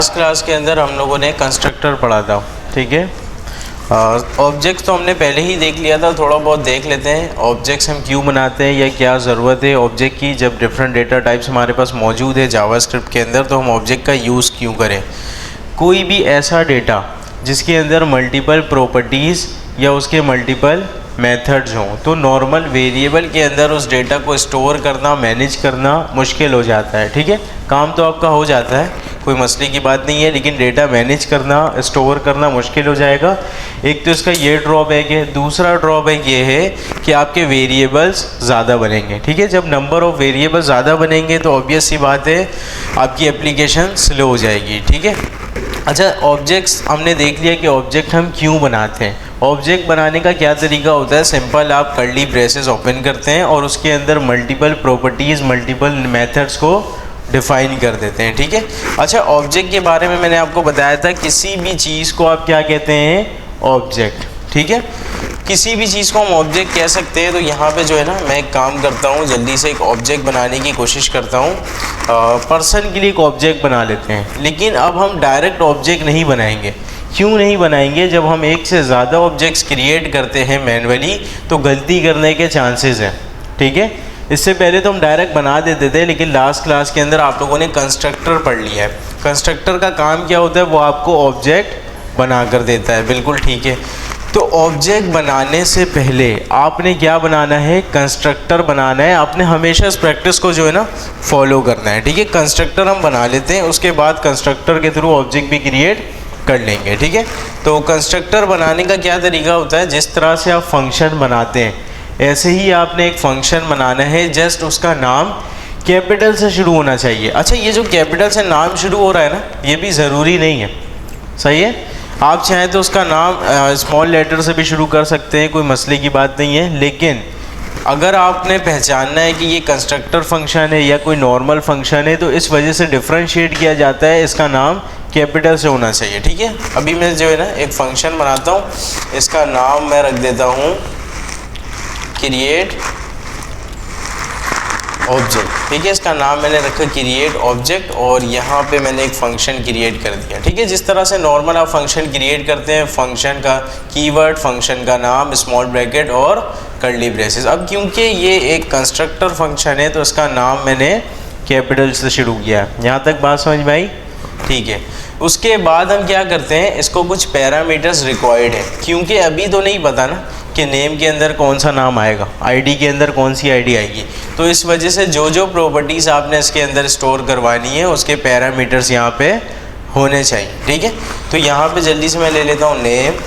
Last class के अंदर हम लोगों ने कंस्ट्रक्टर पढ़ा था, ठीक है। ऑब्जेक्ट्स तो हमने पहले ही देख लिया था, थोड़ा बहुत देख लेते हैं। ऑब्जेक्ट्स हम क्यों बनाते हैं या क्या ज़रूरत है ऑब्जेक्ट की, जब डिफरेंट डेटा टाइप्स हमारे पास मौजूद है जावास्क्रिप्ट के अंदर, तो हम ऑब्जेक्ट का यूज़ क्यों करें। कोई भी ऐसा डेटा जिसके अंदर मल्टीपल प्रॉपर्टीज़ या उसके मल्टीपल मेथड्स हों, तो नॉर्मल वेरिएबल के अंदर उस डेटा को स्टोर करना, मैनेज करना मुश्किल हो जाता है, ठीक है। काम तो आपका हो जाता है, कोई मसले की बात नहीं है, लेकिन डेटा मैनेज करना, स्टोर करना मुश्किल हो जाएगा। एक तो इसका ये ड्रॉबैक है। दूसरा ड्रॉबैक ये है कि आपके वेरिएबल्स ज़्यादा बनेंगे, ठीक है। जब नंबर ऑफ़ वेरिएबल ज़्यादा बनेंगे तो ऑब्वियस सी बात है आपकी एप्लीकेशन स्लो हो जाएगी, ठीक है। अच्छा, ऑब्जेक्ट्स हमने देख लिया कि ऑब्जेक्ट हम क्यों बनाते हैं। ऑब्जेक्ट बनाने का क्या तरीका होता है, सिंपल आप कर्ली ब्रेसेस ओपन करते हैं और उसके अंदर मल्टीपल प्रॉपर्टीज़, मल्टीपल मेथड्स को डिफ़ाइन कर देते हैं, ठीक है। अच्छा, ऑब्जेक्ट के बारे में मैंने आपको बताया था, किसी भी चीज़ को आप क्या कहते हैं, ऑब्जेक्ट, ठीक है। किसी भी चीज़ को हम ऑब्जेक्ट कह सकते हैं। तो यहाँ पे जो है ना, मैं एक काम करता हूँ, जल्दी से एक ऑब्जेक्ट बनाने की कोशिश करता हूँ। पर्सन के लिए एक ऑब्जेक्ट बना लेते हैं, लेकिन अब हम डायरेक्ट ऑब्जेक्ट नहीं बनाएंगे। क्यों नहीं बनाएंगे, जब हम एक से ज़्यादा ऑब्जेक्ट्स क्रिएट करते हैं मैनुअली तो गलती करने के चांसेस हैं, ठीक है। इससे पहले तो हम डायरेक्ट बना देते थे, लेकिन लास्ट क्लास के अंदर आप लोगों ने कंस्ट्रक्टर पढ़ लिया है। कंस्ट्रक्टर का काम क्या होता है, वो आपको ऑब्जेक्ट बना कर देता है, बिल्कुल ठीक है। तो ऑब्जेक्ट बनाने से पहले आपने क्या बनाना है, कंस्ट्रक्टर बनाना है। आपने हमेशा इस प्रैक्टिस को जो है ना फॉलो करना है, ठीक है। कंस्ट्रक्टर हम बना लेते हैं, उसके बाद कंस्ट्रक्टर के थ्रू ऑब्जेक्ट भी क्रिएट कर लेंगे, ठीक है। तो कंस्ट्रक्टर बनाने का क्या तरीका होता है, जिस तरह से आप फंक्शन बनाते हैं ऐसे ही आपने एक फंक्शन बनाना है। जस्ट उसका नाम कैपिटल से शुरू होना चाहिए। अच्छा, ये जो कैपिटल से नाम शुरू हो रहा है ना, ये भी ज़रूरी नहीं है, सही है। आप चाहें तो उसका नाम स्मॉल लेटर से भी शुरू कर सकते हैं, कोई मसले की बात नहीं है। लेकिन अगर आपने पहचानना है कि ये कंस्ट्रक्टर फंक्शन है या कोई नॉर्मल फंक्शन है, तो इस वजह से डिफ्रेंशिएट किया जाता है, इसका नाम कैपिटल से होना चाहिए, ठीक है। अभी मैं जो है ना एक फंक्शन बनाता हूँ, इसका नाम मैं रख देता हूँ क्रिएट ऑब्जेक्ट, ठीक है। इसका नाम मैंने रखा क्रिएट ऑब्जेक्ट और यहाँ पे मैंने एक फ़ंक्शन क्रिएट कर दिया, ठीक है। जिस तरह से नॉर्मल आप फंक्शन क्रिएट करते हैं, फंक्शन का कीवर्ड, फंक्शन का नाम, स्मॉल ब्रैकेट और कर्ली ब्रेसेस। अब क्योंकि ये एक कंस्ट्रक्टर फंक्शन है तो इसका नाम मैंने कैपिटल से शुरू किया। यहाँ तक बात समझ में आई, ठीक है। उसके बाद हम क्या करते हैं, इसको कुछ पैरामीटर्स रिक्वायर्ड है, क्योंकि अभी तो नहीं पता ना कि नेम के अंदर कौन सा नाम आएगा, आईडी के अंदर कौन सी आईडी आएगी। तो इस वजह से जो जो प्रॉपर्टीज़ आपने इसके अंदर स्टोर करवानी है उसके पैरामीटर्स यहाँ पे होने चाहिए, ठीक है। तो यहाँ पे जल्दी से मैं ले लेता हूँ नेम,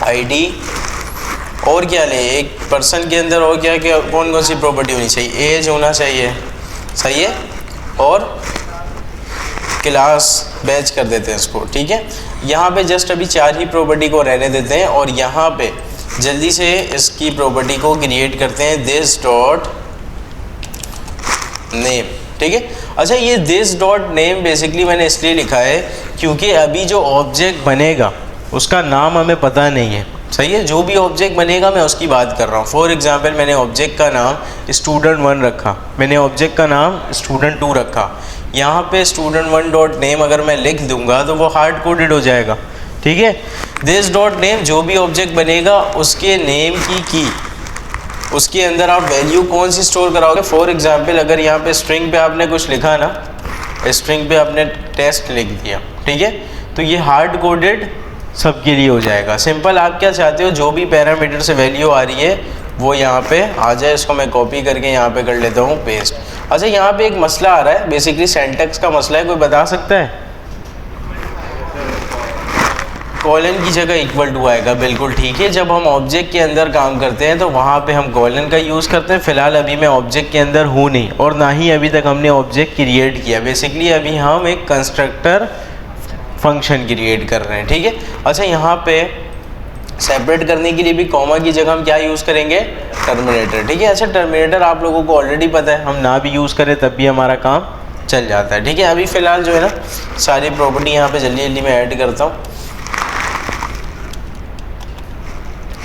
आईडी और क्या ले, एक पर्सन के अंदर और क्या क्या कौन कौन सी प्रॉपर्टी होनी चाहिए, एज होना चाहिए, सही है, और क्लास बैच कर देते हैं इसको, ठीक है। यहाँ पे जस्ट अभी 4 ही प्रॉपर्टी को रहने देते हैं और यहाँ पे जल्दी से इसकी प्रॉपर्टी को क्रिएट करते हैं, दिस डॉट नेम, ठीक है। अच्छा, ये दिस डॉट नेम बेसिकली मैंने इसलिए लिखा है क्योंकि अभी जो ऑब्जेक्ट बनेगा उसका नाम हमें पता नहीं है, सही है। जो भी ऑब्जेक्ट बनेगा मैं उसकी बात कर रहा हूँ। फॉर एग्जांपल, मैंने ऑब्जेक्ट का नाम स्टूडेंट 1 रखा, मैंने ऑब्जेक्ट का नाम स्टूडेंट 2 रखा। यहाँ पे स्टूडेंट 1 डॉट नेम अगर मैं लिख दूंगा तो वो हार्ड कोडेड हो जाएगा, ठीक है। दिस डॉट नेम, जो भी ऑब्जेक्ट बनेगा उसके नेम की उसके अंदर आप वैल्यू कौन सी स्टोर कराओगे। फॉर एग्जांपल, अगर यहाँ पे स्ट्रिंग पे आपने कुछ लिखा ना, स्ट्रिंग पे आपने टेस्ट लिख दिया, ठीक है, तो ये हार्ड कोडेड सबके लिए हो जाएगा। सिंपल, आप क्या चाहते हो, जो भी पैरामीटर से वैल्यू आ रही है वो यहाँ पे आ जाए। इसको मैं कॉपी करके यहाँ पे कर लेता हूँ पेस्ट। अच्छा, यहाँ पे एक मसला आ रहा है, बेसिकली सिंटैक्स का मसला है, कोई बता सकता है। कॉलन की जगह इक्वल टू आएगा, बिल्कुल ठीक है। जब हम ऑब्जेक्ट के अंदर काम करते हैं तो वहाँ पे हम कॉलन का यूज़ करते हैं। फ़िलहाल अभी मैं ऑब्जेक्ट के अंदर हूँ नहीं और ना ही अभी तक हमने ऑब्जेक्ट क्रिएट किया। बेसिकली अभी हम एक कंस्ट्रक्टर फंक्शन क्रिएट कर रहे हैं, ठीक है। अच्छा, यहाँ पे सेपरेट करने के लिए भी कॉमा की जगह हम क्या यूज़ करेंगे, टर्मिनेटर, ठीक है। अच्छा, टर्मिनेटर आप लोगों को ऑलरेडी पता है, हम ना भी यूज़ करें तब भी हमारा काम चल जाता है, ठीक है। अभी फ़िलहाल जो है ना सारी प्रॉपर्टी यहाँ पे जल्दी जल्दी मैं ऐड करता हूँ।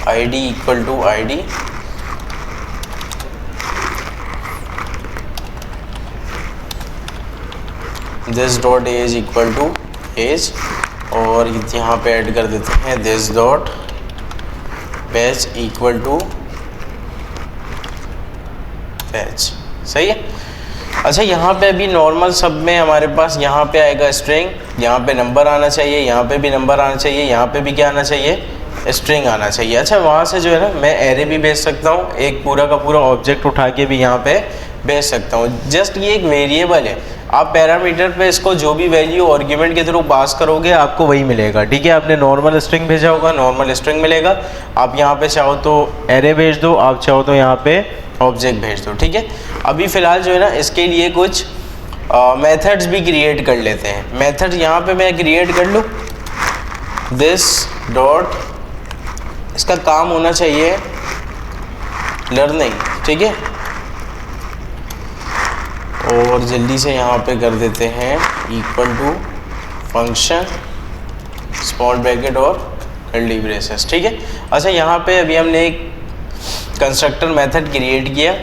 id equal to id, this dot age equal to page, और यहाँ पे ऐड कर देते हैं this dot page equal to page. सही है। अच्छा, यहाँ पे अभी नॉर्मल सब में हमारे पास यहाँ पे आएगा स्ट्रिंग, यहाँ पे नंबर आना चाहिए, यहाँ पे भी नंबर आना चाहिए, यहाँ पे भी क्या आना चाहिए, स्ट्रिंग आना चाहिए। अच्छा, वहाँ से जो है ना मैं एरे भी भेज सकता हूँ, एक पूरा का पूरा ऑब्जेक्ट उठा के भी यहाँ पे भेज सकता हूँ। जस्ट ये एक वेरिएबल है, आप पैरामीटर पे इसको जो भी वैल्यू आर्गुमेंट के थ्रू पास करोगे आपको वही मिलेगा। ठीक है, आपने नॉर्मल स्ट्रिंग भेजा होगा, नॉर्मल स्ट्रिंग मिलेगा। आप यहाँ पे चाहो तो एरे भेज दो, आप चाहो तो यहाँ पे ऑब्जेक्ट भेज दो। ठीक है, अभी फ़िलहाल जो है ना इसके लिए कुछ मेथड्स भी क्रिएट कर लेते हैं। मेथड यहाँ पे मैं क्रिएट कर लूँ दिस डॉट, इसका काम होना चाहिए लर्निंग। ठीक है, और जल्दी से यहाँ पे कर देते हैं equal to function small bracket और कर्ली ब्रेसेस। ठीक है। अच्छा, यहाँ पे अभी हमने एक कंस्ट्रक्टर मेथड क्रिएट किया।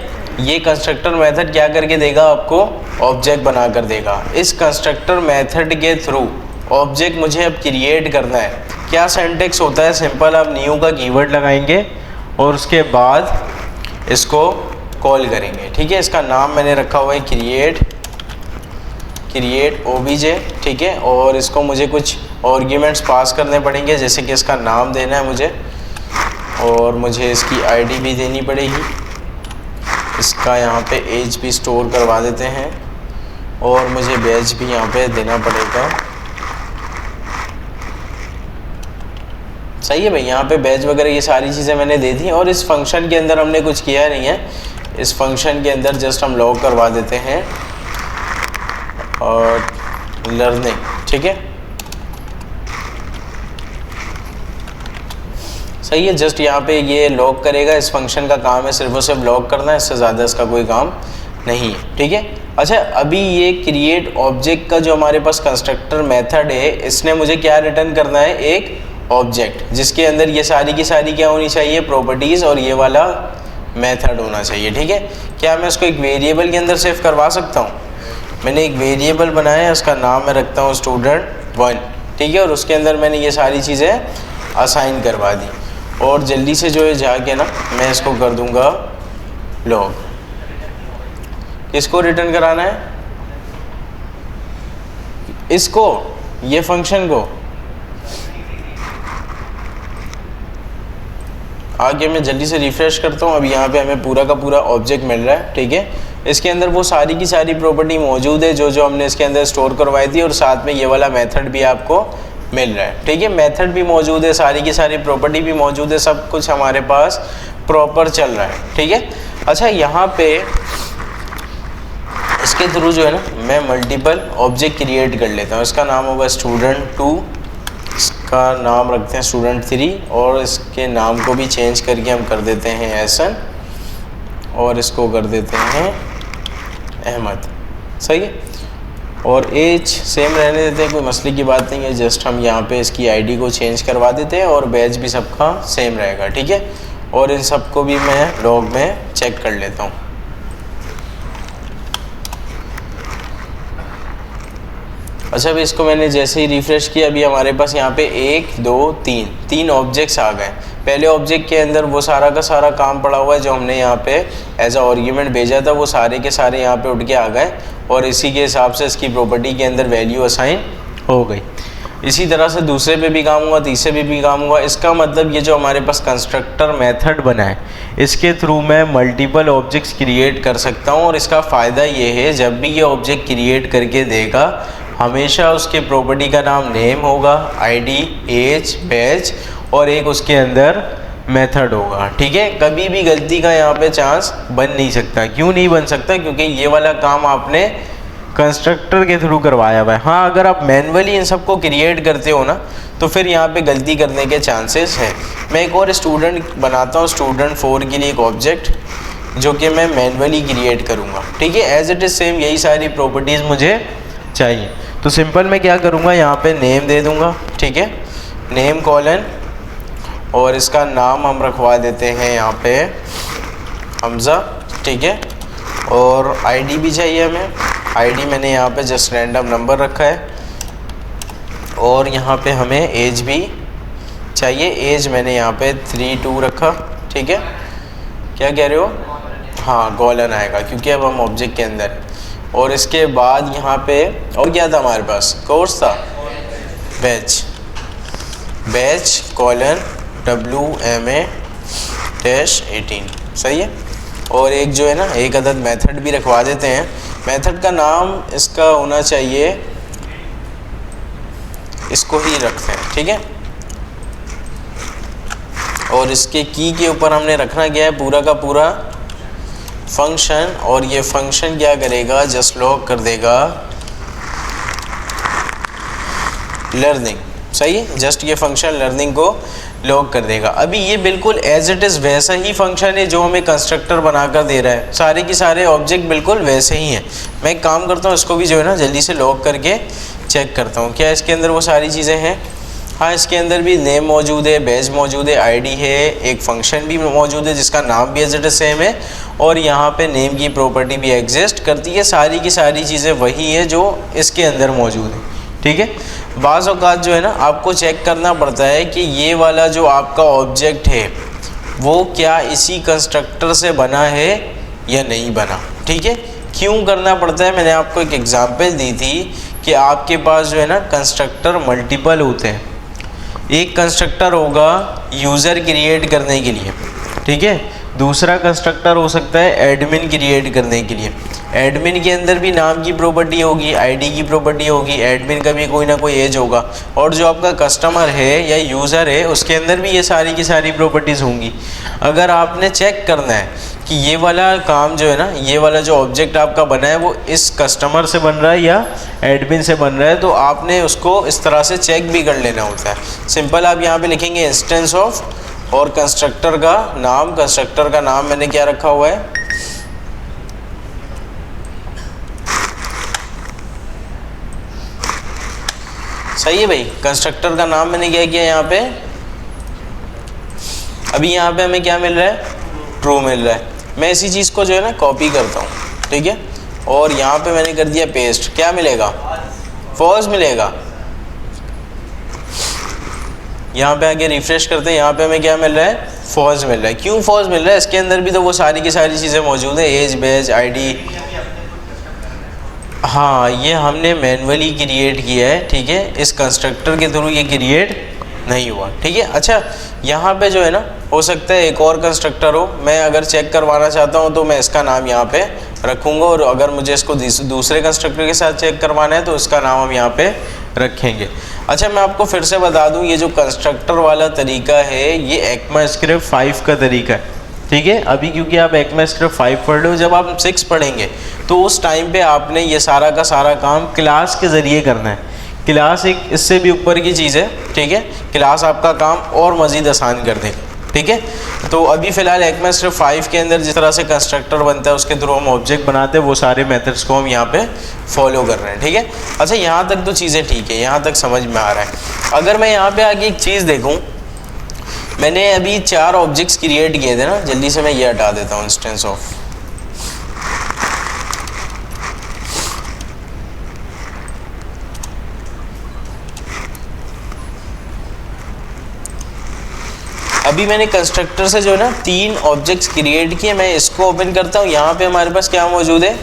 ये कंस्ट्रक्टर मेथड क्या करके देगा, आपको ऑब्जेक्ट बना कर देगा। इस कंस्ट्रक्टर मेथड के थ्रू ऑब्जेक्ट मुझे अब क्रिएट करना है। क्या सिंटैक्स होता है, सिंपल आप न्यू का कीवर्ड लगाएंगे और उसके बाद इसको कॉल करेंगे। ठीक है, इसका नाम मैंने रखा हुआ है क्रिएट ओबीजे। ठीक है, और इसको मुझे कुछ आर्ग्यूमेंट्स पास करने पड़ेंगे, जैसे कि इसका नाम देना है मुझे, और मुझे इसकी आईडी भी देनी पड़ेगी। इसका यहाँ पे एज भी स्टोर करवा देते हैं, और मुझे बैच भी यहाँ पे देना पड़ेगा। सही है भाई, यहाँ पे बैच वगैरह ये सारी चीज़ें मैंने दे दी। और इस फंक्शन के अंदर हमने कुछ किया नहीं है, इस फंक्शन के अंदर जस्ट हम लॉग करवा देते हैं और लर्निंग। ठीक है, सही है। जस्ट यहाँ पे ये लॉग करेगा, इस फंक्शन का काम है सिर्फ और सिर्फ लॉग करना है, इससे ज़्यादा इसका कोई काम नहीं है। ठीक है। अच्छा, अभी ये क्रिएट ऑब्जेक्ट का जो हमारे पास कंस्ट्रक्टर मेथड है, इसने मुझे क्या रिटर्न करना है, एक ऑब्जेक्ट जिसके अंदर ये सारी की सारी क्या होनी चाहिए, प्रॉपर्टीज़, और ये वाला मेथड होना चाहिए। ठीक है। क्या मैं इसको एक वेरिएबल के अंदर सेव करवा सकता हूँ? मैंने एक वेरिएबल बनाया है, उसका नाम मैं रखता हूँ student1। ठीक है, और उसके अंदर मैंने ये सारी चीज़ें असाइन करवा दी। और जल्दी से जो है जाके ना मैं इसको कर दूंगा लॉग। किसको रिटर्न कराना है, इसको, ये फंक्शन को। आगे मैं जल्दी से रिफ्रेश करता हूँ। अब यहाँ पे हमें पूरा का पूरा ऑब्जेक्ट मिल रहा है। ठीक है, इसके अंदर वो सारी की सारी प्रॉपर्टी मौजूद है जो हमने इसके अंदर स्टोर करवाई थी, और साथ में ये वाला मेथड भी आपको मिल रहा है। ठीक है, मेथड भी मौजूद है, सारी की सारी प्रॉपर्टी भी मौजूद है, सब कुछ हमारे पास प्रॉपर चल रहा है। ठीक है। अच्छा, यहाँ पे इसके थ्रू जो है ना मैं मल्टीपल ऑब्जेक्ट क्रिएट कर लेता हूँ। इसका नाम होगा student2, इसका नाम रखते हैं student3, और इसके नाम को भी चेंज करके हम कर देते हैं एहसन, और इसको कर देते हैं अहमद। सही है, और एज सेम रहने देते हैं, कोई मसले की बात नहीं है। जस्ट हम यहाँ पे इसकी आईडी को चेंज करवा देते हैं, और बैच भी सबका सेम रहेगा। ठीक है, और इन सबको भी मैं लॉग में चेक कर लेता हूँ। अच्छा, अभी इसको मैंने जैसे ही रिफ्रेश किया, अभी हमारे पास यहाँ पे 1 2 3 ऑब्जेक्ट्स आ गए। पहले ऑब्जेक्ट के अंदर वो सारा का सारा काम पड़ा हुआ है जो हमने यहाँ पे एज अ आर्ग्यूमेंट भेजा था, वो सारे के सारे यहाँ पे उठ के आ गए, और इसी के हिसाब से इसकी प्रॉपर्टी के अंदर वैल्यू असाइन हो गई। इसी तरह से दूसरे पे भी काम हुआ, तीसरे पे भी काम हुआ। इसका मतलब ये जो हमारे पास कंस्ट्रक्टर मेथड बना है, इसके थ्रू मैं मल्टीपल ऑब्जेक्ट्स क्रिएट कर सकता हूँ। और इसका फ़ायदा ये है, जब भी ये ऑब्जेक्ट क्रिएट करके देगा, हमेशा उसके प्रॉपर्टी का नाम नेम होगा, आईडी, एज, बैच, और एक उसके अंदर मेथड होगा। ठीक है, कभी भी गलती का यहाँ पे चांस बन नहीं सकता। क्यों नहीं बन सकता? क्योंकि ये वाला काम आपने कंस्ट्रक्टर के थ्रू करवाया हुआ है। हाँ, अगर आप मैन्युअली इन सबको क्रिएट करते हो ना, तो फिर यहाँ पे गलती करने के चांसेस हैं। मैं एक और स्टूडेंट बनाता हूँ, student4 के लिए एक ऑब्जेक्ट, जो कि मैं मैन्युअली क्रिएट करूँगा। ठीक है, एज इट इज़ सेम यही सारी प्रॉपर्टीज़ मुझे चाहिए। तो सिंपल मैं क्या करूँगा, यहाँ पे नेम दे दूँगा। ठीक है, नेम कॉलन, और इसका नाम हम रखवा देते हैं यहाँ पे हमज़ा। ठीक है, और आईडी भी चाहिए हमें। आईडी मैंने यहाँ पे जस्ट रैंडम नंबर रखा है, और यहाँ पे हमें एज भी चाहिए। एज मैंने यहाँ पे 3 2 रखा, ठीक है। क्या कह रहे हो? हाँ, कॉलन आएगा क्योंकि अब हम ऑब्जेक्ट के अंदर हैं। और इसके बाद यहाँ पे और क्या था हमारे पास? कोर्स था, बैच कॉलन WMA-18, सही है। और एक जो है ना, एक अदद मेथड भी रखवा देते हैं। मेथड का नाम इसका होना चाहिए, इसको ही रखते हैं, ठीक है। और इसके की के ऊपर हमने रखना क्या है? पूरा का पूरा फंक्शन। और ये फंक्शन क्या करेगा? जस्ट लॉग कर देगा लर्निंग, सही है। जस्ट ये फंक्शन लर्निंग को लॉग कर देगा। अभी ये बिल्कुल एज इट इज़ वैसा ही फंक्शन है जो हमें कंस्ट्रक्टर बनाकर दे रहा है। सारे के सारे ऑब्जेक्ट बिल्कुल वैसे ही हैं। मैं एक काम करता हूँ, इसको भी जो है ना जल्दी से लॉग करके चेक करता हूँ क्या इसके अंदर वो सारी चीज़ें हैं। हाँ, इसके अंदर भी नेम मौजूद है, बैच मौजूद है, आईडी है, एक फंक्शन भी मौजूद है जिसका नाम भी एज इट इज़ सेम है, और यहाँ पे नेम की प्रॉपर्टी भी एग्जिस्ट करती है। सारी की सारी चीज़ें वही है जो इसके अंदर मौजूद है, ठीक है। बाज़ औक़ात जो है ना आपको चेक करना पड़ता है कि ये वाला जो आपका ऑब्जेक्ट है वो क्या इसी कंस्ट्रक्टर से बना है या नहीं बना, ठीक है। क्यों करना पड़ता है? मैंने आपको एक एग्जांपल दी थी कि आपके पास जो है ना कंस्ट्रक्टर मल्टीपल होते हैं। एक कंस्ट्रक्टर होगा यूज़र क्रिएट करने के लिए, ठीक है। दूसरा कंस्ट्रक्टर हो सकता है एडमिन क्रिएट करने के लिए। एडमिन के अंदर भी नाम की प्रॉपर्टी होगी, आईडी की प्रॉपर्टी होगी, एडमिन का भी कोई ना कोई एज होगा, और जो आपका कस्टमर है या यूज़र है उसके अंदर भी ये सारी की सारी प्रॉपर्टीज़ होंगी। अगर आपने चेक करना है कि ये वाला काम जो है ना, ये वाला जो ऑब्जेक्ट आपका बना है वो इस कस्टमर से बन रहा है या एडमिन से बन रहा है, तो आपने उसको इस तरह से चेक भी कर लेना होता है। सिंपल आप यहाँ पे लिखेंगे इंस्टेंस ऑफ, और कंस्ट्रक्टर का नाम मैंने क्या रखा हुआ है? सही है भाई, कंस्ट्रक्टर का नाम मैंने क्या किया यहाँ पे? अभी यहाँ पे हमें क्या मिल रहा है? ट्रू मिल रहा है। मैं इसी चीज़ को जो है ना कॉपी करता हूँ, ठीक है, और यहाँ पे मैंने कर दिया पेस्ट। क्या मिलेगा? फॉल्स मिलेगा। यहाँ पे आगे रिफ्रेश करते हैं, यहाँ पे हमें क्या मिल रहा है? फॉल्स मिल रहा है। क्यों फॉल्स मिल रहा है? इसके अंदर भी तो वो सारी की सारी चीज़ें मौजूद है, एज, बैच, आईडी। हाँ, ये हमने मैन्युअली क्रिएट किया है, ठीक है। इस कंस्ट्रक्टर के थ्रू ये क्रिएट नहीं हुआ, ठीक है। अच्छा, यहाँ पे जो है ना हो सकता है एक और कंस्ट्रक्टर हो। मैं अगर चेक करवाना चाहता हूँ तो मैं इसका नाम यहाँ पे रखूँगा, और अगर मुझे इसको दूसरे कंस्ट्रक्टर के साथ चेक करवाना है तो इसका नाम हम यहाँ पे रखेंगे। अच्छा, मैं आपको फिर से बता दूँ, ये जो कंस्ट्रक्टर वाला तरीका है ये ECMAScript 5 का तरीका है, ठीक है। अभी क्योंकि आप ECMAScript 5 पढ़ रहे हो, जब आप 6 पढ़ेंगे तो उस टाइम पे आपने ये सारा का सारा काम क्लास के ज़रिए करना है। क्लास एक इससे भी ऊपर की चीज़ है, ठीक है। क्लास आपका काम और मज़ीद आसान कर देगा, ठीक है। तो अभी फ़िलहाल ECMAScript 5 के अंदर जिस तरह से कंस्ट्रक्टर बनता है उसके थ्रू हम ऑब्जेक्ट बनाते हैं, वो सारे मेथड्स को हम यहाँ पे फॉलो कर रहे हैं, ठीक है। अच्छा, यहाँ तक तो चीज़ें ठीक है, यहाँ तक समझ में आ रहा है। अगर मैं यहाँ पे आगे एक चीज़ देखूँ, मैंने अभी 4 ऑब्जेक्ट्स क्रिएट किए थे ना, जल्दी से मैं ये हटा देता हूँ, इंस्टेंस ऑफ। अभी मैंने कंस्ट्रक्टर से जो है ना 3 ऑब्जेक्ट्स क्रिएट किए। मैं इसको ओपन करता हूँ, यहाँ पे हमारे पास क्या मौजूद है?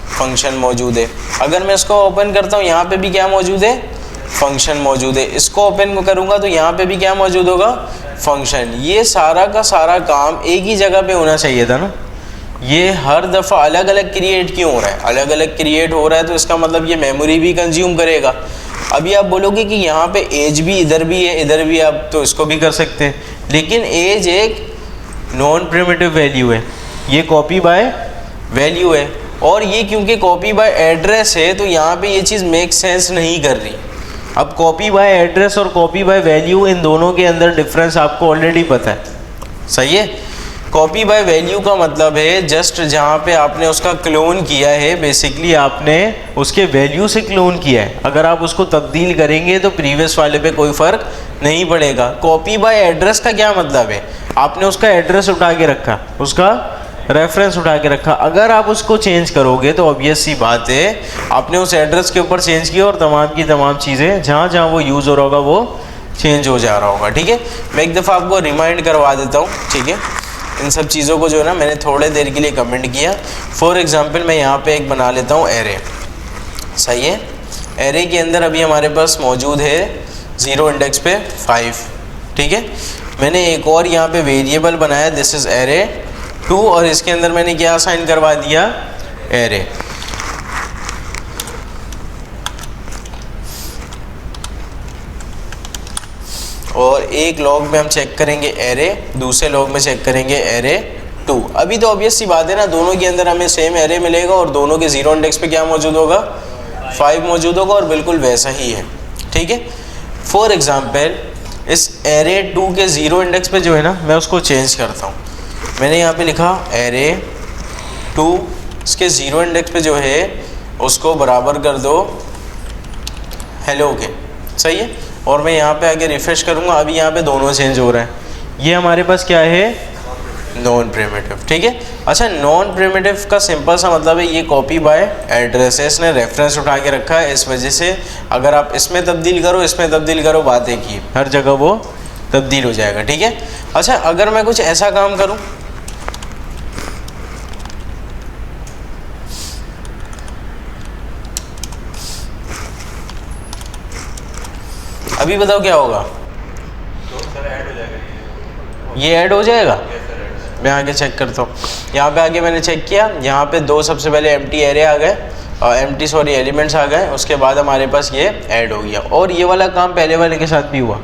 फंक्शन मौजूद है। अगर मैं इसको ओपन करता हूँ, यहाँ पे भी क्या मौजूद है? फंक्शन मौजूद है। इसको ओपन करूँगा तो यहाँ पे भी क्या मौजूद होगा? फंक्शन। ये सारा का सारा काम एक ही जगह पे होना चाहिए था ना। ये हर दफ़ा अलग अलग क्रिएट क्यों हो रहा है? अलग अलग क्रिएट हो रहा है तो इसका मतलब ये मेमोरी भी कंज्यूम करेगा। अभी आप बोलोगे कि यहाँ पे एज भी इधर भी है, इधर भी, आप तो इसको भी कर सकते हैं, लेकिन एज एक नॉन प्रिमिटिव वैल्यू है, ये कॉपी बाय वैल्यू है, और ये क्योंकि कॉपी बाय एड्रेस है तो यहाँ पे ये चीज़ मेक सेंस नहीं कर रही। अब कॉपी बाय एड्रेस और कॉपी बाय वैल्यू, इन दोनों के अंदर डिफरेंस आपको ऑलरेडी पता है, सही है। कॉपी बाय वैल्यू का मतलब है जस्ट जहाँ पे आपने उसका क्लोन किया है, बेसिकली आपने उसके वैल्यू से क्लोन किया है। अगर आप उसको तब्दील करेंगे तो प्रीवियस वाले पे कोई फ़र्क नहीं पड़ेगा। कॉपी बाय एड्रेस का क्या मतलब है? आपने उसका एड्रेस उठा के रखा, उसका रेफरेंस उठा के रखा। अगर आप उसको चेंज करोगे तो ऑब्वियस सी बात है आपने उस एड्रेस के ऊपर चेंज किया और तमाम की तमाम चीज़ें जहाँ जहाँ वो यूज़ हो रहा होगा वो चेंज हो जा रहा होगा। ठीक है, मैं एक दफ़ा आपको रिमाइंड करवा देता हूँ। ठीक है, इन सब चीज़ों को जो है ना मैंने थोड़े देर के लिए कमेंट किया। फॉर एग्ज़ाम्पल मैं यहाँ पे एक बना लेता हूँ एरे। सही है, एरे के अंदर अभी हमारे पास मौजूद है 0 इंडेक्स पे 5। ठीक है, मैंने एक और यहाँ पे वेरिएबल बनाया, दिस इज़ एरे 2, और इसके अंदर मैंने क्या असाइन करवा दिया, एरे। और एक लॉग में हम चेक करेंगे एरे, दूसरे लॉग में चेक करेंगे एरे 2। अभी तो ऑब्वियस सी बात है ना, दोनों के अंदर हमें सेम एरे मिलेगा और दोनों के 0 इंडेक्स पे क्या मौजूद होगा, 5 मौजूद होगा, और बिल्कुल वैसा ही है। ठीक है, फॉर एग्जांपल इस एरे 2 के 0 इंडेक्स पे जो है ना मैं उसको चेंज करता हूँ। मैंने यहाँ पे लिखा एरे 2, इसके 0 इंडेक्स पे जो है उसको बराबर कर दो हेलो के। सही है, और मैं यहाँ पे आगे रिफ्रेश करूँगा, अभी यहाँ पे दोनों चेंज हो रहा है। ये हमारे पास क्या है, नॉन प्रिमिटिव। ठीक है, अच्छा नॉन प्रिमिटिव का सिंपल सा मतलब है ये कॉपी बाय एड्रेस है, इसने रेफरेंस उठा के रखा है, इस वजह से अगर आप इसमें तब्दील करो इसमें तब्दील करो बात एक ही, हर जगह वो तब्दील हो जाएगा। ठीक है, अच्छा अगर मैं कुछ ऐसा काम करूँ, अभी बताओ क्या होगा, ये ऐड हो जाएगा। मैं आगे चेक करता हूँ, यहाँ पे आगे मैंने चेक किया, यहाँ पे 2 सबसे पहले एम्प्टी एरे आ गए, एम्प्टी सॉरी एलिमेंट्स आ गए, उसके बाद हमारे पास ये ऐड हो गया। और ये वाला काम पहले वाले के साथ भी हुआ।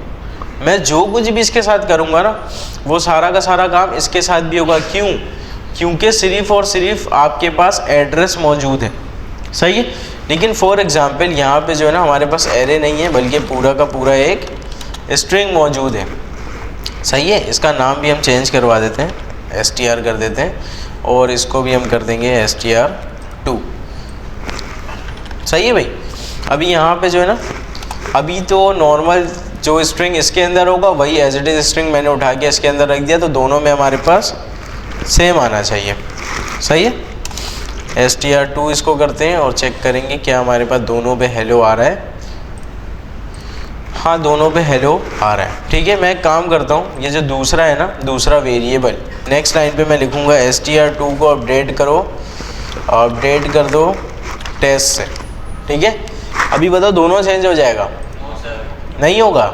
मैं जो कुछ भी इसके साथ करूँगा ना वो सारा का सारा काम इसके साथ भी होगा। क्यों, क्योंकि सिर्फ और सिर्फ आपके पास एड्रेस मौजूद है। सही है, लेकिन फॉर एग्ज़ाम्पल यहाँ पे जो है ना हमारे पास एरे नहीं है बल्कि पूरा का पूरा एक स्ट्रिंग मौजूद है। सही है, इसका नाम भी हम चेंज करवा देते हैं, str कर देते हैं, और इसको भी हम कर देंगे str2। सही है भाई, अभी यहाँ पे जो है ना अभी तो नॉर्मल जो स्ट्रिंग इसके अंदर होगा वही एज इट इज़ स्ट्रिंग मैंने उठा के इसके अंदर रख दिया, तो दोनों में हमारे पास सेम आना चाहिए। सही है, str2 इसको करते हैं और चेक करेंगे क्या हमारे पास दोनों पे हेलो आ रहा है। हाँ, दोनों पे हेलो आ रहा है। ठीक है, मैं एक काम करता हूँ, ये जो दूसरा है ना दूसरा वेरिएबल, नेक्स्ट लाइन पे मैं लिखूँगा str2 को अपडेट करो, अपडेट कर दो टेस्ट से। ठीक है, अभी बताओ दोनों चेंज हो जाएगा, नहीं होगा,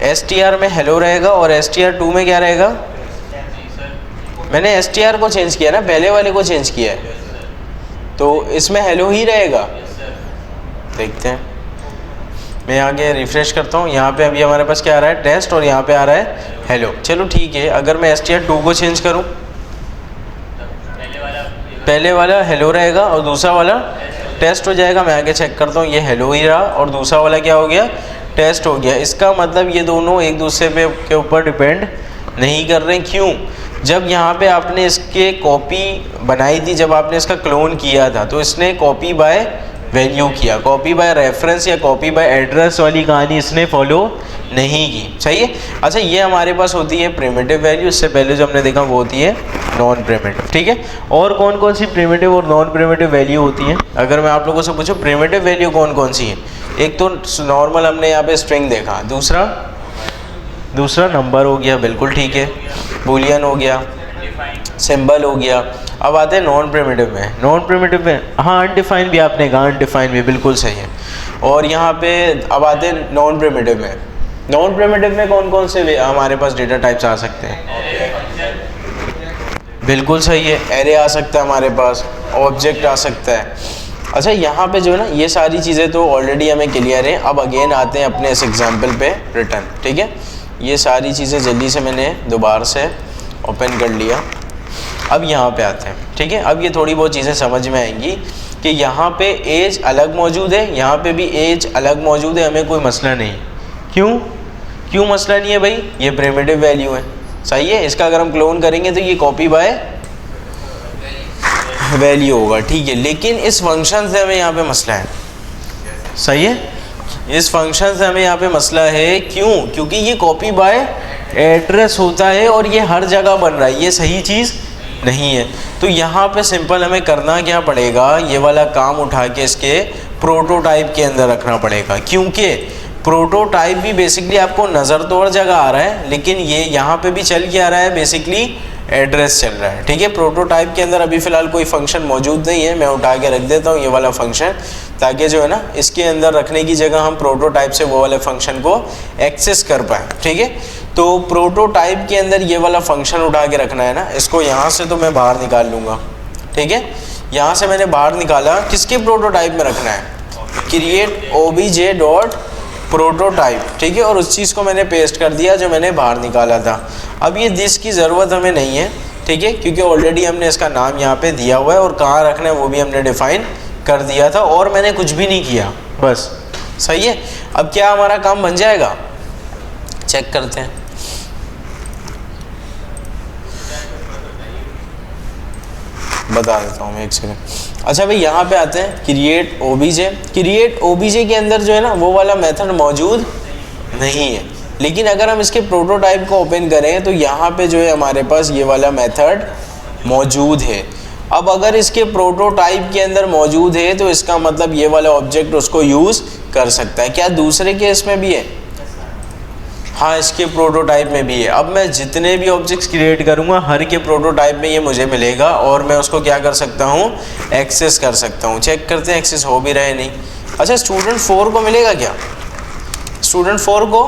str में हेलो रहेगा और str2 में क्या रहेगा, मैंने str को चेंज किया ना, पहले वाले को चेंज किया है, तो इसमें हेलो ही रहेगा। देखते हैं, मैं आगे रिफ्रेश करता हूँ, यहाँ पे अभी हमारे पास क्या आ रहा है, टेस्ट, और यहाँ पे आ रहा है हेलो। चलो ठीक है, अगर मैं str2 को चेंज करूँ, पहले वाला हेलो रहेगा और दूसरा वाला टेस्ट हो जाएगा। मैं आगे चेक करता हूँ, ये हेलो ही रहा और दूसरा वाला क्या हो गया, टेस्ट हो गया। इसका मतलब ये दोनों एक दूसरे पे के ऊपर डिपेंड नहीं कर रहे। क्यों, जब यहाँ पे आपने इसके कॉपी बनाई थी, जब आपने इसका क्लोन किया था तो इसने कॉपी बाय वैल्यू किया, कॉपी बाय रेफरेंस या कॉपी बाय एड्रेस वाली कहानी इसने फॉलो नहीं की। सही है, अच्छा ये हमारे पास होती है प्रिमिटिव वैल्यू, इससे पहले जो हमने देखा वो होती है नॉन प्रिमिटिव। ठीक है, और कौन कौन सी प्रिमिटिव और नॉन प्रिमिटिव वैल्यू होती हैं, अगर मैं आप लोगों से पूछूं प्रिमिटिव वैल्यू कौन कौन सी है, एक तो नॉर्मल हमने यहाँ पे स्ट्रिंग देखा, दूसरा नंबर हो गया, बिल्कुल ठीक है, बूलियन हो गया, सिंबल हो गया। अब आते हैं नॉन प्रिमिटिव में, नॉन प्रिमिटिव में हाँ अनडिफाइंड भी आपने कहा, अनडिफाइंड भी बिल्कुल सही है। और यहाँ पे अब आते हैं नॉन प्रिमिटिव में, नॉन प्रिमिटिव में कौन कौन से हमारे पास डेटा टाइप्स आ सकते हैं, बिल्कुल सही है, एरे आ सकता है हमारे पास, ऑब्जेक्ट आ सकता है। अच्छा यहाँ पे जो है ना ये सारी चीज़ें तो ऑलरेडी हमें क्लियर हैं। अब अगेन आते हैं अपने इस एग्जाम्पल पे रिटर्न। ठीक है, ये सारी चीज़ें जल्दी से मैंने दोबारा से ओपन कर लिया। अब यहाँ पे आते हैं। ठीक है, अब ये थोड़ी बहुत चीज़ें समझ में आएंगी कि यहाँ पे एज अलग मौजूद है, यहाँ पे भी एज अलग मौजूद है, हमें कोई मसला नहीं। क्यों मसला नहीं है भाई, ये प्रिमिटिव वैल्यू है। सही है, इसका अगर हम क्लोन करेंगे तो ये कॉपी बाय वैल्यू होगा। ठीक है, लेकिन इस फंक्शन से हमें यहाँ पे मसला है। सही है, इस फंक्शन से हमें यहाँ पे मसला है। क्यों, क्योंकि ये कॉपी बाय एड्रेस होता है और ये हर जगह बन रहा है, ये सही चीज़ नहीं है। तो यहाँ पे सिंपल हमें करना क्या पड़ेगा, ये वाला काम उठा के इसके प्रोटोटाइप के अंदर रखना पड़ेगा, क्योंकि प्रोटोटाइप भी बेसिकली आपको नज़र तो और जगह आ रहा है, लेकिन ये यहाँ पे भी चल के आ रहा है, बेसिकली एड्रेस चल रहा है। ठीक है, प्रोटोटाइप के अंदर अभी फ़िलहाल कोई फंक्शन मौजूद नहीं है, मैं उठा के रख देता हूँ ये वाला फंक्शन, ताकि जो है ना इसके अंदर रखने की जगह हम प्रोटोटाइप से वो वाले फंक्शन को एक्सेस कर पाएँ। ठीक है, तो प्रोटोटाइप के अंदर ये वाला फंक्शन उठा के रखना है ना, इसको यहाँ से तो मैं बाहर निकाल लूँगा। ठीक है, यहाँ से मैंने बाहर निकाला, किसके प्रोटोटाइप में रखना है, क्रिएट ओबीजे डॉट प्रोटोटाइप। ठीक है, और उस चीज़ को मैंने पेस्ट कर दिया जो मैंने बाहर निकाला था। अब ये दिस की ज़रूरत हमें नहीं है, ठीक है, क्योंकि ऑलरेडी हमने इसका नाम यहाँ पे दिया हुआ है और कहाँ रखना है वो भी हमने डिफ़ाइन कर दिया था, और मैंने कुछ भी नहीं किया, बस। सही है, अब क्या हमारा काम बन जाएगा, चेक करते हैं। बता देता हूँ मैं, एक सेकंड। अच्छा भाई, यहाँ पे आते हैं क्रिएट ओबीजे। क्रिएट ओबीजे के अंदर जो है ना वो वाला मेथड मौजूद नहीं है, लेकिन अगर हम इसके प्रोटोटाइप को ओपन करें तो यहाँ पे जो है हमारे पास ये वाला मेथड मौजूद है। अब अगर इसके प्रोटोटाइप के अंदर मौजूद है तो इसका मतलब ये वाला ऑब्जेक्ट उसको यूज़ कर सकता है। क्या दूसरे केस में भी है? हाँ, इसके प्रोटोटाइप में भी है। अब मैं जितने भी ऑब्जेक्ट्स क्रिएट करूँगा हर के प्रोटोटाइप में ये मुझे मिलेगा और मैं उसको क्या कर सकता हूँ, एक्सेस कर सकता हूँ। चेक करते हैं एक्सेस हो भी रहे नहीं। अच्छा, स्टूडेंट 4 को मिलेगा क्या, स्टूडेंट 4 को?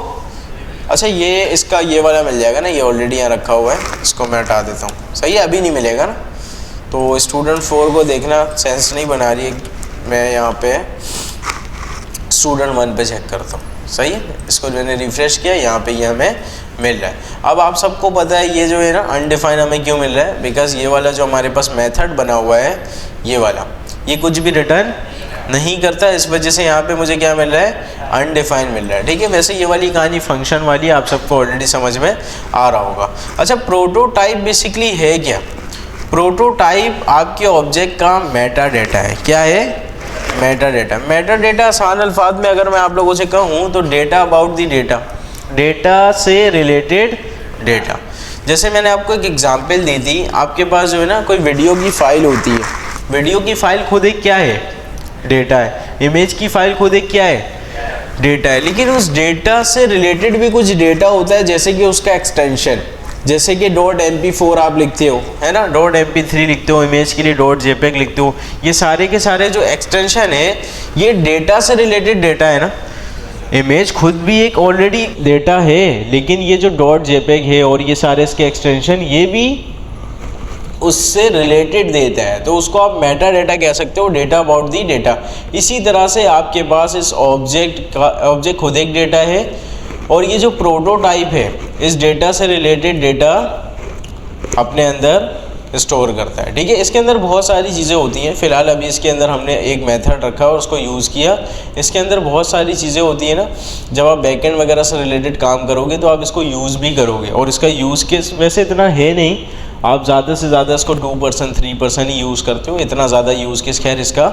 अच्छा, ये इसका ये वाला मिल जाएगा ना, ये ऑलरेडी यहाँ रखा हुआ है, इसको मैं हटा देता हूँ। सही है, अभी नहीं मिलेगा ना, तो स्टूडेंट 4 को देखना सेंस नहीं बना रही है। मैं यहाँ पे स्टूडेंट 1 पे चेक करता हूँ। सही है, इसको मैंने रिफ्रेश किया, यहाँ पे ये हमें मिल रहा है। अब आप सबको पता है ये जो है ना अनडिफाइन हमें क्यों मिल रहा है, बिकॉज ये वाला जो हमारे पास मेथड बना हुआ है ये वाला, ये कुछ भी रिटर्न नहीं करता, इस वजह से यहाँ पे मुझे क्या मिल रहा है, अनडिफाइन मिल रहा है। ठीक है, वैसे ये वाली कहानी फंक्शन वाली आप सबको ऑलरेडी समझ में आ रहा होगा। अच्छा, प्रोटोटाइप बेसिकली है क्या? प्रोटोटाइप आपके ऑब्जेक्ट का मेटा डेटा है। क्या है? Meta data. मेटा डेटा आसान अल्फाज में अगर मैं आप लोगों से कहूँ तो data about the data, data से रिलेटेड डेटा। जैसे मैंने आपको एक एग्जांपल दी थी, आपके पास जो है ना कोई वीडियो की फ़ाइल होती है, वीडियो की फ़ाइल खुद एक क्या है, डेटा है। इमेज की फ़ाइल खुद एक क्या है, डेटा है। लेकिन उस डेटा से रिलेटेड भी कुछ डेटा होता है, जैसे कि उसका एक्सटेंशन, जैसे कि .mp4 आप लिखते हो, है ना, .mp3 लिखते हो, इमेज के लिए .jpeg लिखते हो, ये सारे के सारे जो एक्सटेंशन है ये डेटा से रिलेटेड डेटा है ना। इमेज खुद भी एक ऑलरेडी डेटा है, लेकिन ये जो .jpeg है और ये सारे इसके एक्सटेंशन ये भी उससे रिलेटेड देता है, तो उसको आप मेटा डेटा कह सकते हो, डेटा अबाउट दी डेटा। इसी तरह से आपके पास इस ऑब्जेक्ट खुद एक डेटा है और ये जो प्रोटोटाइप है इस डेटा से रिलेटेड डेटा अपने अंदर स्टोर करता है। ठीक है, इसके अंदर बहुत सारी चीज़ें होती हैं। फ़िलहाल अभी इसके अंदर हमने एक मेथड रखा और उसको यूज़ किया। इसके अंदर बहुत सारी चीज़ें होती हैं ना, जब आप बैकएंड वगैरह से रिलेटेड काम करोगे तो आप इसको यूज़ भी करोगे, और इसका यूज़ केस वैसे इतना है नहीं, आप ज़्यादा से ज़्यादा इसको 2% 3% ही यूज़ करते हो, इतना ज़्यादा यूज़ केस खैर इसका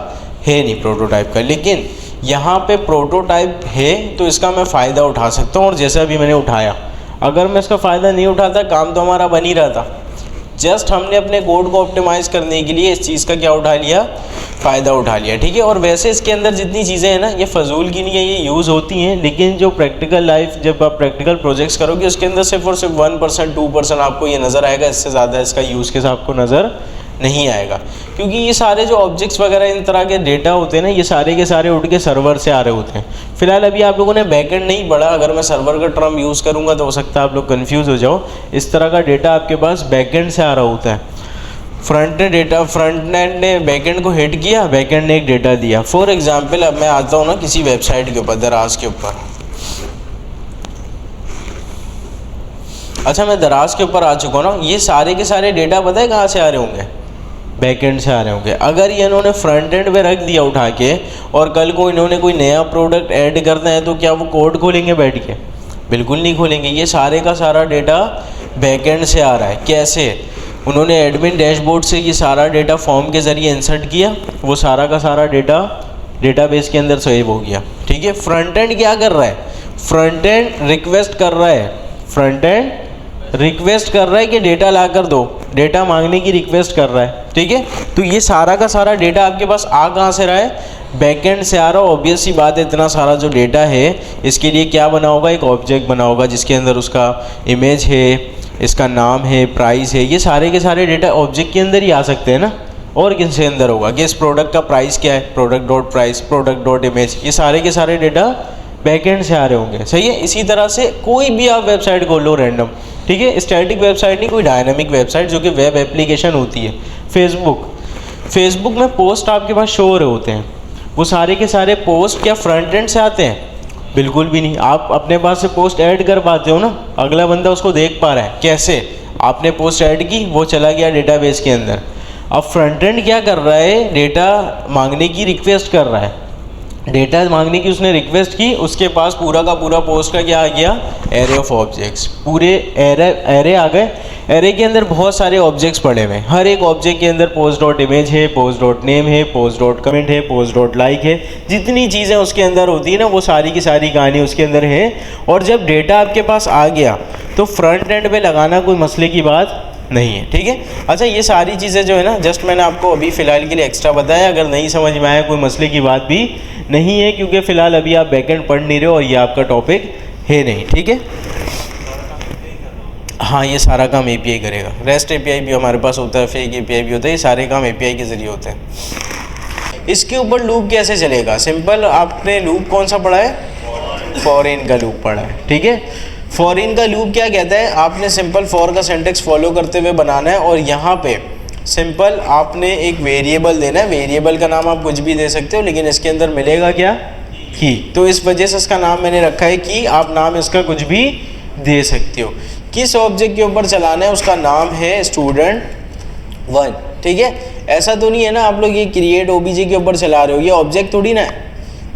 है नहीं प्रोटोटाइप का। लेकिन यहाँ पे प्रोटोटाइप है तो इसका मैं फ़ायदा उठा सकता हूँ, और जैसे अभी मैंने उठाया, अगर मैं इसका फ़ायदा नहीं उठाता काम तो हमारा बन ही रहा था। जस्ट हमने अपने कोड को ऑप्टिमाइज़ करने के लिए इस चीज़ का क्या उठा लिया, फ़ायदा उठा लिया। ठीक है, और वैसे इसके अंदर जितनी चीज़ें हैं ना ये फजूल की नहीं है, ये यूज़ होती हैं, लेकिन जो प्रैक्टिकल लाइफ जब आप प्रैक्टिकल प्रोजेक्ट्स करोगे उसके अंदर सिर्फ और सिर्फ 1% 2% आपको ये नज़र आएगा, इससे ज़्यादा इसका यूज़ केस आपको नज़र नहीं आएगा। क्योंकि ये सारे जो ऑब्जेक्ट्स वगैरह इन तरह के डेटा होते हैं ना, ये सारे के सारे उठ के सर्वर से आ रहे होते हैं। फिलहाल अभी आप लोगों ने बैकएंड नहीं पढ़ा, अगर मैं सर्वर का टर्म यूज़ करूँगा तो हो सकता है आप लोग कन्फ्यूज़ हो जाओ। इस तरह का डेटा आपके पास बैकएंड से आ रहा होता है। फ्रंट ने डेटा, फ्रंट एंड ने बैकएंड को हिट किया, बैकएंड ने एक डेटा दिया। फॉर एग्जांपल अब मैं आता हूँ ना किसी वेबसाइट के ऊपर, दराज के ऊपर। अच्छा, मैं दराज के ऊपर आ चुका हूँ ना, ये सारे के सारे डेटा पता है कहाँ से आ रहे होंगे, बैकएंड से आ रहे होंगे। अगर ये इन्होंने फ्रंट एंड पे रख दिया उठा के और कल को इन्होंने कोई नया प्रोडक्ट ऐड करना है तो क्या वो कोड खोलेंगे बैठ के? बिल्कुल नहीं खोलेंगे। ये सारे का सारा डेटा बैकएंड से आ रहा है। कैसे? उन्होंने एडमिन डैशबोर्ड से ये सारा डेटा फॉर्म के ज़रिए इंसर्ट किया, वो सारा का सारा डेटा डेटाबेस के अंदर सेव हो गया। ठीक है, फ्रंट एंड क्या कर रहा है, फ्रंट एंड रिक्वेस्ट कर रहा है फ्रंट एंड रिक्वेस्ट कर रहा है कि डेटा ला कर दो, डेटा मांगने की रिक्वेस्ट कर रहा है, ठीक है। तो ये सारा का सारा डेटा आपके पास आ कहाँ से रहा है, बैकएंड से आ रहा है। ऑब्वियस सी बात है, इतना सारा जो डेटा है इसके लिए क्या बना होगा, एक ऑब्जेक्ट बना होगा जिसके अंदर उसका इमेज है, इसका नाम है, प्राइस है, ये सारे के सारे डेटा ऑब्जेक्ट के अंदर ही आ सकते हैं ना। और किसके अंदर होगा कि इस प्रोडक्ट का प्राइस क्या है, product dot price, product dot image, ये सारे के सारे डेटा बैकएंड से आ रहे होंगे, सही है। इसी तरह से कोई भी आप वेबसाइट खोल लो रैंडम, ठीक है, स्टैटिक वेबसाइट नहीं, कोई डायनामिक वेबसाइट जो कि वेब एप्लीकेशन होती है। फेसबुक में पोस्ट आपके पास शो हो रहे होते हैं, वो सारे के सारे पोस्ट क्या फ्रंट एंड से आते हैं, बिल्कुल भी नहीं। आप अपने पास से पोस्ट ऐड कर पाते हो ना, अगला बंदा उसको देख पा रहा है, कैसे, आपने पोस्ट ऐड की, वो चला गया डेटाबेस के अंदर। अब फ्रंट एंड क्या कर रहा है, डेटा मांगने की रिक्वेस्ट कर रहा है, डेटा मांगने की उसने रिक्वेस्ट की, उसके पास पूरा का पूरा पोस्ट का क्या आ गया, एरे ऑफ ऑब्जेक्ट्स, पूरे एरे आ गए। एरे के अंदर बहुत सारे ऑब्जेक्ट्स पड़े हुए हैं, हर एक ऑब्जेक्ट के अंदर पोस्ट डॉट इमेज है, पोस्ट डॉट नेम है, पोस्ट डॉट कमेंट है, पोस्ट डॉट लाइक है, जितनी चीज़ें उसके अंदर होती है ना, वो सारी की सारी कहानी उसके अंदर है। और जब डेटा आपके पास आ गया तो फ्रंट एंड पे लगाना कोई मसले की बात नहीं है, ठीक है। अच्छा, ये सारी चीज़ें जो है ना, जस्ट मैंने आपको अभी फ़िलहाल के लिए एक्स्ट्रा बताया, अगर नहीं समझ में आया कोई मसले की बात भी नहीं है, क्योंकि फ़िलहाल अभी आप बैकएंड पढ़ नहीं रहे हो और ये आपका टॉपिक है नहीं, ठीक है। हाँ, ये सारा काम एपीआई करेगा, रेस्ट एपीआई भी हमारे पास होता है, फेक एपीआई भी होता है, ये सारे काम एपीआई के ज़रिए होते हैं। इसके ऊपर लूप कैसे चलेगा, सिंपल, आपने लूप कौन सा पढ़ा है, फॉर इन का लूप पढ़ा है, ठीक है। फॉर इन का लूप क्या कहता है, आपने सिंपल फॉर का सिंटेक्स फॉलो करते हुए बनाना है, और यहाँ पे सिंपल आपने एक वेरिएबल देना है, वेरिएबल का नाम आप कुछ भी दे सकते हो, लेकिन इसके अंदर मिलेगा क्या, की। तो इस वजह से इसका नाम मैंने रखा है कि आप नाम इसका कुछ भी दे सकते हो। किस ऑब्जेक्ट के ऊपर चलाना है, उसका नाम है student1, ठीक है। ऐसा तो नहीं है ना आप लोग ये क्रिएट ओबीजे के ऊपर चला रहे हो, ये ऑब्जेक्ट थोड़ी ना है,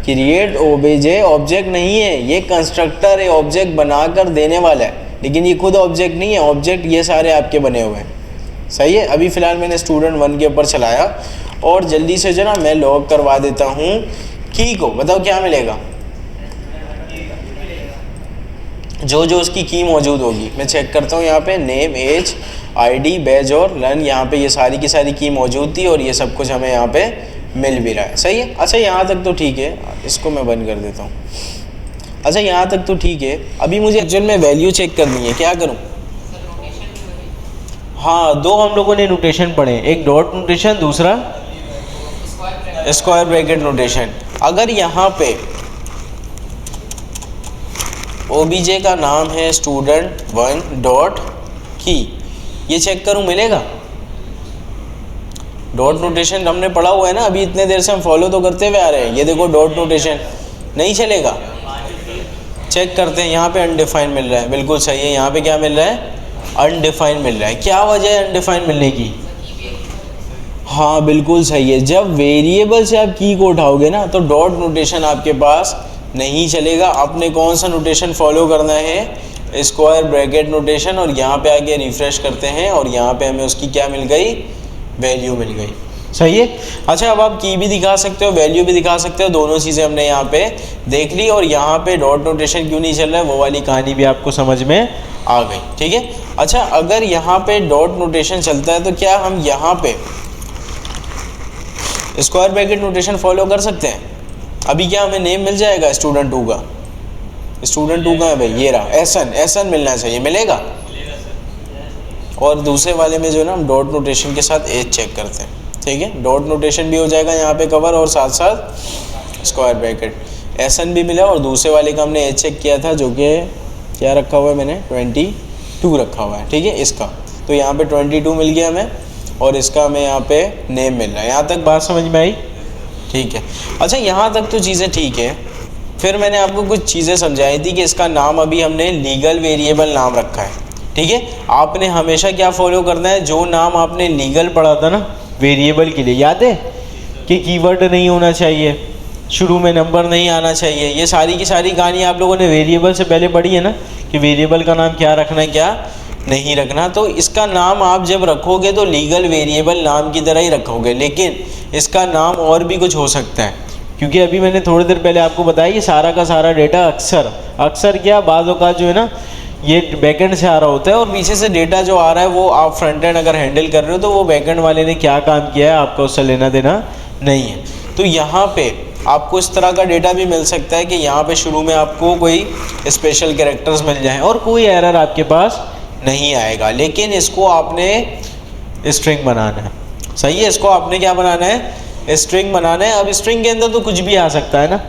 क्रिएट ओबीजे ऑब्जेक्ट नहीं है, ये कंस्ट्रक्टर है, ऑब्जेक्ट बनाकर देने वाला है, लेकिन ये खुद ऑब्जेक्ट नहीं है। ऑब्जेक्ट ये सारे आपके बने हुए हैं, सही है। अभी फ़िलहाल मैंने student1 के ऊपर चलाया, और जल्दी से जो ना मैं लॉग करवा देता हूँ की को, बताओ क्या मिलेगा, जो जो उसकी की मौजूद होगी। मैं चेक करता हूँ यहाँ पे, नेम, एज, आईडी, बैज और लर्न, यहाँ पे ये सारी की सारी की मौजूद थी, और ये सब कुछ हमें यहाँ पे मिल भी रहा है, सही है। अच्छा, यहाँ तक तो ठीक है, इसको मैं बंद कर देता हूँ। अच्छा, यहाँ तक तो ठीक है। अभी मुझे एक्चुअल में वैल्यू चेक करनी है, क्या करूँ। हाँ, दो हम लोगों ने नोटेशन पढ़े, एक डॉट नोटेशन, दूसरा स्क्वायर ब्रैकेट नोटेशन। अगर यहाँ पे ओबीजे का नाम है student1 डॉट की, ये चेक करूँ मिलेगा। डॉट नोटेशन हमने पढ़ा हुआ है ना, अभी इतने देर से हम फॉलो तो करते हुए आ रहे हैं। ये देखो डॉट नोटेशन नहीं चलेगा, चेक करते हैं। यहाँ पे अनडिफाइन मिल रहा है, बिल्कुल सही है। यहाँ पे क्या मिल रहा है, अनडिफाइन मिल रहा है। क्या वजह है अनडिफाइन मिलने की, हाँ बिल्कुल सही है। जब वेरिएबल से आप की को उठाओगे ना, तो डॉट नोटेशन आपके पास नहीं चलेगा। आपने कौन सा नोटेशन फॉलो करना है, स्क्वायर ब्रैकेट नोटेशन, और यहाँ पे आके रिफ्रेश करते हैं, और यहाँ पे हमें उसकी क्या मिल गई, वैल्यू मिल गई, सही है। अच्छा, अब आप की भी दिखा सकते हो, वैल्यू भी दिखा सकते हो, दोनों चीज़ें हमने यहाँ पे देख ली। और यहाँ पे डॉट नोटेशन क्यों नहीं चल रहा है, वो वाली कहानी भी आपको समझ में आ गई, ठीक है। अच्छा, अगर यहाँ पे डॉट नोटेशन चलता है तो क्या हम यहाँ पे स्क्वायर ब्रैकेट नोटेशन फॉलो कर सकते हैं। अभी क्या हमें नेम मिल जाएगा student2 का, student2 का है भाई, ये रहा एसन मिलना चाहिए, मिलेगा। और दूसरे वाले में जो है ना, हम डॉट नोटेशन के साथ एज चेक करते हैं, ठीक है। डॉट नोटेशन भी हो जाएगा यहाँ पे कवर, और साथ साथ स्क्वायर ब्रैकेट एसन भी मिला। और दूसरे वाले का हमने एज चेक किया था, जो कि क्या रखा हुआ है मैंने, 22 रखा हुआ है, ठीक है। इसका तो यहाँ पे 22 मिल गया हमें, और इसका हमें यहाँ पे नेम मिल रहा है। यहाँ तक बात समझ में आई, ठीक है। अच्छा, यहाँ तक तो चीज़ें ठीक है। फिर मैंने आपको कुछ चीज़ें समझाई थी कि इसका नाम अभी हमने लीगल वेरिएबल नाम रखा है, ठीक है। आपने हमेशा क्या फॉलो करना है, जो नाम आपने लीगल पढ़ा था ना वेरिएबल के लिए, याद है कि कीवर्ड नहीं होना चाहिए, शुरू में नंबर नहीं आना चाहिए। ये सारी की सारी कहानी आप लोगों ने वेरिएबल से पहले पढ़ी है ना, कि वेरिएबल का नाम क्या रखना है, क्या नहीं रखना। तो इसका नाम आप जब रखोगे तो लीगल वेरिएबल नाम की तरह ही रखोगे, लेकिन इसका नाम और भी कुछ हो सकता है, क्योंकि अभी मैंने थोड़ी देर पहले आपको बताया कि सारा का सारा डेटा अक्सर क्या बाज़ औक़ात जो है ना, ये बैकएंड से आ रहा होता है और पीछे से डेटा जो आ रहा है वो आप फ्रंट एंड अगर हैंडल कर रहे हो तो वो बैकएंड वाले ने क्या काम किया है आपका उससे लेना देना नहीं है। तो यहाँ पे आपको इस तरह का डेटा भी मिल सकता है कि यहाँ पे शुरू में आपको कोई स्पेशल कैरेक्टर्स मिल जाएं और कोई एरर आपके पास नहीं आएगा, लेकिन इसको आपने स्ट्रिंग बनाना है। सही है, इसको आपने क्या बनाना है, स्ट्रिंग बनाना है। अब स्ट्रिंग के अंदर तो कुछ भी आ सकता है ना,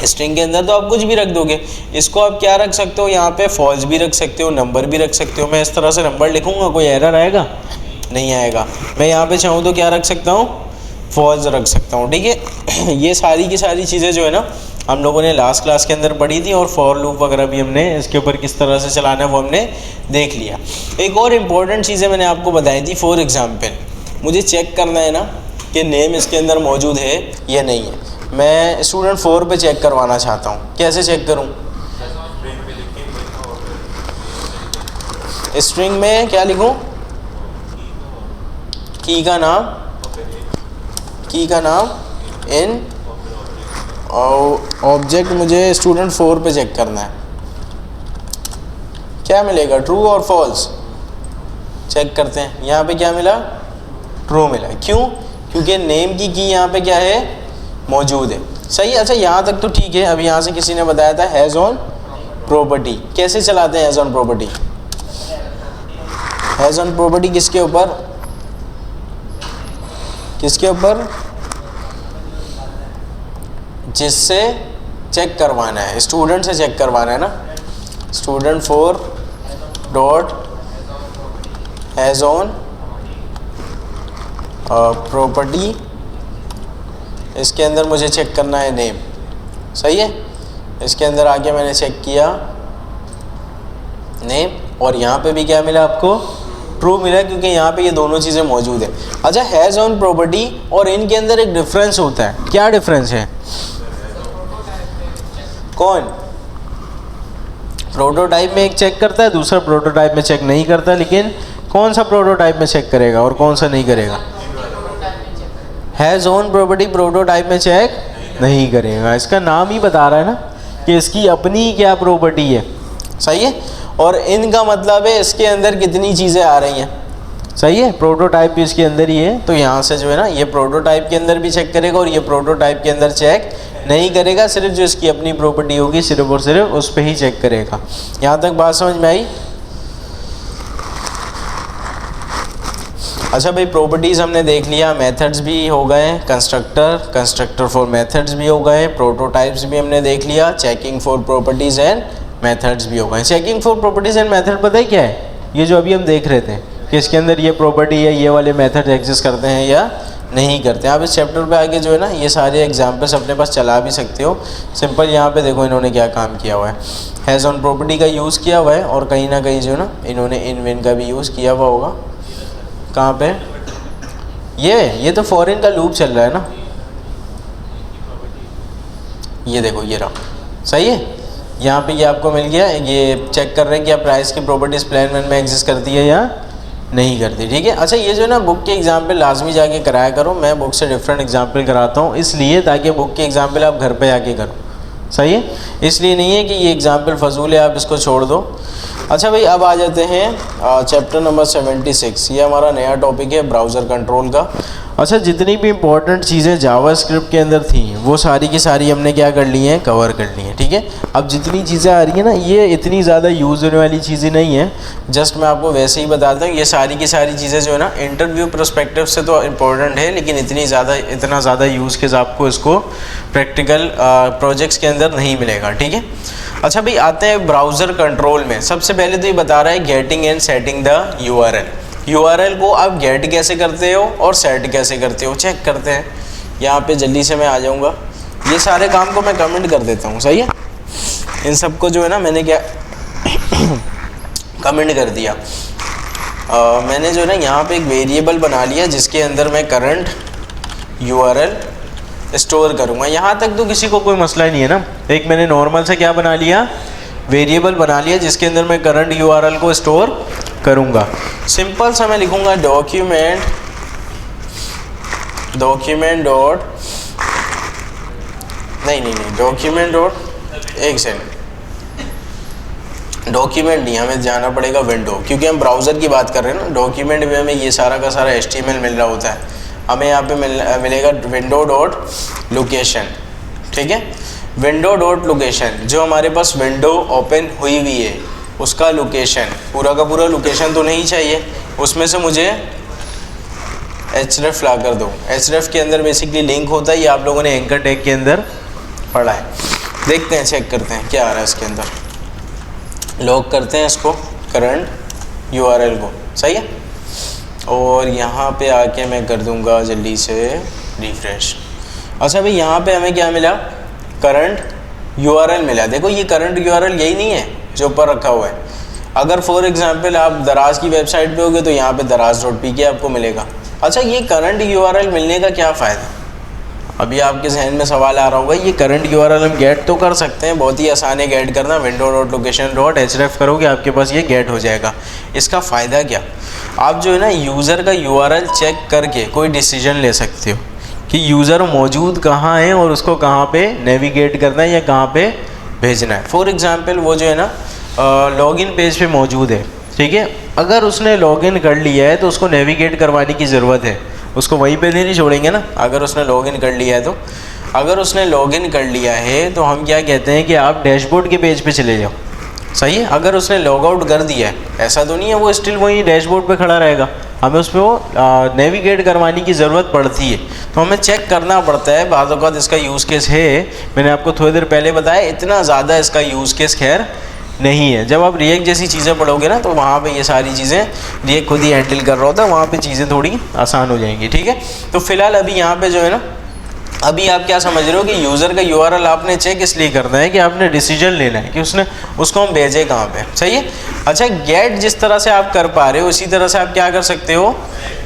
स्ट्रिंग के अंदर तो आप कुछ भी रख दोगे। इसको आप क्या रख सकते हो, यहाँ पे फॉल्स भी रख सकते हो, नंबर भी रख सकते हो। मैं इस तरह से नंबर लिखूंगा, कोई एरर आएगा नहीं आएगा। मैं यहाँ पे चाहूँ तो क्या रख सकता हूँ, फॉल्स रख सकता हूँ। ठीक है, ये सारी की सारी चीज़ें जो है ना हम लोगों ने लास्ट क्लास के अंदर पढ़ी थी, और फॉर लूप वगैरह भी हमने इसके ऊपर किस तरह से चलाना है वो हमने देख लिया। एक और इम्पॉर्टेंट चीज़ें मैंने आपको बताई थी। फॉर एग्जाम्पल मुझे चेक करना है ना कि नेम इसके अंदर मौजूद है या नहीं है। मैं स्टूडेंट 4 पे चेक करवाना चाहता हूँ, कैसे चेक करूँ? स्ट्रिंग में क्या लिखूँ, की का नाम इन, और ऑब्जेक्ट मुझे स्टूडेंट 4 पे चेक करना है। क्या मिलेगा, ट्रू और फॉल्स? चेक करते हैं। यहाँ पे क्या मिला, ट्रू मिला। क्यों? क्योंकि नेम की यहाँ पे क्या है, मौजूद है। सही है। अच्छा, यहाँ तक तो ठीक है। अब यहाँ से किसी ने बताया था हैज़ ऑन प्रॉपर्टी, कैसे चलाते हैं has on property? Has on property किसके ऊपर, जिससे चेक करवाना है, स्टूडेंट से चेक करवाना है ना। Student 4 dot has on property, इसके अंदर मुझे चेक करना है नेम। सही है, इसके अंदर आके मैंने चेक किया नेम, और यहाँ पे भी क्या मिला आपको, ट्रू मिला, क्योंकि यहाँ पे ये दोनों चीज़ें मौजूद है। अच्छा, हैज़ ऑन प्रॉपर्टी और इनके अंदर एक डिफरेंस होता है। क्या डिफरेंस है? कौन? प्रोटोटाइप में एक चेक करता है, दूसरा प्रोटोटाइप में चेक नहीं करता। लेकिन कौन सा प्रोटोटाइप में चेक करेगा और कौन सा नहीं करेगा? हैज़ ऑन प्रॉपर्टी प्रोटोटाइप में चेक नहीं करेगा। इसका नाम ही बता रहा है ना कि इसकी अपनी क्या प्रॉपर्टी है। सही है। और इनका मतलब है इसके अंदर कितनी चीज़ें आ रही हैं। सही है, प्रोटोटाइप भी इसके अंदर ही है, तो यहाँ से जो है ना ये प्रोटोटाइप के अंदर भी चेक करेगा और ये प्रोटोटाइप के अंदर चेक नहीं करेगा। सिर्फ जो इसकी अपनी प्रॉपर्टी होगी सिर्फ और सिर्फ उस पर ही चेक करेगा। यहाँ तक बात समझ में आई? अच्छा भाई, प्रॉपर्टीज़ हमने देख लिया, मेथड्स भी हो गए, कंस्ट्रक्टर फॉर मेथड्स भी हो गए, प्रोटोटाइप्स भी हमने देख लिया, checking for properties and methods भी हो गए। Checking for properties and method पता है क्या है? ये जो अभी हम देख रहे थे कि इसके अंदर ये प्रॉपर्टी या ये वाले मेथड एग्जिस्ट करते हैं या नहीं करते हैं। आप इस चैप्टर पे आगे जो है ना ये सारे एग्जाम्पल्स अपने पास चला भी सकते हो। सिंपल यहाँ पे देखो इन्होंने क्या काम किया हुआ है, हैज़ ऑन प्रॉपर्टी का यूज़ किया हुआ है, और कहीं ना कहीं जो है ना इन्होंने इन विन का भी यूज़ किया हुआ होगा। कहाँ पे? ये तो फॉरेन का लूप चल रहा है ना, ये देखो ये रहा। सही है, यहाँ पे ये आपको मिल गया। ये चेक कर रहे हैं कि आप प्राइस की प्रॉपर्टीज़ प्लान वन में एग्जिस्ट करती है या नहीं करती। ठीक है। अच्छा, ये जो है ना बुक के एग्जाम्पल लाजमी जाके कराया करो। मैं बुक से डिफरेंट एग्जाम्पल कराता हूँ इसलिए ताकि बुक के एग्जाम्पल आप घर पे आके करो। सही है, इसलिए नहीं है कि ये एग्जाम्पल फजूल है आप इसको छोड़ दो। अच्छा भाई, अब आ जाते हैं चैप्टर नंबर 76। ये हमारा नया टॉपिक है ब्राउज़र कंट्रोल का। अच्छा, जितनी भी इंपॉर्टेंट चीज़ें जावास्क्रिप्ट के अंदर थी वो सारी की सारी हमने क्या कर ली हैं, कवर कर ली हैं। ठीक है। अब जितनी चीज़ें आ रही हैं ना ये इतनी ज़्यादा यूज़ होने वाली चीज़ें नहीं है, जस्ट मैं आपको वैसे ही बताता हूँ। ये सारी की सारी चीज़ें जो है ना इंटरव्यू पर्सपेक्टिव से तो इम्पोर्टेंट है, लेकिन इतना ज़्यादा यूज़ केस आपको इसको प्रैक्टिकल प्रोजेक्ट्स के अंदर नहीं मिलेगा। ठीक है। अच्छा भाई, आते हैं ब्राउज़र कंट्रोल में। सबसे पहले तो ये बता रहा है getting and setting the URL को आप गेट कैसे करते हो और सेट कैसे करते हो, चेक करते हैं। यहाँ पे जल्दी से मैं आ जाऊँगा, ये सारे काम को मैं कमेंट कर देता हूँ। सही है, इन सब को जो है ना मैंने क्या कमेंट कर दिया। मैंने जो है ना यहाँ पे एक वेरिएबल बना लिया जिसके अंदर मैं करंट यूआरएल स्टोर करूँगा। यहाँ तक तो किसी को कोई मसला ही नहीं है ना। एक मैंने नॉर्मल से क्या बना लिया, वेरिएबल बना लिया जिसके अंदर मैं करंट यूआरएल को स्टोर करूँगा। सिंपल सा मैं लिखूँगा डॉक्यूमेंट डॉट डॉक्यूमेंट डॉट एक सेकंड डॉक्यूमेंट नहीं, हमें जाना पड़ेगा विंडो, क्योंकि हम ब्राउज़र की बात कर रहे हैं ना। डॉक्यूमेंट में हमें ये सारा का सारा HTML मिल रहा होता है, हमें यहाँ पे मिलेगा विंडो डॉट लोकेशन, ठीक है। विंडो डॉट लोकेशन, जो हमारे पास विंडो ओपन हुई हुई है उसका लोकेशन, पूरा का पूरा लोकेशन तो नहीं चाहिए, उसमें से मुझे href ला कर दो। href के अंदर बेसिकली लिंक होता है, ये आप लोगों ने एंकर टैग के अंदर पढ़ा है। देखते हैं, चेक करते हैं क्या आ रहा है इसके अंदर। लॉग करते हैं इसको, करंट URL को, सही है। और यहाँ पे आके मैं कर दूँगा जल्दी से रिफ्रेश। अच्छा भाई, यहाँ पे हमें क्या मिला? करंट URL मिला। देखो ये करंट URL यही नहीं है जो ऊपर रखा हुआ है। अगर फॉर एग्जांपल आप दराज की वेबसाइट पे होगे तो यहाँ पे दराज.pk आपको मिलेगा। अच्छा, ये करंट URL मिलने का क्या फ़ायदा? अभी आपके जहन में सवाल आ रहा होगा, ये करंट URL हम गेट तो कर सकते हैं, बहुत ही आसान है गेट करना। Window dot location dot href करोगे आपके पास ये गेट हो जाएगा। इसका फ़ायदा क्या? आप जो है ना यूज़र का URL चेक करके कोई डिसीजन ले सकते हो कि यूज़र मौजूद कहाँ है और उसको कहाँ पे नेविगेट करना है या कहाँ पे भेजना है। फॉर एग्ज़ाम्पल वो जो है ना लॉगिन पेज पे मौजूद है, ठीक है। अगर उसने लॉगिन कर लिया है तो उसको नेविगेट करवाने की ज़रूरत है, उसको वहीं पे नहीं छोड़ेंगे ना। अगर उसने लॉगिन कर लिया है तो अगर उसने लॉगिन कर लिया है तो हम क्या कहते हैं कि आप डैशबोर्ड के पेज पे चले जाओ, सही है। अगर उसने लॉग आउट कर दिया है, ऐसा तो नहीं है वो स्टिल वही डैशबोर्ड पे खड़ा रहेगा, हमें उस पर वो नेविगेट करवाने की ज़रूरत पड़ती है। तो हमें चेक करना पड़ता है, बाज़ औक़ात इसका यूज़ केस है, मैंने आपको थोड़ी देर पहले बताया, इतना ज़्यादा इसका यूज़ केस खैर नहीं है। जब आप रिएक्ट जैसी चीज़ें पढ़ोगे ना तो वहाँ पे ये सारी चीज़ें रिएक्ट खुद ही हैंडल कर रहा होता है, वहाँ पे चीज़ें थोड़ी आसान हो जाएंगी, ठीक है। तो फिलहाल अभी यहाँ पे जो है ना, अभी आप क्या समझ रहे हो कि यूज़र का URL आपने चेक इसलिए करना है कि आपने डिसीजन लेना है कि उसको हम भेजे कहाँ पे, सही है। अच्छा, गेट जिस तरह से आप कर पा रहे हो उसी तरह से आप क्या कर सकते हो?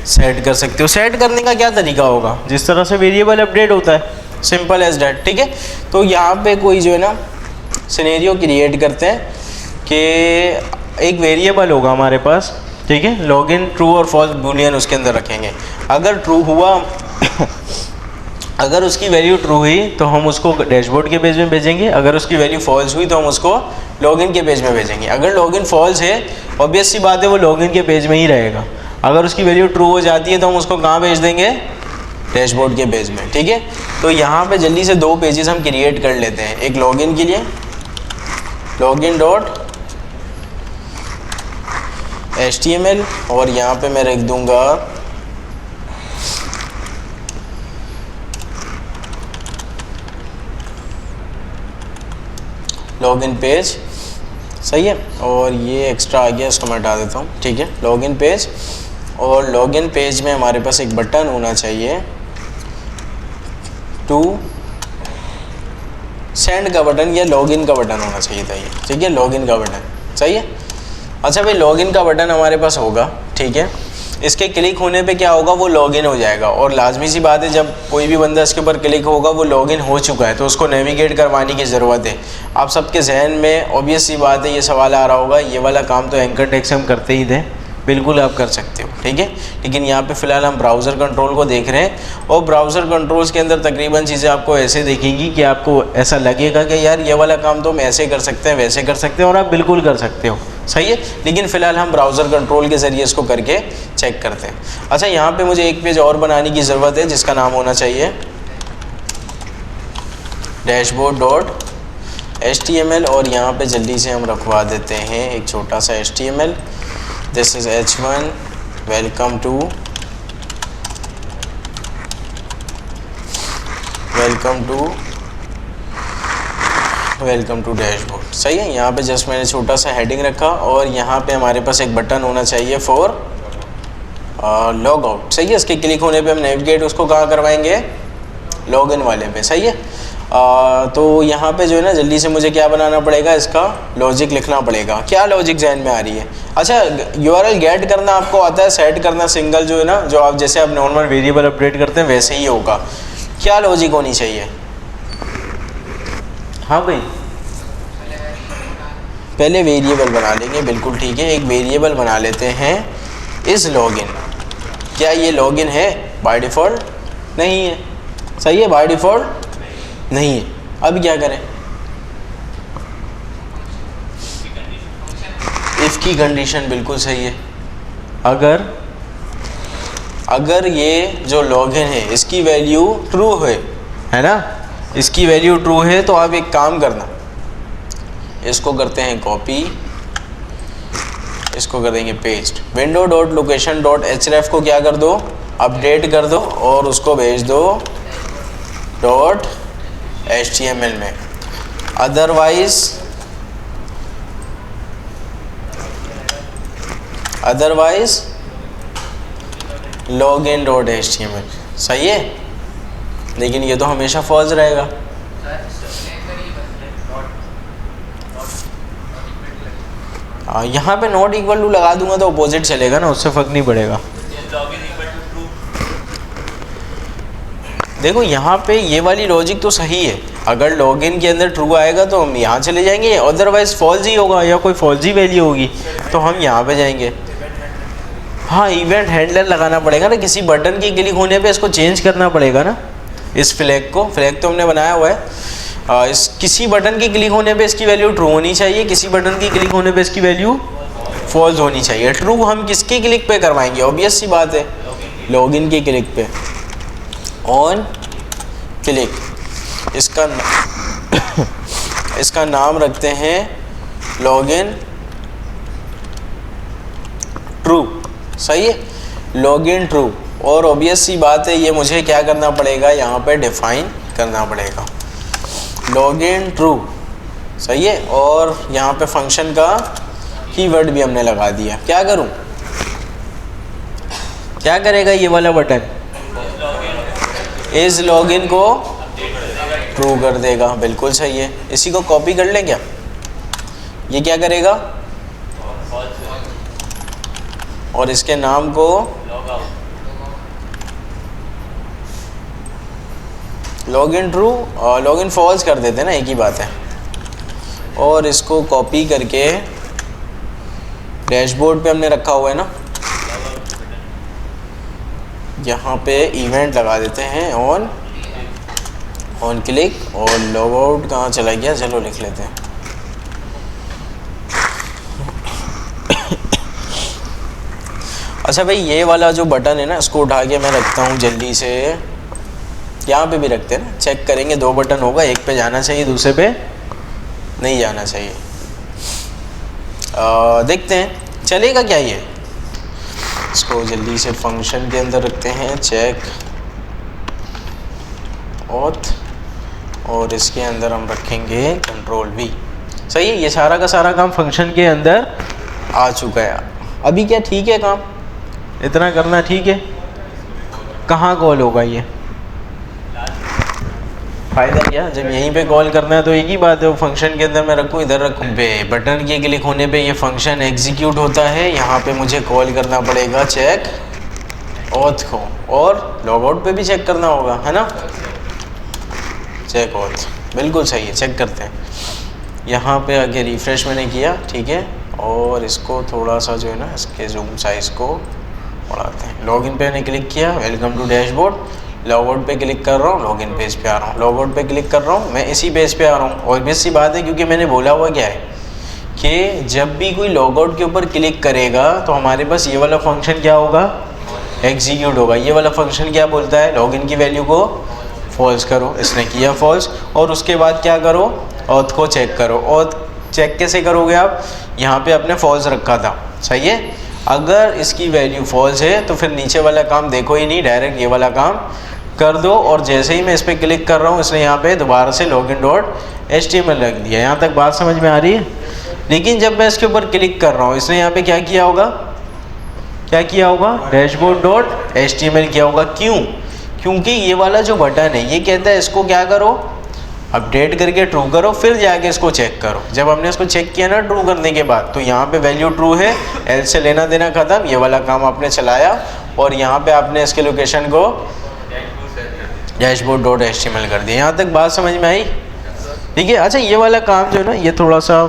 सेट कर सकते हो। सेट करने का क्या तरीका होगा? जिस तरह से वेरिएबल अपडेट होता है, सिंपल एज डैट, ठीक है। तो यहाँ पे कोई जो है ना सिनेरियो क्रिएट करते हैं कि एक वेरिएबल होगा हमारे पास, ठीक है। लॉगिन ट्रू और फॉल्स बूलियन उसके अंदर रखेंगे। अगर ट्रू हुआ अगर उसकी वैल्यू ट्रू हुई तो हम उसको डैशबोर्ड के पेज में भेजेंगे, अगर उसकी वैल्यू फॉल्स हुई तो हम उसको लॉगिन के पेज में भेजेंगे। अगर लॉगिन फॉल्स है, ऑब्वियस सी बात है वो लॉगिन के पेज में ही रहेगा। अगर उसकी वैल्यू ट्रू हो जाती है तो हम उसको कहाँ भेज देंगे? डैशबोर्ड के पेज में, ठीक है। तो यहाँ पे जल्दी से दो पेजेस हम क्रिएट कर लेते हैं। एक लॉगिन के लिए लॉगिन डॉट HTML और यहाँ पे मैं रख दूँगा लॉगिन पेज, सही है। और ये एक्स्ट्रा आ गया, इसको मैं हटा देता हूँ, ठीक है। लॉगिन पेज, और लॉगिन पेज में हमारे पास एक बटन होना चाहिए, टू सेंड का बटन या लॉगिन का बटन होना चाहिए था ये, ठीक है। लॉगिन का बटन, सही है। अच्छा भाई, लॉगिन का बटन हमारे पास होगा, ठीक है। इसके क्लिक होने पे क्या होगा? वो लॉगिन हो जाएगा। और लाजमी सी बात है, जब कोई भी बंदा इसके ऊपर क्लिक होगा वो लॉगिन हो चुका है तो उसको नेविगेट करवाने की ज़रूरत है। आप सबके जहन में ऑब्वियस सी बात है ये सवाल आ रहा होगा, ये वाला काम तो एंकर टैग से हम करते ही थे, बिल्कुल आप कर सकते हो, ठीक है। लेकिन यहाँ पे फ़िलहाल हम ब्राउज़र कंट्रोल को देख रहे हैं, और ब्राउज़र कंट्रोल्स के अंदर तकरीबन चीज़ें आपको ऐसे दिखेंगी कि आपको ऐसा लगेगा कि यार ये वाला काम तो हम ऐसे कर सकते हैं, वैसे कर सकते हैं, और आप बिल्कुल कर सकते हो, सही है। लेकिन फ़िलहाल हम ब्राउज़र कंट्रोल के ज़रिए इसको करके चेक करते हैं। अच्छा, यहाँ पे मुझे एक पेज और बनाने की ज़रूरत है जिसका नाम होना चाहिए डैशबोर्ड डॉट HTML, और यहाँ पे जल्दी से हम रखवा देते हैं एक छोटा सा HTML। This is H1, welcome to dashboard, सही है। यहाँ पे जस्ट मैंने छोटा सा हेडिंग रखा, और यहाँ पे हमारे पास एक बटन होना चाहिए फॉर लॉग आउट, सही है। इसके क्लिक होने पे हम नेविगेट उसको कहाँ करवाएंगे? लॉगिन वाले पे, सही है। तो यहाँ पे जो है ना जल्दी से मुझे क्या बनाना पड़ेगा? इसका लॉजिक लिखना पड़ेगा। क्या लॉजिक जहन में आ रही है? अच्छा, URL गेट करना आपको आता है, सेट करना सिंगल जो है ना, जो आप जैसे आप नॉर्मल वेरिएबल अपडेट करते हैं वैसे ही होगा। क्या लॉजिक होनी चाहिए? हाँ भाई, पहले वेरिएबल बना लेंगे, बिल्कुल ठीक है। एक वेरिएबल बना लेते हैं इस लॉगिन। क्या ये लॉगिन है बाय डिफ़ॉल्ट? नहीं है, सही है, बाय डिफ़ॉल्ट नहीं है। अब क्या करें? इसकी कंडीशन बिल्कुल सही है। अगर ये जो लॉगिन है इसकी वैल्यू ट्रू है ना, इसकी वैल्यू ट्रू है तो आप एक काम करना, इसको करते हैं कॉपी, इसको कर देंगे paste, window dot location dot href को क्या कर दो, अपडेट कर दो और उसको भेज दो डॉट html में। अदरवाइज लॉगिन डॉट html, सही है, लेकिन ये तो हमेशा फॉल्स रहेगा। यहाँ पे नॉट इक्वल टू लगा दूंगा तो अपोजिट चलेगा ना, उससे फर्क नहीं पड़ेगा। देखो यहाँ पे ये वाली लॉजिक तो सही है, अगर लॉगिन के अंदर ट्रू आएगा तो हम यहाँ चले जाएंगे, अदरवाइज फॉल्स ही होगा या कोई फॉल्स ही वैल्यू होगी तो हम यहाँ पे जाएंगे। हाँ, इवेंट हैंडलर लगाना पड़ेगा ना, किसी बटन की क्लिक होने पे इसको चेंज करना पड़ेगा ना, इस फ्लैग तो हमने बनाया हुआ है। इस किसी बटन की क्लिक होने पे इसकी वैल्यू ट्रू होनी चाहिए, किसी बटन की क्लिक होने पे इसकी वैल्यू फॉल्स होनी चाहिए। ट्रू हम किसकी क्लिक पे करवाएंगे, ऑब्वियस सी बात है, लॉगिन की क्लिक पे, ऑन क्लिक। इसका नाम रखते हैं लॉगिन ट्रू, सही है, लॉगिन ट्रू। और ऑब्वियस सी बात है ये मुझे क्या करना पड़ेगा, यहाँ पे डिफाइन करना पड़ेगा लॉगिन ट्रू, सही है। और यहाँ पे फंक्शन का कीवर्ड भी हमने लगा दिया। क्या करूँ, क्या करेगा ये वाला बटन, इस लॉगिन को ट्रू कर देगा, बिल्कुल सही है। इसी को कॉपी कर लें क्या, ये क्या करेगा और इसके नाम को लॉगिन ट्रू और लॉगिन फॉल्स कर देते हैं ना, एक ही बात है। और इसको कॉपी करके डैशबोर्ड पे हमने रखा हुआ है ना, यहाँ पे इवेंट लगा देते हैं ऑन क्लिक। और लॉग आउट कहाँ चला गया, चलो लिख लेते हैं। अच्छा भाई, ये वाला जो बटन है ना, इसको उठा के मैं रखता हूँ जल्दी से, यहाँ पे भी रखते हैं ना, चेक करेंगे, दो बटन होगा, एक पे जाना चाहिए दूसरे पे नहीं जाना चाहिए। देखते हैं चलेगा क्या ये। इसको जल्दी से फंक्शन के अंदर रखते हैं, चेक ऑथ, और इसके अंदर हम रखेंगे कंट्रोल वी, सही है। ये सारा का सारा काम फंक्शन के अंदर आ चुका है। अभी क्या ठीक है, काम इतना करना ठीक है। कहाँ कॉल होगा ये, फ़ायदा क्या, जब यहीं पे कॉल करना है तो एक ही बात है, वो फंक्शन के अंदर मैं रखूँ, इधर रखूँ पे बटन के क्लिक होने पे ये फंक्शन एग्जीक्यूट होता है। यहाँ पे मुझे कॉल करना पड़ेगा चेक ऑथ को, और लॉग आउट पे भी चेक करना होगा, है ना, चेक ऑथ, बिल्कुल सही है। चेक करते हैं, यहाँ पे आगे रिफ़्रेश मैंने किया, ठीक है। और इसको थोड़ा सा जो है ना, इसके जूम साइज़ को बढ़ाते हैं। लॉगिन पे मैंने क्लिक किया, welcome to dashboard, log out पे क्लिक कर रहा हूँ, लॉगिन पेज पे आ रहा हूँ, लॉग आउट पे क्लिक कर रहा हूँ, मैं इसी पेज पे आ रहा हूँ। और बेसिक बात है, क्योंकि मैंने बोला हुआ क्या है कि जब भी कोई लॉग आउट के ऊपर क्लिक करेगा तो हमारे पास ये वाला फंक्शन क्या होगा, एग्जीक्यूट होगा। ये वाला फंक्शन क्या बोलता है, लॉगिन की वैल्यू को फॉल्स करो, इसने किया फॉल्स। और उसके बाद क्या करो, ऑथ को चेक करो। ऑथ चेक कैसे करोगे आप, यहाँ पे आपने फॉल्स रखा था, सही है। अगर इसकी वैल्यू फॉल्स है तो फिर नीचे वाला काम देखो ही नहीं, डायरेक्ट ये वाला काम कर दो। और जैसे ही मैं इस पर क्लिक कर रहा हूँ, इसने यहाँ पे दोबारा से लॉगिन डॉट HTML रख दिया। यहाँ तक बात समझ में आ रही है। लेकिन जब मैं इसके ऊपर क्लिक कर रहा हूँ, इसने यहाँ पे क्या किया होगा, डैशबोर्ड डॉट HTML किया होगा। क्यों, क्योंकि ये वाला जो बटन है ये कहता है इसको क्या करो, अपडेट करके ट्रू करो, फिर जाके इसको चेक करो। जब हमने इसको चेक किया ना ट्रू करने के बाद, तो यहाँ पे वैल्यू ट्रू है, एल से लेना देना ख़त्म, ये वाला काम आपने चलाया। और यहाँ पे आपने इसके लोकेशन को डैशबोर्ड डॉट HTML कर दिया। यहाँ तक बात समझ में आई, ठीक है। अच्छा, ये वाला काम जो है ना, ये थोड़ा सा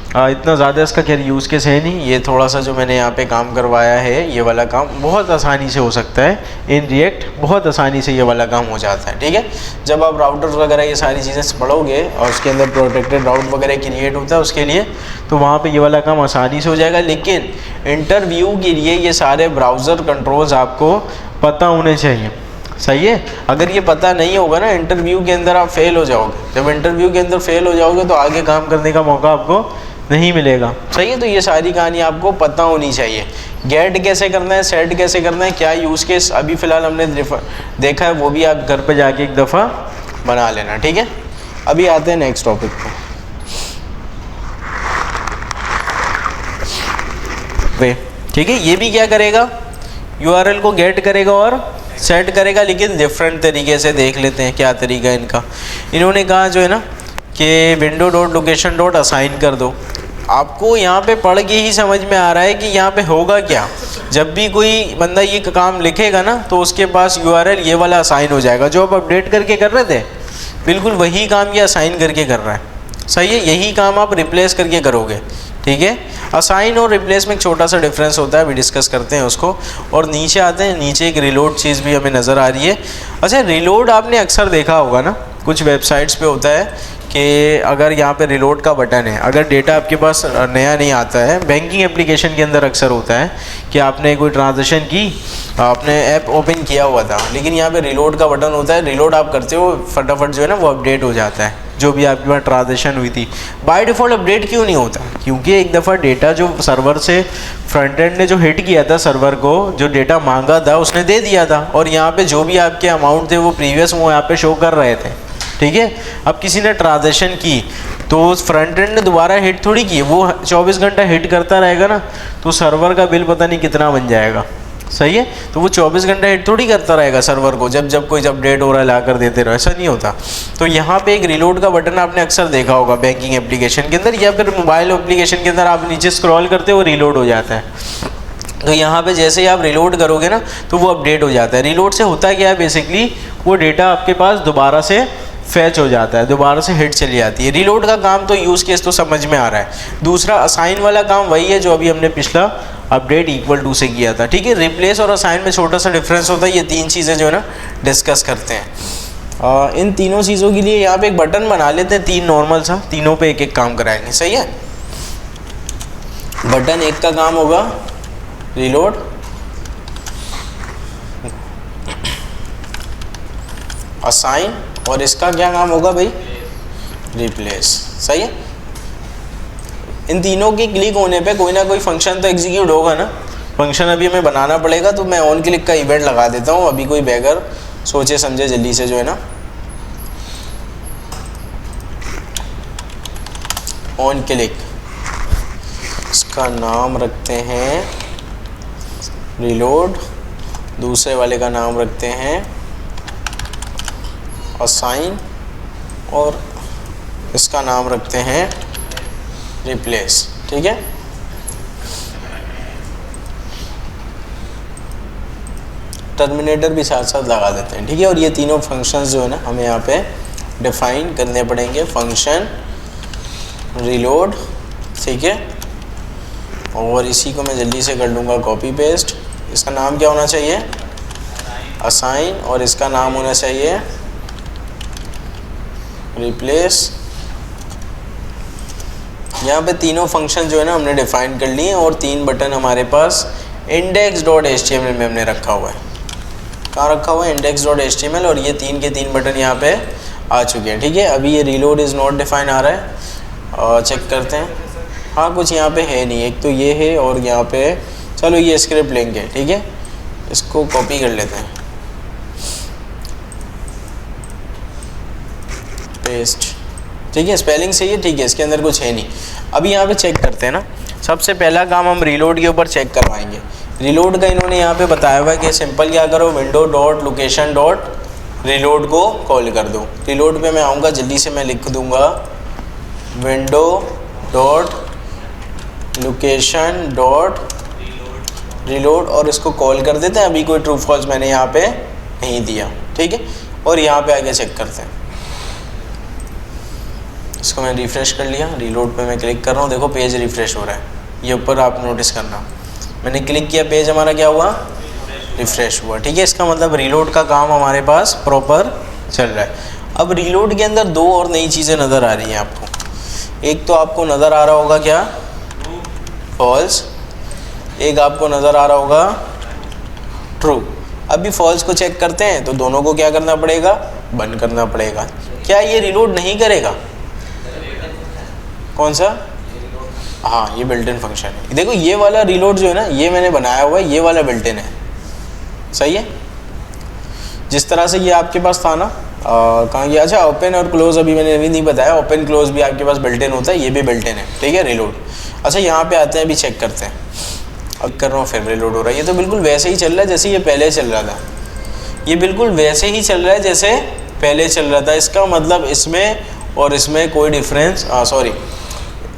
इतना ज़्यादा इसका खैर यूज़ केस है नहीं, ये थोड़ा सा जो मैंने यहाँ पे काम करवाया है ये वाला काम बहुत आसानी से हो सकता है इन रिएक्ट, बहुत आसानी से ये वाला काम हो जाता है। ठीक है, जब आप राउटर्स वगैरह ये सारी चीज़ें पढ़ोगे और उसके अंदर प्रोटेक्टेड राउट वगैरह क्रिएट होता है उसके लिए, तो वहाँ पे ये वाला काम आसानी से हो जाएगा। लेकिन इंटरव्यू के लिए ये सारे ब्राउज़र कंट्रोल्स आपको पता होने चाहिए। सही है, अगर ये पता नहीं होगा ना इंटरव्यू के अंदर आप फेल हो जाओगे। जब इंटरव्यू के अंदर फेल हो जाओगे तो आगे काम करने का मौका आपको नहीं मिलेगा। सही है, तो ये सारी कहानी आपको पता होनी चाहिए। गेट कैसे करना है, सेट कैसे करना है, क्या यूज़ केस अभी फ़िलहाल हमने देखा है, वो भी आप घर पे जाके एक दफ़ा बना लेना। ठीक है, अभी आते हैं नेक्स्ट टॉपिक पे। ठीक है, ये भी क्या करेगा, URL को गेट करेगा और सेट करेगा, लेकिन डिफरेंट तरीके से। देख लेते हैं क्या तरीका है इनका। इन्होंने कहा जो है ना कि window.location.assign कर दो। आपको यहाँ पे पढ़ के ही समझ में आ रहा है कि यहाँ पे होगा क्या। जब भी कोई बंदा ये काम लिखेगा ना तो उसके पास URL ये वाला असाइन हो जाएगा। जो आप अपडेट करके कर रहे थे बिल्कुल वही काम ये असाइन करके कर रहा है। सही है, यही काम आप रिप्लेस करके करोगे। ठीक है, असाइन और रिप्लेस में एक छोटा सा डिफरेंस होता है, अभी डिस्कस करते हैं उसको। और नीचे आते हैं, नीचे एक रिलोड चीज़ भी हमें नज़र आ रही है। अच्छा, रिलोड आपने अक्सर देखा होगा ना, कुछ वेबसाइट्स पे होता है कि अगर यहाँ पे रिलोड का बटन है, अगर डेटा आपके पास नया नहीं आता है, बैंकिंग एप्लीकेशन के अंदर अक्सर होता है कि आपने कोई ट्रांजैक्शन की, आपने ऐप ओपन किया हुआ था, लेकिन यहाँ पे रिलोड का बटन होता है। रिलोड आप करते हो फटाफट जो है ना वो अपडेट हो जाता है, जो भी आपके पास ट्रांजैक्शन हुई थी। बाय डिफ़ॉल्ट अपडेट क्यों नहीं होता, क्योंकि एक दफ़ा डेटा जो सर्वर से फ्रंट एंड ने जो हिट किया था सर्वर को, जो डेटा मांगा था उसने दे दिया था, और यहाँ पे जो भी आपके अमाउंट थे वो प्रीवियस वो यहाँ पे शो कर रहे थे। ठीक है, अब किसी ने ट्रांजैक्शन की तो फ्रंट एंड ने दोबारा हिट थोड़ी की, वो 24 घंटा हिट करता रहेगा ना, तो सर्वर का बिल पता नहीं कितना बन जाएगा। सही है, तो वो 24 घंटा हिट थोड़ी करता रहेगा सर्वर को, जब कोई अपडेट हो रहा है ला कर देते रहो, ऐसा नहीं होता। तो यहाँ पे एक रिलोड का बटन आपने अक्सर देखा होगा बैंकिंग एप्लीकेशन के अंदर, या फिर मोबाइल एप्लीकेशन के अंदर आप नीचे स्क्रॉल करते हो रिलोड हो जाता है। तो यहाँ पे जैसे ही आप रिलोड करोगे ना तो वो अपडेट हो जाता है। रिलोड से होता क्या है, बेसिकली वो डेटा आपके पास दोबारा से फैच हो जाता है, दोबारा से हिट चली जाती है। रिलोड का काम तो यूज़ केस तो समझ में आ रहा है। दूसरा असाइन वाला काम वही है जो अभी हमने पिछला अपडेट इक्वल टू से किया था। ठीक है, रिप्लेस और असाइन में छोटा सा डिफरेंस होता है। ये तीन चीज़ें जो है ना डिस्कस करते हैं। इन तीनों चीज़ों के लिए यहाँ पे एक बटन बना लेते हैं, तीन नॉर्मल सा, तीनों पे एक एक काम कराएंगे। सही है, बटन एक का काम होगा रिलोड, असाइन, और इसका क्या काम होगा भाई, रिप्लेस। सही है, इन तीनों के क्लिक होने पे कोई ना कोई फंक्शन तो एग्जीक्यूट होगा ना। फंक्शन अभी हमें बनाना पड़ेगा, तो मैं ऑन क्लिक का इवेंट लगा देता हूँ। अभी कोई बैगर सोचे समझे जल्दी से जो है ना, ऑन क्लिक, इसका नाम रखते हैं रिलोड, दूसरे वाले का नाम रखते हैं असाइन, और इसका नाम रखते हैं रिप्लेस। ठीक है, टर्मिनेटर भी साथ साथ लगा देते हैं। ठीक है, और ये तीनों फंक्शंस जो है ना हमें यहाँ पे डिफाइन करने पड़ेंगे। फंक्शन रिलोड, ठीक है, और इसी को मैं जल्दी से कर लूँगा कॉपी पेस्ट। इसका नाम क्या होना चाहिए, असाइन, और इसका नाम होना चाहिए रिप्लेस। यहाँ पे तीनों फंक्शन जो है ना हमने डिफाइन कर लिए, और तीन बटन हमारे पास index.html में हमने रखा हुआ है। कहाँ रखा हुआ है, index.html, और ये तीन के तीन बटन यहाँ पे आ चुके हैं। ठीक है, अभी ये रिलोड इज़ नॉट डिफाइन आ रहा है, और चेक करते हैं। हाँ, कुछ यहाँ पे है नहीं, एक तो ये है और यहाँ पे, चलो ये स्क्रिप्ट लेंगे। ठीक है, इसको कॉपी कर लेते हैं, पेस्ट। ठीक है, स्पेलिंग सही है, ठीक है, इसके अंदर कुछ है नहीं। अभी यहाँ पे चेक करते हैं ना, सबसे पहला काम हम रिलोड के ऊपर चेक करवाएंगे। रिलोड का इन्होंने यहाँ पे बताया हुआ है कि सिंपल क्या करो, window.location.reload को कॉल कर दो। रिलोड पे मैं आऊँगा, जल्दी से मैं लिख दूँगा window.location.reload, और इसको कॉल कर देते हैं। अभी कोई ट्रू फॉल्स मैंने यहाँ पे नहीं दिया। ठीक है, और यहाँ पे आगे चेक करते हैं। इसको मैं रिफ़्रेश कर लिया, रीलोड पे मैं क्लिक कर रहा हूँ, देखो पेज रिफ़्रेश हो रहा है, ये ऊपर आप नोटिस करना, मैंने क्लिक किया, पेज हमारा क्या हुआ, रिफ़्रेश हुआ। ठीक है, इसका मतलब रीलोड का काम हमारे पास प्रॉपर चल रहा है। अब रीलोड के अंदर दो और नई चीज़ें नज़र आ रही हैं आपको। एक तो आपको नज़र आ रहा होगा क्या, फॉल्स, एक आपको नज़र आ रहा होगा ट्रू। अभी फॉल्स को चेक करते हैं तो दोनों को क्या करना पड़ेगा, बंद करना पड़ेगा। क्या ये रीलोड नहीं करेगा, कौन सा, हाँ ये बिल्ट इन फंक्शन है। देखो ये वाला रीलोड जो है ना, ये मैंने बनाया हुआ है, ये वाला बिल्ट इन है, सही है। जिस तरह से ये आपके पास था ना, कहाँ गया, अच्छा ओपन और क्लोज अभी मैंने अभी नहीं बताया, ओपन क्लोज भी आपके पास बिल्ट इन होता है, ये भी बिल्ट इन है। ठीक है, रीलोड। अच्छा यहाँ पे आते हैं, अभी चेक करते हैं, अब कर रहा हूँ, फिर रीलोड हो रहा है। ये तो बिल्कुल वैसे ही चल रहा है जैसे ये पहले चल रहा था, ये बिल्कुल वैसे ही चल रहा है जैसे पहले चल रहा था। इसका मतलब इसमें और इसमें कोई डिफरेंस, सॉरी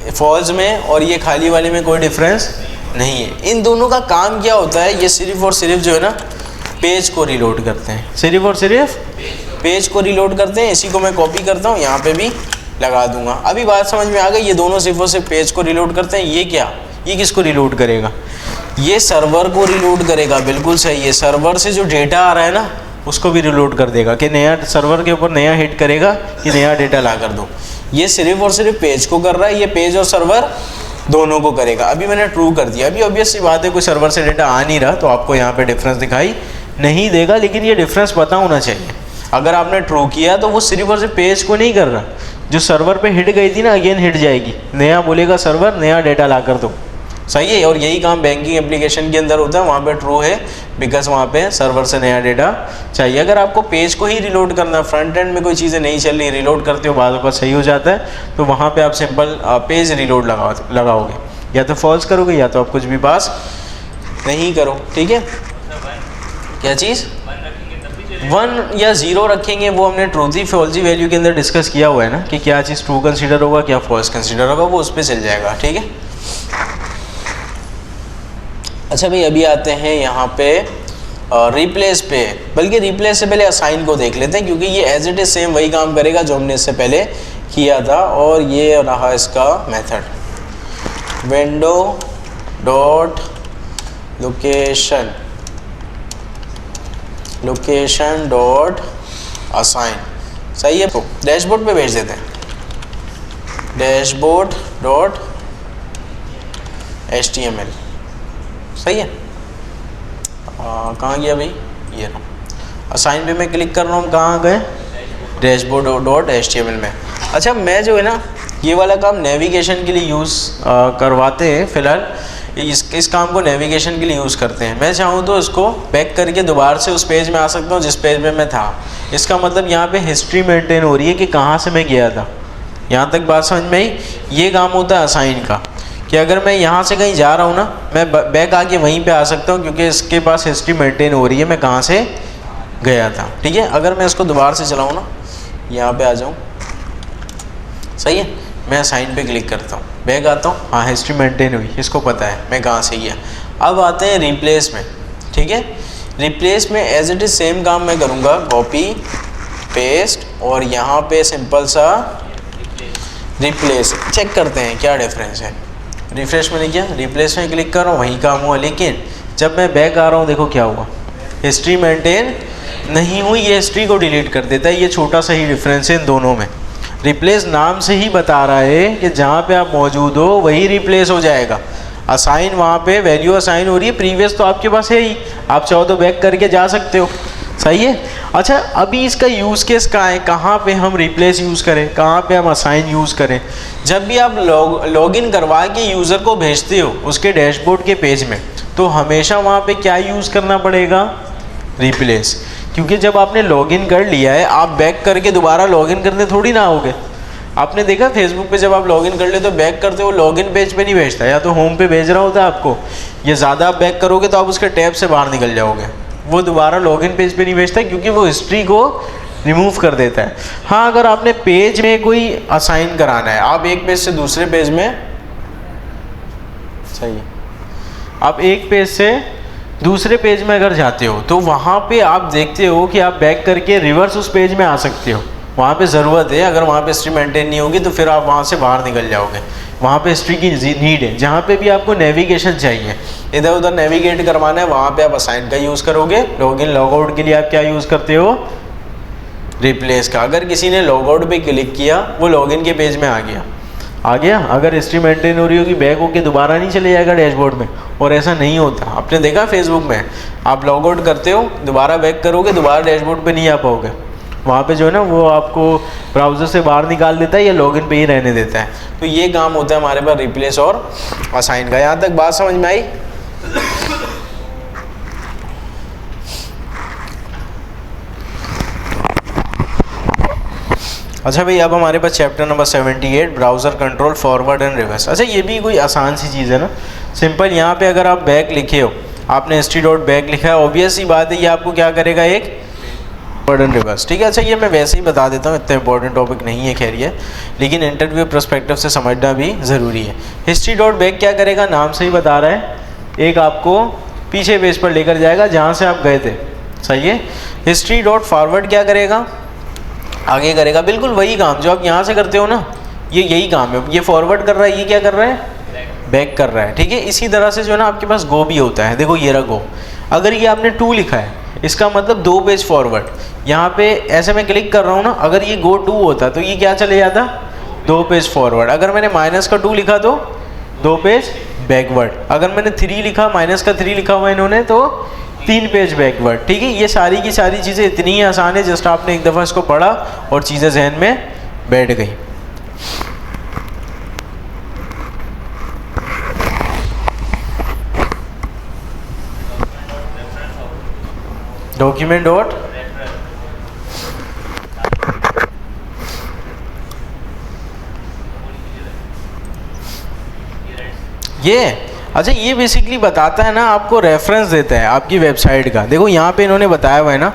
फॉल्स में और ये खाली वाले में कोई डिफरेंस नहीं है। इन दोनों का काम क्या होता है, ये सिर्फ और सिर्फ जो है ना पेज को रीलोड करते हैं, सिर्फ और सिर्फ पेज को रीलोड करते हैं। इसी को मैं कॉपी करता हूँ, यहाँ पे भी लगा दूंगा। अभी बात समझ में आ गई, ये दोनों सिर्फ और सिर्फ पेज को रीलोड करते हैं। ये क्या, ये किसको रीलोड करेगा, ये सर्वर को रीलोड करेगा, बिल्कुल सही है। सर्वर से जो डेटा आ रहा है ना उसको भी रीलोड कर देगा, कि नया सर्वर के ऊपर नया हिट करेगा कि नया डेटा ला कर दो। ये सिर्फ और सिर्फ पेज को कर रहा है, ये पेज और सर्वर दोनों को करेगा। अभी मैंने ट्रू कर दिया, अभी ऑब्वियस सी बात है कोई सर्वर से डेटा आ नहीं रहा तो आपको यहाँ पे डिफरेंस दिखाई नहीं देगा, लेकिन ये डिफरेंस पता होना चाहिए। अगर आपने ट्रू किया तो वो सिर्फ और सिर्फ पेज को नहीं कर रहा, जो सर्वर पे हिट गई थी ना अगेन हिट जाएगी, नया बोलेगा सर्वर नया डेटा ला कर दो, सही है। और यही काम बैंकिंग एप्लीकेशन के अंदर होता है, वहाँ पे ट्रू है बिकॉज वहाँ पे सर्वर से नया डेटा चाहिए। अगर आपको पेज को ही रिलोड करना, फ्रंट एंड में कोई चीज़ें नहीं चल रही, रिलोड करते हो बाद में सही हो जाता है, तो वहाँ पे आप सिंपल पेज रिलोड लगाओगे, या तो फॉल्स करोगे या तो आप कुछ भी पास नहीं करो। ठीक है, क्या चीज़ 1 या 0 रखेंगे, वो हमने ट्रूथी फॉल्सी वैल्यू के अंदर डिस्कस किया हुआ है ना, कि क्या चीज़ ट्रू कंसीडर होगा क्या फॉल्स कंसीडर होगा, वो उस पर चल जाएगा। ठीक है, अच्छा भाई अभी आते हैं यहाँ पे रिप्लेस पे, बल्कि रिप्लेस से पहले असाइन को देख लेते हैं, क्योंकि ये एज इट इज सेम वही काम करेगा जो हमने इससे पहले किया था। और ये रहा इसका method, window dot location dot assign, सही है। तो डैशबोर्ड पे भेज देते हैं, डैशबोर्ड डॉट HTML, सही है। कहाँ गया भाई, ये ना असाइन पे मैं क्लिक कर रहा हूँ, कहाँ गए, डैशबोर्ड डॉट HTML में। अच्छा मैं जो है ना ये वाला काम नेविगेशन के लिए यूज़ करवाते हैं, फ़िलहाल इस काम को नेविगेशन के लिए यूज़ करते हैं। मैं चाहूँ तो इसको बैक करके दोबारा से उस पेज में आ सकता हूँ जिस पेज में मैं था। इसका मतलब यहाँ पे हिस्ट्री मेंटेन हो रही है कि कहाँ से मैं गया था। यहाँ तक बात समझ में आई। ये काम होता है असाइन का, कि अगर मैं यहाँ से कहीं जा रहा हूँ ना, मैं बैक आके वहीं पे आ सकता हूँ, क्योंकि इसके पास हिस्ट्री मेंटेन हो रही है मैं कहाँ से गया था। ठीक है, अगर मैं इसको दोबारा से चलाऊँ ना, यहाँ पे आ जाऊँ, सही है, मैं असाइन पे क्लिक करता हूँ, बैक आता हूँ, हाँ हिस्ट्री मेंटेन हुई, इसको पता है मैं कहाँ से गया। अब आते हैं रिप्लेस में। ठीक है, रिप्लेस में एज इट इज़ सेम काम मैं करूँगा, कॉपी पेस्ट, और यहाँ पे सिंपल सा रिप्लेस। चेक करते हैं क्या डिफरेंस है। रिफ्रेश मैंने किया, रिप्लेस में क्लिक कर रहा हूँ, वही काम हुआ, लेकिन जब मैं बैक आ रहा हूँ देखो क्या हुआ, हिस्ट्री मेंटेन नहीं हुई, ये हिस्ट्री को डिलीट कर देता है। ये छोटा सा ही डिफरेंस है इन दोनों में। रिप्लेस नाम से ही बता रहा है कि जहाँ पे आप मौजूद हो वही रिप्लेस हो जाएगा। असाइन वहाँ पे वैल्यू असाइन हो रही है, प्रीवियस तो आपके पास है ही, आप चाहो तो बैक करके जा सकते हो, सही है। अच्छा अभी इसका यूज़ केस कहाँ है, कहाँ पे हम रिप्लेस यूज़ करें, कहाँ पे हम असाइन यूज़ करें। जब भी आप लॉगिन करवा के यूज़र को भेजते हो उसके डैशबोर्ड के पेज में, तो हमेशा वहाँ पे क्या यूज़ करना पड़ेगा, रिप्लेस। क्योंकि जब आपने लॉगिन कर लिया है, आप बैक करके दोबारा लॉगिन करने थोड़ी ना आओगे। आपने देखा फेसबुक पे जब आप लॉगिन कर ले तो बैक करते हो, लॉगिन पेज पे नहीं भेजता, या तो होम पे भेज रहा होता है आपको, या ज़्यादा आप बैक करोगे तो आप उसके टैब से बाहर निकल जाओगे, वो दोबारा लॉगिन पेज पे नहीं भेजता, क्योंकि वो हिस्ट्री को रिमूव कर देता है। हाँ अगर आपने पेज में कोई असाइन कराना है, आप एक पेज से दूसरे पेज में, सही है, आप एक पेज से दूसरे पेज में अगर जाते हो तो वहाँ पे आप देखते हो कि आप बैक करके रिवर्स उस पेज में आ सकते हो, वहाँ पे ज़रूरत है। अगर वहाँ पे हिस्ट्री मेंटेन नहीं होगी तो फिर आप वहाँ से बाहर निकल जाओगे। वहाँ पे हिस्ट्री की नीड है। जहाँ पे भी आपको नेविगेशन चाहिए, इधर उधर नेविगेट करवाना है, वहाँ पे आप असाइन का यूज़ करोगे। लॉगिन लॉगआउट के लिए आप क्या यूज़ करते हो? रिप्लेस का। अगर किसी ने लॉगआउट पे क्लिक किया, वो लॉगिन के पेज में आ गया। अगर हिस्ट्री मेंटेन हो रही होगी, बैक होके दोबारा नहीं चले जाएगा डैशबोर्ड में। और ऐसा नहीं होता, आपने देखा फेसबुक में, आप लॉगआउट करते हो, दोबारा बैक करोगे, दोबारा डैशबोर्ड पे नहीं आ पाओगे। वहाँ पे जो है ना, वो आपको ब्राउज़र से बाहर निकाल देता है या लॉगिन पे ही रहने देता है। तो ये काम होता है हमारे पास रिप्लेस और असाइन का। यहाँ तक बात समझ में आई? अच्छा भाई, अब हमारे पास chapter number 78 browser control forward and reverse. अच्छा, ये भी कोई आसान सी चीज़ है ना, सिंपल। यहाँ पे अगर आप बैक लिखे हो, आपने history.back लिखा है, ऑब्वियस सी बात है ये आपको क्या करेगा? एक फॉरवर्ड एंड रिवर्स। ठीक है। अच्छा, ये मैं वैसे ही बता देता हूँ, इतना इंपॉर्टेंट टॉपिक नहीं है खैर ये, लेकिन इंटरव्यू पर्सपेक्टिव से समझना भी ज़रूरी है। history.back क्या करेगा? नाम से ही बता रहा है, एक आपको पीछे पेज पर लेकर जाएगा जहाँ से आप गए थे। सही है। history.forward क्या करेगा? आगे करेगा बिल्कुल वही काम जो आप यहाँ से करते हो ना, ये यही काम है। ये फॉरवर्ड कर रहा है, ये क्या कर रहा है? बैक कर रहा है। ठीक है। इसी तरह से जो है ना, आपके पास गो भी होता है। देखो ये रहा गो। अगर ये आपने 2 लिखा है, इसका मतलब 2 पेज फॉरवर्ड। यहाँ पे ऐसे मैं क्लिक कर रहा हूँ ना, अगर ये गो 2 होता तो ये क्या चले जाता? 2 पेज फॉरवर्ड। अगर मैंने -2 लिखा तो 2 पेज बैकवर्ड। अगर मैंने 3 लिखा, -3 लिखा हुआ इन्होंने, तो 3 पेज बैकवर्ड। ठीक है। ये सारी की सारी चीज़ें इतनी ही आसान है, जस्ट आपने एक दफ़ा इसको पढ़ा और चीज़ें जहन में बैठ गई। डॉक्यूमेंट डॉट ये, अच्छा, ये बेसिकली बताता है ना, आपको रेफरेंस देता है आपकी वेबसाइट का। देखो यहाँ पे इन्होंने बताया हुआ है ना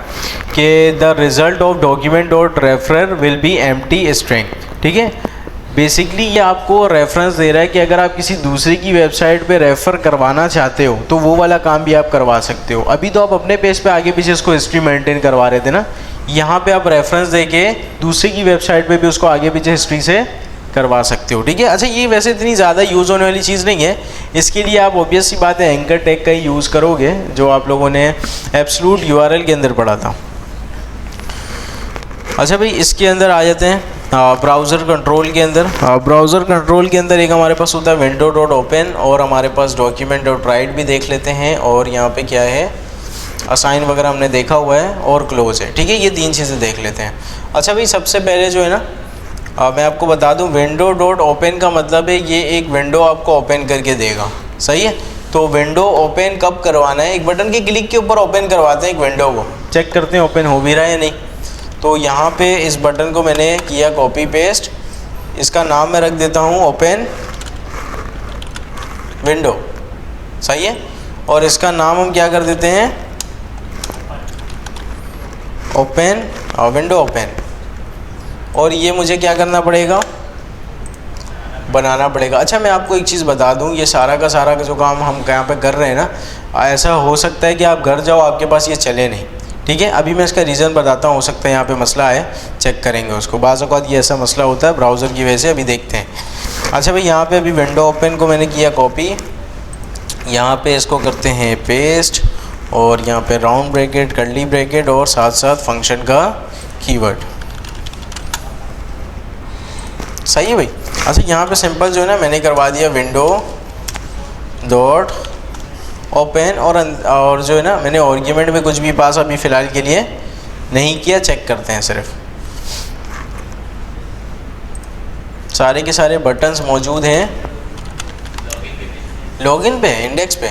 कि the result of document dot referrer will be empty string. ठीक है। बेसिकली ये आपको रेफरेंस दे रहा है कि अगर आप किसी दूसरे की वेबसाइट पे रेफ़र करवाना चाहते हो तो वो वाला काम भी आप करवा सकते हो। अभी तो आप अपने पेज पे आगे पीछे इसको हिस्ट्री मेंटेन करवा रहे थे ना, यहाँ पे आप रेफरेंस दे के दूसरे की वेबसाइट पे भी उसको आगे पीछे हिस्ट्री से करवा सकते हो। ठीक है। अच्छा, ये वैसे इतनी ज़्यादा यूज़ होने वाली चीज़ नहीं है। इसके लिए आप ऑब्वियस सी बात है एंकर टैग का ही यूज़ करोगे, जो आप लोगों ने एब्सोल्यूट यूआरएल के अंदर पढ़ा था। अच्छा भाई, इसके अंदर आ जाते हैं ब्राउज़र कंट्रोल के अंदर। ब्राउज़र कंट्रोल के अंदर एक हमारे पास होता है विंडो डॉट ओपन, और हमारे पास डॉक्यूमेंट डॉट राइट भी देख लेते हैं, और यहाँ पे क्या है, असाइन वगैरह हमने देखा हुआ है, और क्लोज है। ठीक है। ये 3 चीज़ें देख लेते हैं। अच्छा भाई, सबसे पहले जो है ना, मैं आपको बता दूं, विंडो डॉट ओपन का मतलब है ये एक विंडो आपको ओपन करके देगा। सही है। तो विंडो ओपन कब करवाना है? एक बटन के क्लिक के ऊपर ओपन करवाते हैं एक विंडो को, चेक करते हैं ओपन हो भी रहा है या नहीं। तो यहाँ पे इस बटन को मैंने किया कॉपी पेस्ट, इसका नाम मैं रख देता हूँ ओपन विंडो। सही है। और इसका नाम हम क्या कर देते हैं? Open window open. और ये मुझे क्या करना पड़ेगा? बनाना पड़ेगा। अच्छा, मैं आपको एक चीज़ बता दूं, ये सारा का सारा जो काम हम यहाँ पे कर रहे हैं ना, ऐसा हो सकता है कि आप घर जाओ आपके पास ये चले नहीं। ठीक है। अभी मैं इसका रीज़न बताता हूँ, हो सकता है यहाँ पे मसला है, चेक करेंगे उसको। बाज़ औक़ात ये ऐसा मसला होता है ब्राउज़र की वजह से, अभी देखते हैं। अच्छा भाई, यहाँ पे अभी विंडो ओपन को मैंने किया कॉपी, यहाँ पे इसको करते हैं पेस्ट, और यहाँ पे राउंड ब्रैकेट, कर्ली ब्रैकेट, और साथ साथ फंक्शन का कीवर्ड। सही है भाई। अच्छा, यहाँ पे सिंपल जो है ना, मैंने करवा दिया विंडो डॉट ओपन, और जो है ना, मैंने आर्ग्यूमेंट में कुछ भी पास अभी फ़िलहाल के लिए नहीं किया। चेक करते हैं, सिर्फ सारे के सारे बटन्स मौजूद हैं लॉगिन पे, इंडेक्स पे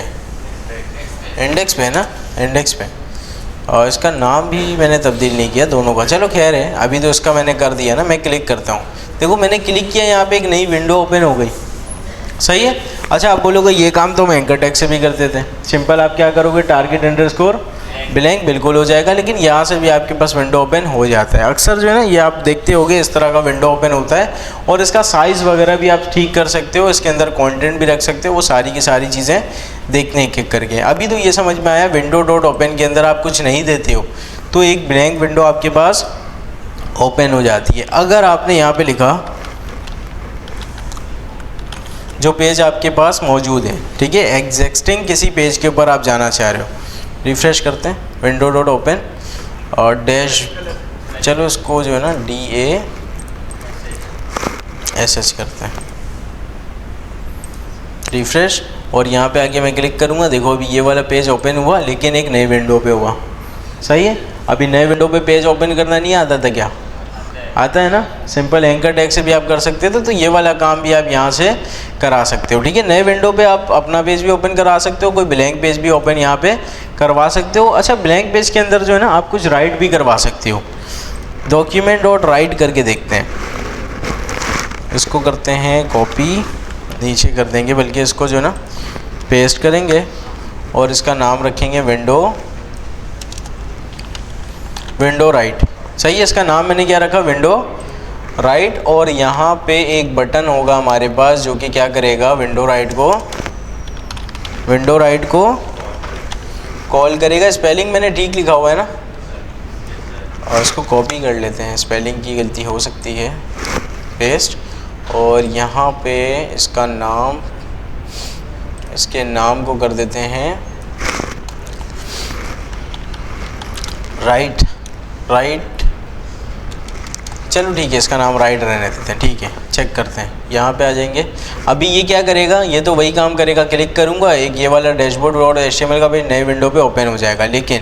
है ना, इंडेक्स पे। और इसका नाम भी मैंने तब्दील नहीं किया दोनों का। चलो खैर है, अभी तो इसका मैंने कर दिया ना। मैं क्लिक करता हूँ, देखो मैंने क्लिक किया, यहाँ पे एक नई विंडो ओपन हो गई। सही है। अच्छा, आप बोलोगे ये काम तो हम एंकर टैग से भी करते थे। सिंपल आप क्या करोगे, टारगेट अंडरस्कोर ब्लैंक, बिल्कुल हो जाएगा। लेकिन यहाँ से भी आपके पास विंडो ओपन हो जाता है। अक्सर जो है ना, ये आप देखते होगे इस तरह का विंडो ओपन होता है, और इसका साइज़ वगैरह भी आप ठीक कर सकते हो, इसके अंदर कंटेंट भी रख सकते हो, वो सारी की सारी चीज़ें देखने एक एक करके। अभी तो ये समझ में आया, विंडो डॉट ओपन के अंदर आप कुछ नहीं देते हो तो एक ब्लैंक विंडो आपके पास ओपन हो जाती है। अगर आपने यहाँ पे लिखा जो पेज आपके पास मौजूद है, ठीक है, एग्जिस्टिंग किसी पेज के ऊपर आप जाना चाह रहे हो, रिफ़्रेश करते हैं, विंडो डॉट ओपन और डैश, चलो इसको जो है ना DASH करते हैं, रिफ़्रेश, और यहाँ पे आके मैं क्लिक करूँगा। देखो अभी ये वाला पेज ओपन हुआ, लेकिन एक नई विंडो पे हुआ। सही है। अभी नए विंडो पे पेज ओपन करना नहीं आता था क्या? आता है ना। सिंपल एंकर टैग से भी आप कर सकते थे, तो ये वाला काम भी आप यहाँ से करा सकते हो। ठीक है, नए विंडो पे आप अपना पेज भी ओपन करा सकते हो, कोई ब्लैंक पेज भी ओपन यहाँ पे करवा सकते हो। अच्छा, ब्लैंक पेज के अंदर जो है ना आप कुछ राइट भी करवा सकते हो। डॉक्यूमेंट डॉट राइट करके देखते हैं, इसको करते हैं कॉपी, नीचे कर देंगे, बल्कि इसको जो है ना पेस्ट करेंगे और इसका नाम रखेंगे विंडो राइट। सही है, इसका नाम मैंने क्या रखा, विंडो राइट। और यहाँ पे एक बटन होगा हमारे पास जो कि क्या करेगा, विंडो राइट को कॉल करेगा। स्पेलिंग मैंने ठीक लिखा हुआ है ना, और इसको कॉपी कर लेते हैं, स्पेलिंग की गलती हो सकती है, पेस्ट। और यहाँ पे इसका नाम, इसके नाम को कर देते हैं राइट। चलो ठीक है, इसका नाम राइट रहने देते हैं। ठीक है, चेक करते हैं, यहाँ पे आ जाएंगे। अभी ये क्या करेगा, ये तो वही काम करेगा, क्लिक करूँगा, एक ये वाला डैशबोर्ड डॉट HTML का पेज नए विंडो पे ओपन हो जाएगा। लेकिन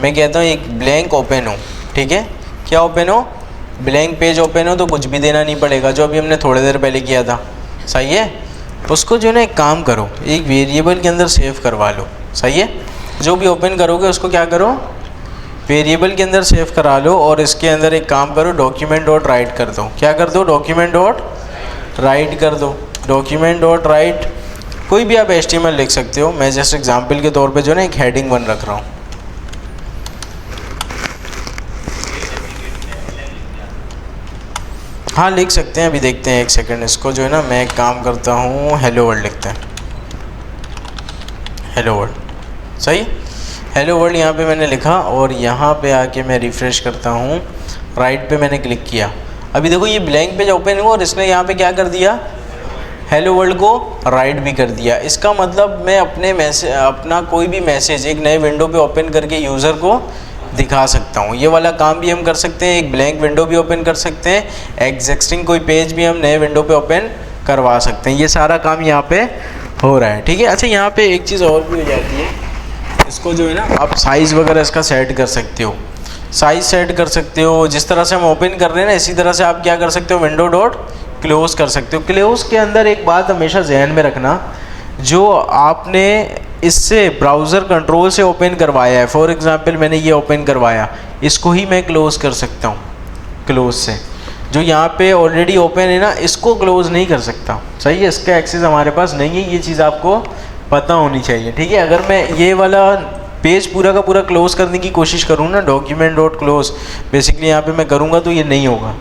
मैं कहता हूँ एक ब्लैंक ओपन हो, ठीक है, क्या ओपन हो, ब्लैंक पेज ओपन हो, तो कुछ भी देना नहीं पड़ेगा, जो अभी हमने थोड़ी देर पहले किया था। सही है, उसको जो है ना एक काम करो, एक वेरिएबल के अंदर सेव करवा लो। सही है, जो भी ओपन करोगे उसको क्या करो, वेरिएबल के अंदर सेव करा लो, और इसके अंदर एक काम करो, डॉक्यूमेंट डॉट राइट कर दो। क्या कर दो, डॉक्यूमेंट डॉट राइट कर दो। डॉक्यूमेंट डॉट राइट, कोई भी आप HTML लिख सकते हो, मैं जस्ट एग्जांपल के तौर पे जो है ना एक हेडिंग 1 रख रहा हूँ। हाँ लिख सकते हैं, अभी देखते हैं, एक सेकंड, इसको जो है ना मैं एक काम करता हूँ, हेलो वर्ल्ड लिखते हैं, हेलो वर्ल्ड। सही, हेलो वर्ल्ड यहाँ पे मैंने लिखा, और यहाँ पे आके मैं रिफ़्रेश करता हूँ, राइट पे मैंने क्लिक किया। अभी देखो ये ब्लैंक पेज ओपन हुआ और इसने यहाँ पे क्या कर दिया, हेलो वर्ल्ड को राइट भी कर दिया। इसका मतलब मैं अपना कोई भी मैसेज एक नए विंडो पे ओपन करके यूज़र को दिखा सकता हूँ। ये वाला काम भी हम कर सकते हैं, एक ब्लैंक विंडो भी ओपन कर सकते हैं, एग्जिस्टिंग कोई पेज भी हम नए विंडो पे ओपन करवा सकते हैं। ये सारा काम यहाँ पे हो रहा है। ठीक है, अच्छा यहाँ पे एक चीज़ और भी हो जाती है, इसको जो है ना आप साइज़ वगैरह इसका सेट कर सकते हो, साइज़ सेट कर सकते हो। जिस तरह से हम ओपन कर रहे हैं ना, इसी तरह से आप क्या कर सकते हो, विंडो डॉट क्लोज़ कर सकते हो। क्लोज़ के अंदर एक बात हमेशा जहन में रखना, जो आपने इससे ब्राउज़र कंट्रोल से ओपन करवाया है, फॉर एग्ज़ाम्पल मैंने ये ओपन करवाया, इसको ही मैं क्लोज़ कर सकता हूँ क्लोज़ से। जो यहाँ पे ऑलरेडी ओपन है ना, इसको क्लोज़ नहीं कर सकता। सही है, इसका एक्सेस हमारे पास नहीं है, ये चीज़ आपको पता होनी चाहिए। ठीक है, अगर मैं ये वाला पेज पूरा का पूरा क्लोज़ करने की कोशिश करूँ ना, डॉक्यूमेंट डॉट क्लोज़ बेसिकली यहाँ पे मैं करूँगा, तो ये नहीं होगा।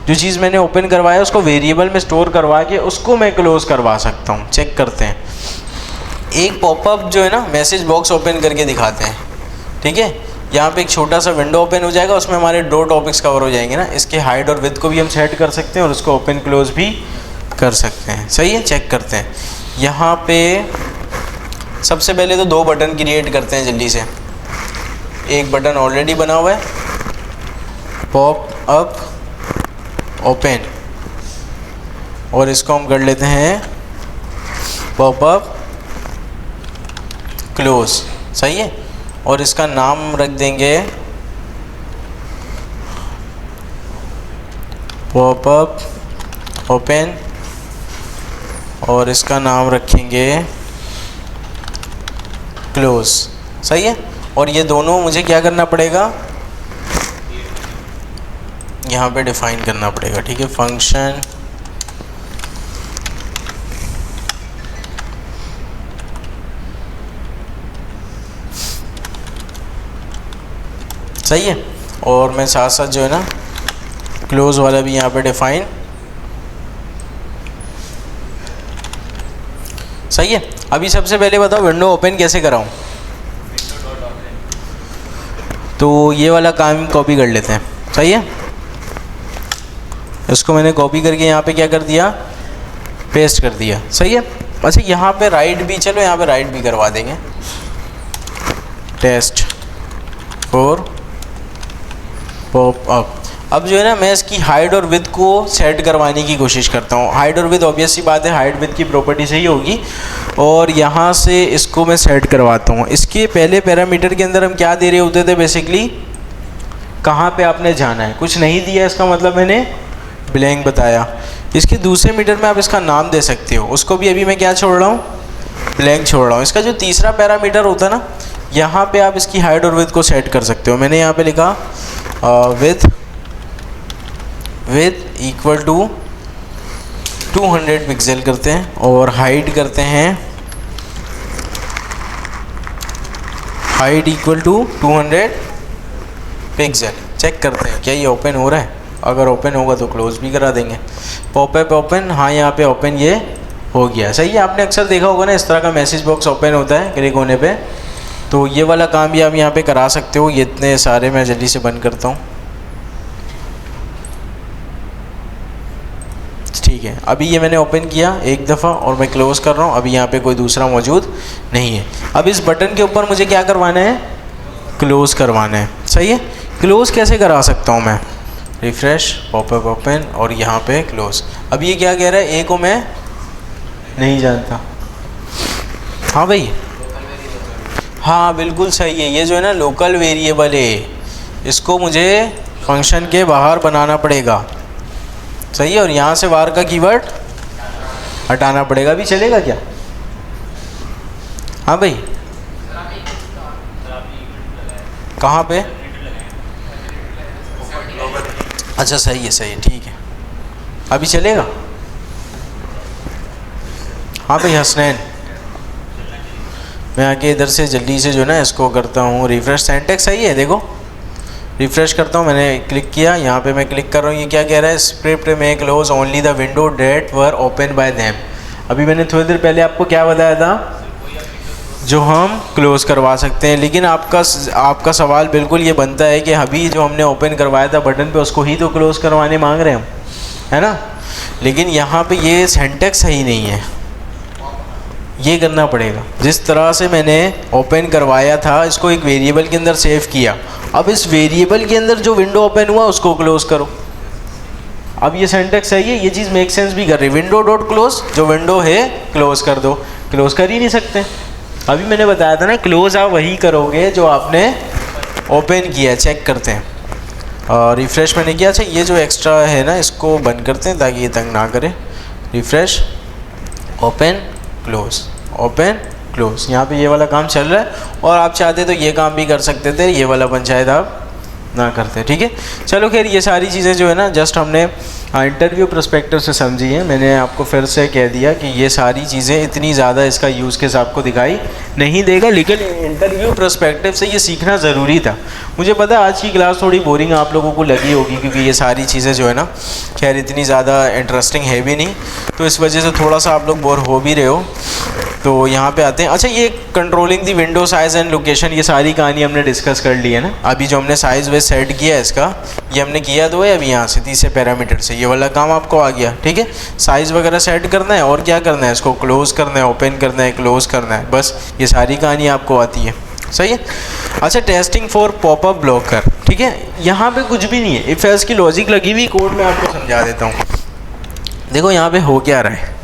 जो चीज़ मैंने ओपन करवाया उसको वेरिएबल में स्टोर करवा के उसको मैं क्लोज़ करवा सकता हूँ। चेक करते हैं, एक पॉपअप जो है ना मैसेज बॉक्स ओपन करके दिखाते हैं। ठीक है, यहाँ पे एक छोटा सा विंडो ओपन हो जाएगा, उसमें हमारे 2 टॉपिक्स कवर हो जाएंगे ना। इसके हाइट और विड्थ को भी हम सेट कर सकते हैं और उसको ओपन क्लोज़ भी कर सकते हैं। सही है, चेक करते हैं। यहाँ पे सबसे पहले तो 2 बटन क्रिएट करते हैं जल्दी से। एक बटन ऑलरेडी बना हुआ है, पॉप अप ओपन, और इसको हम कर लेते हैं पॉप अप क्लोज। सही है, और इसका नाम रख देंगे पॉप अप ओपन, और इसका नाम रखेंगे क्लोज। सही है, और ये दोनों मुझे क्या करना पड़ेगा, यहाँ पे डिफाइन करना पड़ेगा। ठीक है, फंक्शन सही है, और मैं साथ साथ जो है ना क्लोज वाला भी यहाँ पे डिफाइन। सही है, अभी सबसे पहले बताओ विंडो ओपन कैसे कराऊं। तो ये वाला काम कॉपी कर लेते हैं। सही है, इसको मैंने कॉपी करके यहाँ पे क्या कर दिया, पेस्ट कर दिया। सही है। अच्छा यहाँ पे राइट भी, चलो यहाँ पे राइट भी करवा देंगे, टेस्ट फॉर पॉप अप। अब जो है ना मैं इसकी हाइट और विड्थ को सेट करवाने की कोशिश करता हूँ। हाइट और विड्थ ऑब्वियस सी बात है, हाइट विड्थ की प्रॉपर्टी से ही होगी, और यहाँ से इसको मैं सेट करवाता हूँ। इसके पहले पैरामीटर के अंदर हम क्या दे रहे होते थे बेसिकली, कहाँ पे आपने जाना है, कुछ नहीं दिया, इसका मतलब मैंने ब्लैंक बताया। इसके दूसरे मीटर में आप इसका नाम दे सकते हो, उसको भी अभी मैं क्या छोड़ रहा हूँ, ब्लैंक छोड़ रहा हूँ। इसका जो तीसरा पैरामीटर होता है ना, यहाँ पे आप इसकी हाइट और विड्थ को सेट कर सकते हो। मैंने यहाँ पे लिखा विड्थ इक्वल टू 200 पिक्सल करते हैं, और हाइट करते हैं height equal to 200 pixel. Check करते हैं क्या ये ओपन हो रहा है, अगर ओपन होगा तो क्लोज भी करा देंगे। पॉपअप ओपन, हाँ यहाँ पे ओपन ये हो गया। सही है। आपने अक्सर देखा होगा ना इस तरह का मैसेज बॉक्स ओपन होता है क्लिक होने पे, तो ये वाला काम भी आप यहाँ पे करा सकते हो। ये इतने सारे मैं जल्दी से बंद करता हूँ। ठीक है, अभी ये मैंने ओपन किया एक दफ़ा और मैं क्लोज़ कर रहा हूँ। अभी यहाँ पे कोई दूसरा मौजूद नहीं है। अब इस बटन के ऊपर मुझे क्या करवाना है, क्लोज़ करवाना है। सही है। क्लोज़ कैसे करा सकता हूँ मैं, रिफ़्रेश, पॉपअप ओपन और यहाँ पे क्लोज़। अब ये क्या कह रहा है, ए को मैं नहीं जानता। हाँ भाई, हाँ बिल्कुल सही है। ये जो है ना लोकल वेरिएबल है, इसको मुझे फंक्शन के बाहर बनाना पड़ेगा। सही है। और यहाँ से बाहर का कीवर्ड हटाना पड़ेगा। अभी चलेगा क्या? हाँ भाई, कहाँ पे? अच्छा सही है, सही है, ठीक है। अभी चलेगा? हाँ भाई हसनैन, मैं आके इधर से जल्दी से जो है ना इसको करता हूँ रिफ्रेश। सिंटैक्स सही है, देखो रिफ़्रेश करता हूँ। मैंने क्लिक किया, यहाँ पे मैं क्लिक कर रहा हूँ। ये क्या कह रहा है, स्क्रिप्ट में close only the window that were open by them. अभी मैंने थोड़ी देर पहले आपको क्या बताया था, जो हम क्लोज़ करवा सकते हैं। लेकिन आपका सवाल बिल्कुल ये बनता है कि अभी जो हमने ओपन करवाया था बटन पे, उसको ही तो क्लोज़ करवाने मांग रहे हैं हम, है ना। लेकिन यहाँ पे ये सिंटैक्स सही नहीं है, ये करना पड़ेगा। जिस तरह से मैंने ओपन करवाया था, इसको एक वेरिएबल के अंदर सेव किया, अब इस वेरिएबल के अंदर जो विंडो ओपन हुआ उसको क्लोज करो। अब ये सिंटैक्स सही है, ये चीज़ मेक सेंस भी कर रही है। विंडो डॉट क्लोज, जो विंडो है क्लोज कर दो। क्लोज कर ही नहीं सकते। अभी मैंने बताया था ना, क्लोज आप वही करोगे जो आपने ओपन किया। चेक करते हैं, और रिफ़्रेश मैंने किया। अच्छा ये जो एक्स्ट्रा है ना, इसको बंद करते हैं ताकि ये तंग ना करे। Refresh, open close, open close. यहाँ पे ये वाला काम चल रहा है, और आप चाहते तो ये काम भी कर सकते थे, ये वाला पंचायत आप ना करते। ठीक है, चलो खैर ये सारी चीज़ें जो है ना जस्ट हमने इंटरव्यू पर्सपेक्टिव से समझी है। मैंने आपको फिर से कह दिया कि ये सारी चीज़ें इतनी ज़्यादा इसका यूज़ केस आपको दिखाई नहीं देगा, लेकिन इंटरव्यू पर्सपेक्टिव से ये सीखना ज़रूरी था। मुझे पता है आज की क्लास थोड़ी बोरिंग आप लोगों को लगी होगी, क्योंकि ये सारी चीज़ें जो है ना खैर इतनी ज़्यादा इंटरेस्टिंग है भी नहीं, तो इस वजह से थोड़ा सा आप लोग बोर हो भी रहे हो। तो यहाँ पे आते हैं। अच्छा ये controlling the window size and location, ये सारी कहानी हमने डिस्कस कर ली है ना। अभी जो हमने साइज़ वे सेट किया है इसका, ये हमने किया तो है अभी यहाँ से तीसरे पैरामीटर से, ये वाला काम आपको आ गया। ठीक है, साइज़ वगैरह सेट करना है, और क्या करना है, इसको क्लोज़ करना है, ओपन करना है, क्लोज़ करना है, बस ये सारी कहानी आपको आती है। सही है। अच्छा टेस्टिंग फॉर पॉपअप ब्लॉकर, ठीक है, यहाँ पे कुछ भी नहीं है, इफ एल्स की लॉजिक लगी हुई, कोड में आपको समझा देता हूँ। देखो यहाँ पे हो क्या रहा है।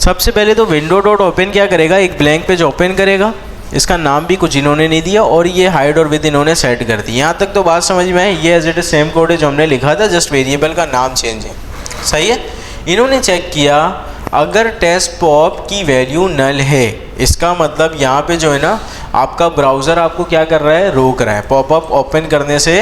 सबसे पहले तो विंडो डॉट ओपन क्या करेगा, एक ब्लैंक पेज ओपन करेगा, इसका नाम भी कुछ इन्होंने नहीं दिया, और ये हाइड और विद इन्होंने सेट कर दी। यहाँ तक तो बात समझ में आई। ये as it is same code है जो हमने लिखा था, जस्ट वेरिएबल का नाम चेंज है। सही है। इन्होंने चेक किया, अगर टेस्ट पॉप की वैल्यू नल है, इसका मतलब यहाँ पे जो है ना आपका ब्राउज़र आपको क्या कर रहा है, रोक रहा है, पॉपअप ओपन करने से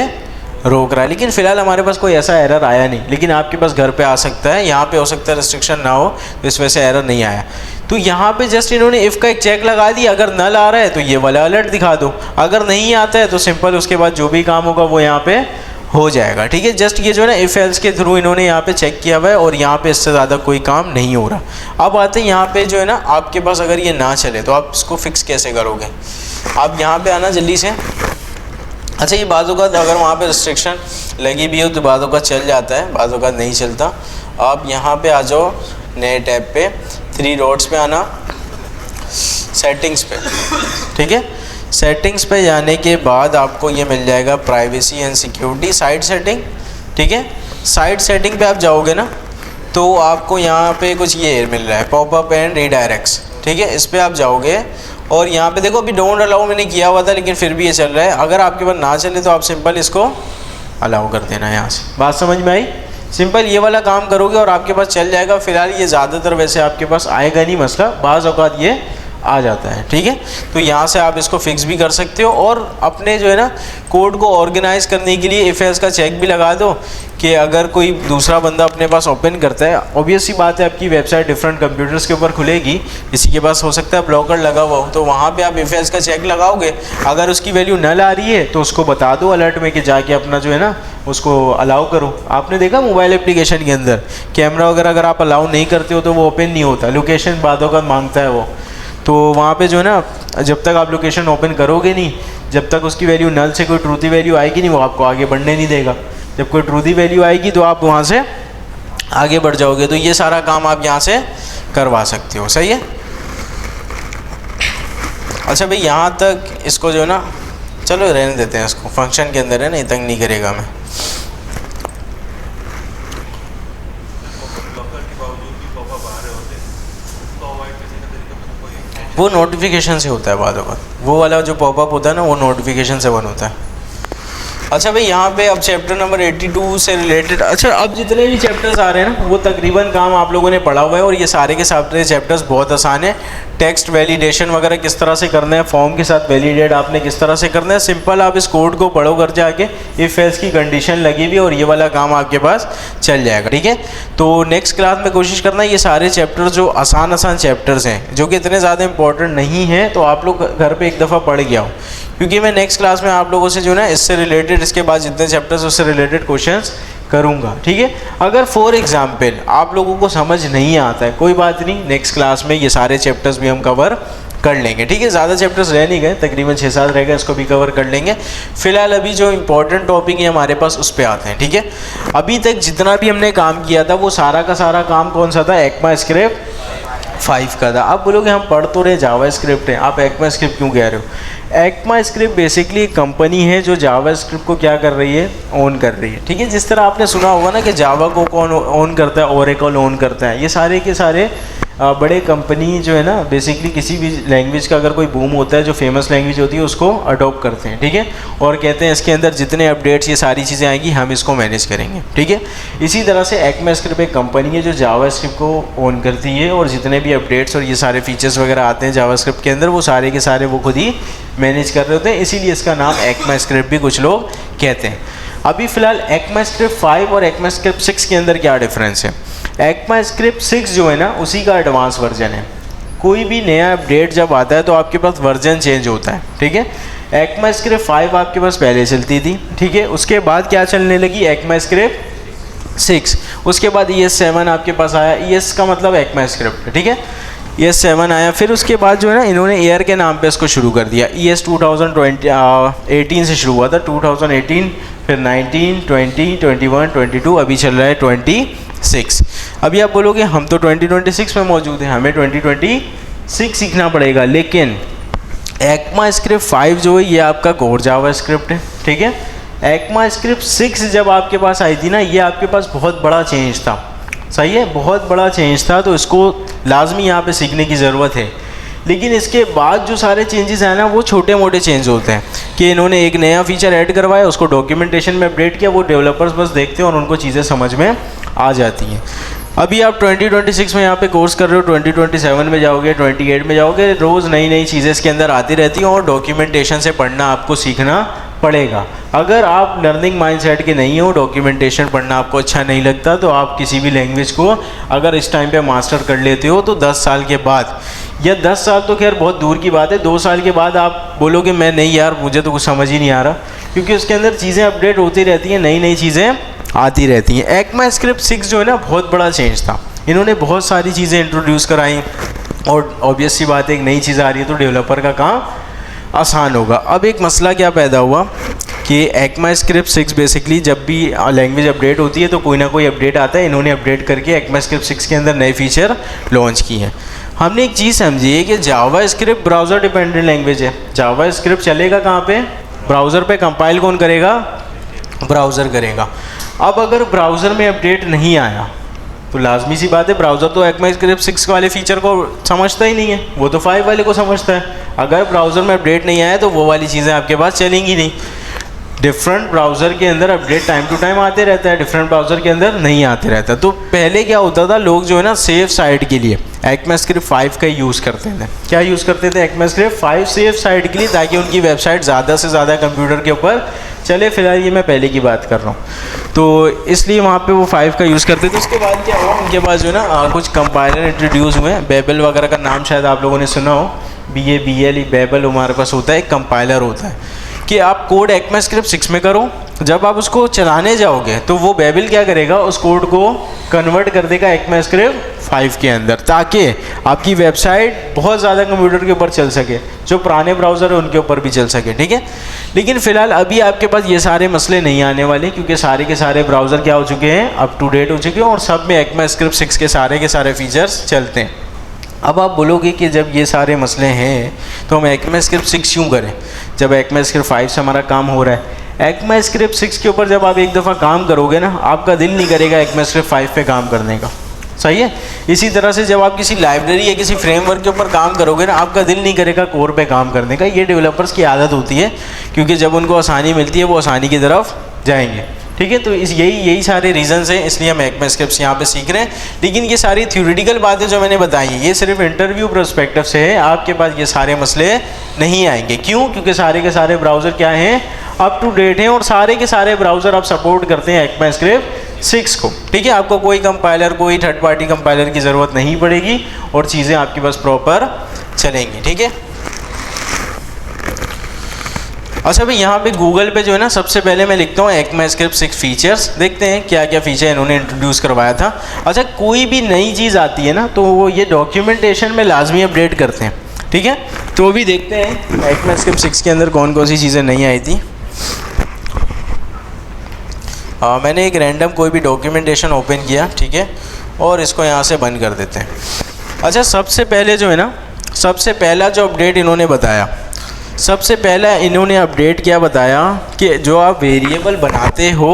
रोक रहा है। लेकिन फ़िलहाल हमारे पास कोई ऐसा एरर आया नहीं, लेकिन आपके पास घर पे आ सकता है, यहाँ पे हो सकता है रिस्ट्रिक्शन ना हो, तो इस वजह से एरर नहीं आया। तो यहाँ पे जस्ट इन्होंने इफ़ का एक चेक लगा दिया, अगर नल आ रहा है तो ये वाला अलर्ट दिखा दो, अगर नहीं आता है तो सिंपल उसके बाद जो भी काम होगा वो यहाँ पे हो जाएगा। ठीक है, जस्ट ये जो है ना इफ़ एल्स के थ्रू इन्होंने यहाँ पे चेक किया हुआ है, और यहाँ पे इससे ज़्यादा कोई काम नहीं हो रहा। अब आते हैं यहाँ पे जो है ना, आपके पास अगर ये ना चले तो आप इसको फिक्स कैसे करोगे। आप यहाँ पे आना जल्दी से, अच्छा, ये बाज़ों का अगर वहाँ पे रिस्ट्रिक्शन लगी भी हो तो बाज़ों का चल जाता है, बाज़ों का नहीं चलता। आप यहाँ पे आ जाओ नए टैब पे, 3 डॉट्स पे आना, सेटिंग्स पे, ठीक है। सेटिंग्स पे जाने के बाद आपको ये मिल जाएगा privacy and security site setting, ठीक है। साइट सेटिंग पे आप जाओगे ना तो आपको यहाँ पे कुछ ये मिल रहा है, पॉपअप एंड रीडायरेक्ट्स, ठीक है। इस पर आप जाओगे और यहाँ पे देखो अभी डोंट अलाउ मैंने किया हुआ था लेकिन फिर भी ये चल रहा है। अगर आपके पास ना चले तो आप सिंपल इसको अलाउ कर देना यहाँ से। बात समझ में आई? सिंपल ये वाला काम करोगे और आपके पास चल जाएगा। फिलहाल ये ज़्यादातर वैसे आपके पास आएगा नहीं मसला, बाज़ औक़ात ये आ जाता है, ठीक है। तो यहाँ से आप इसको फिक्स भी कर सकते हो और अपने जो है ना कोड को ऑर्गेनाइज़ करने के लिए इफ एल्स का चेक भी लगा दो कि अगर कोई दूसरा बंदा अपने पास ओपन करता है, ऑब्वियस सी बात है आपकी वेबसाइट डिफरेंट कंप्यूटर्स के ऊपर खुलेगी, किसी के पास हो सकता है ब्लॉकर लगा हुआ हो, तो वहाँ पे आप इफ एल्स का चेक लगाओगे, अगर उसकी वैल्यू नल आ रही है तो उसको बता दो अलर्ट में कि जाके अपना जो है ना उसको अलाउ करो। आपने देखा मोबाइल एप्लीकेशन के अंदर कैमरा वगैरह अगर आप अलाउ नहीं करते हो तो वो ओपन नहीं होता, लोकेशन बातों का मांगता है वो, तो वहाँ पे जो है ना जब तक आप लोकेशन ओपन करोगे नहीं, जब तक उसकी वैल्यू नल से कोई ट्रूथी वैल्यू आएगी नहीं, वो आपको आगे बढ़ने नहीं देगा। जब कोई ट्रूथी वैल्यू आएगी तो आप वहाँ से आगे बढ़ जाओगे। तो ये सारा काम आप यहाँ से करवा सकते हो, सही है। अच्छा भाई, यहाँ तक इसको जो है ना चलो रहने देते हैं, इसको फंक्शन के अंदर है ना, तंग नहीं करेगा मैं। वो नोटिफिकेशन से होता है बाद में, वो वाला जो पॉपअप होता है ना वो नोटिफिकेशन से बन होता है। अच्छा भाई, यहाँ पे अब चैप्टर नंबर 82 से रिलेटेड, अच्छा अब जितने भी चैप्टर्स आ रहे हैं ना वो तकरीबन काम आप लोगों ने पढ़ा हुआ है और ये सारे के सारे चैप्टर्स बहुत आसान है। टेक्स्ट वैलिडेशन वगैरह किस तरह से करना है, फॉर्म के साथ वैलिडेट आपने किस तरह से करना है, सिंपल आप इस कोड को पढ़ो कर जाके, इफ एल्स की कंडीशन लगी हुई और ये वाला काम आपके पास चल जाएगा, ठीक है। तो नेक्स्ट क्लास में कोशिश करना ये सारे चैप्टर्स जो आसान चैप्टर्स हैं जो कि इतने ज़्यादा इंपॉर्टेंट नहीं हैं, तो आप लोग घर पर एक दफ़ा पढ़ गया हो, क्योंकि मैं नेक्स्ट क्लास में आप लोगों से जो है ना इससे रिलेटेड, इसके बाद जितने चैप्टर्स उससे रिलेटेड क्वेश्चंस करूंगा, ठीक है। अगर फॉर एग्जांपल आप लोगों को समझ नहीं आता है, कोई बात नहीं, नेक्स्ट क्लास में ये सारे चैप्टर्स भी हम कवर कर लेंगे, ठीक है। ज़्यादा चैप्टर्स रह नहीं गए, तकरीबन 6-7 रह गए, इसको भी कवर कर लेंगे। फिलहाल अभी जो इंपॉर्टेंट टॉपिक है हमारे पास उस पर आते हैं, ठीक है। अभी तक जितना भी हमने काम किया था वो सारा का सारा काम कौन सा था, ECMAScript 5 का था। आप बोलोगे हम पढ़ तो रहे जावास्क्रिप्ट है, आप ECMAScript क्यों कह रहे हो? ECMAScript बेसिकली एक कंपनी है जो जावास्क्रिप्ट को क्या कर रही है, ओन कर रही है, ठीक है। जिस तरह आपने सुना होगा ना कि जावा को कौन ओन करता है, ओरेकल ओन करता है, ये सारे के सारे बड़े कंपनी जो है ना बेसिकली किसी भी लैंग्वेज का अगर कोई बूम होता है, जो फेमस लैंग्वेज होती है उसको अडॉप्ट करते हैं, ठीक है, और कहते हैं इसके अंदर जितने अपडेट्स ये सारी चीज़ें आएंगी हम इसको मैनेज करेंगे, ठीक है। इसी तरह से ECMAScript एक कंपनी है जो जावास्क्रिप्ट को ओन करती है और जितने भी अपडेट्स और ये सारे फीचर्स वगैरह आते हैं जावास्क्रिप्ट के अंदर वो सारे के सारे वो खुद ही मैनेज कर रहे होते हैं, इसीलिए इसका नाम ECMAScript भी कुछ लोग कहते हैं। अभी फ़िलहाल ECMAScript 5 और ECMAScript 6 के अंदर क्या डिफरेंस है? ECMAScript 6 जो है ना उसी का एडवांस वर्जन है। कोई भी नया अपडेट जब आता है तो आपके पास वर्जन चेंज होता है, ठीक है। ECMAScript 5 आपके पास पहले चलती थी, ठीक है, उसके बाद क्या चलने लगी, ECMAScript 6, उसके बाद ES7 आपके पास आया, ES का मतलब ECMAScript, ठीक है, ES7 आया, फिर उसके बाद जो है ना इन्होंने एयर के नाम पे इसको शुरू कर दिया। ES 2018 से शुरू हुआ था, 2018, फिर 19, 20, 21, 22, अभी चल रहा है 26। अभी आप बोलोगे हम तो 2026 में मौजूद हैं, हमें 2026 सीखना पड़ेगा, लेकिन ECMAScript 5 जो है ये आपका कोर जावास्क्रिप्ट है, ठीक है। ECMAScript 6 जब आपके पास आई थी ना, ये आपके पास बहुत बड़ा चेंज था, सही है, बहुत बड़ा चेंज था, तो इसको लाजमी यहाँ पे सीखने की ज़रूरत है। लेकिन इसके बाद जो सारे चेंजेस हैं ना वो छोटे मोटे चेंज होते हैं कि इन्होंने एक नया फीचर ऐड करवाया, उसको डॉक्यूमेंटेशन में अपडेट किया, वो डेवलपर्स बस देखते हैं और उनको चीज़ें समझ में आ जाती हैं। अभी आप 2026 में यहाँ पे कोर्स कर रहे हो, 2027 में जाओगे, 28 में जाओगे, रोज़ नई नई चीज़ें इसके अंदर आती रहती हैं और डॉक्यूमेंटेशन से पढ़ना आपको सीखना पड़ेगा। अगर आप लर्निंग माइंडसेट के नहीं हो, डॉक्यूमेंटेशन पढ़ना आपको अच्छा नहीं लगता, तो आप किसी भी लैंग्वेज को अगर इस टाइम पे मास्टर कर लेते हो तो 10 साल के बाद, या 10 साल तो खैर बहुत दूर की बात है, 2 साल के बाद आप बोलोगे मैं नहीं यार मुझे तो कुछ समझ ही नहीं आ रहा, क्योंकि उसके अंदर चीज़ें अपडेट होती रहती हैं, नई नई चीज़ें आती रहती हैं। ECMAScript 6 जो है ना बहुत बड़ा चेंज था, इन्होंने बहुत सारी चीज़ें इंट्रोड्यूस कराई और ऑब्वियस सी बात है एक नई चीज़ आ रही है तो डेवलपर का काम आसान होगा। अब एक मसला क्या पैदा हुआ कि ECMAScript 6 बेसिकली जब भी लैंग्वेज अपडेट होती है तो कोई ना कोई अपडेट आता है। इन्होंने अपडेट करके ECMAScript 6 के अंदर नए फीचर लॉन्च किए हैं। हमने एक चीज़ समझी है कि जावास्क्रिप्ट ब्राउज़र डिपेंडेंट लैंग्वेज है। जावास्क्रिप्ट चलेगा कहाँ पे? ब्राउज़र पे। कंपाइल कौन करेगा? ब्राउज़र करेगा। अब अगर ब्राउज़र में अपडेट नहीं आया तो लाजमी सी बात है ब्राउज़र तो ECMAScript 6 वाले फीचर को समझता ही नहीं है, वो तो 5 वाले को समझता है। अगर ब्राउज़र में अपडेट नहीं आया तो वो वाली चीज़ें आपके पास चलेंगी नहीं। डिफरेंट ब्राउज़र के अंदर अपडेट टाइम टू टाइम आते रहता है, डिफरेंट ब्राउज़र के अंदर नहीं आते रहता। तो पहले क्या होता था, लोग जो है ना सेफ साइट के लिए ECMAScript 5 का यूज़ करते थे। क्या यूज़ करते थे? ECMAScript 5 सेफ साइट के लिए, ताकि उनकी वेबसाइट ज़्यादा से ज़्यादा कंप्यूटर के ऊपर चले। फिलहाल ये मैं पहले की बात कर रहा हूँ, तो इसलिए वहाँ पे वो 5 का यूज़ करते थे। उसके बाद क्या हुआ, उनके पास जो है ना कुछ कंपाइलर इंट्रोड्यूस हुए हैं। बेबल वगैरह का नाम शायद आप लोगों ने सुना हो, BABL बेबल हमारे पास होता है, एक कंपाइलर होता है कि आप कोड ECMAScript 6 में करो, जब आप उसको चलाने जाओगे तो वो बेबल क्या करेगा, उस कोड को कन्वर्ट कर देगा ECMAScript 5 के अंदर, ताकि आपकी वेबसाइट बहुत ज़्यादा कंप्यूटर के ऊपर चल सके, जो पुराने ब्राउज़र है उनके ऊपर भी चल सके। ठीक है, लेकिन फ़िलहाल अभी आपके पास ये सारे मसले नहीं आने वाले, क्योंकि सारे के सारे ब्राउज़र क्या हो चुके हैं, अप टू डेट हो चुके हैं, और सब में ECMAScript 6 के सारे फीचर्स चलते हैं। अब आप बोलोगे कि जब ये सारे मसले हैं तो हम ECMAScript 6 क्यों करें, जब ECMAScript 5 से हमारा काम हो रहा है। ECMAScript 6 के ऊपर जब आप एक दफ़ा काम करोगे ना, आपका दिल नहीं करेगा ECMAScript 5 पे काम करने का। सही है। इसी तरह से जब आप किसी लाइब्रेरी या किसी फ्रेमवर्क के ऊपर काम करोगे ना, आपका दिल नहीं करेगा कोर पे काम करने का। ये डेवलपर्स की आदत होती है, क्योंकि जब उनको आसानी मिलती है वो आसानी की तरफ जाएंगे। ठीक है, तो यही सारे रीजंस हैं, इसलिए हम ECMAScript यहाँ पे सीख रहे हैं। लेकिन ये सारी थ्योरेटिकल बातें जो मैंने बताई हैं, ये सिर्फ इंटरव्यू पर्सपेक्टिव से है, आपके पास ये सारे मसले नहीं आएंगे। क्यों? क्योंकि सारे के सारे ब्राउज़र क्या हैं, अप टू डेट हैं, और सारे के सारे ब्राउज़र आप सपोर्ट करते हैं ECMAScript 6 को। ठीक है, आपको कोई कंपाइलर, कोई थर्ड पार्टी कंपाइलर की ज़रूरत नहीं पड़ेगी, और चीज़ें आपके पास प्रॉपर चलेंगी। ठीक है। अच्छा भाई, यहाँ पे गूगल पे जो है ना, सबसे पहले मैं लिखता हूँ ECMAScript 6 फीचर्स। देखते हैं क्या क्या फीचर इन्होंने इंट्रोड्यूस करवाया था। अच्छा, कोई भी नई चीज़ आती है ना, तो वो ये डॉक्यूमेंटेशन में लाजमी अपडेट करते हैं। ठीक है, तो भी देखते हैं ECMAScript 6 के अंदर कौन कौन सी चीज़ें नहीं आई थी। मैंने एक रैंडम कोई भी डॉक्यूमेंटेशन ओपन किया, ठीक है, और इसको यहाँ से बंद कर देते हैं। अच्छा, सबसे पहले जो है ना, सबसे पहला जो अपडेट इन्होंने बताया, सबसे पहला इन्होंने अपडेट क्या बताया कि जो आप वेरिएबल बनाते हो,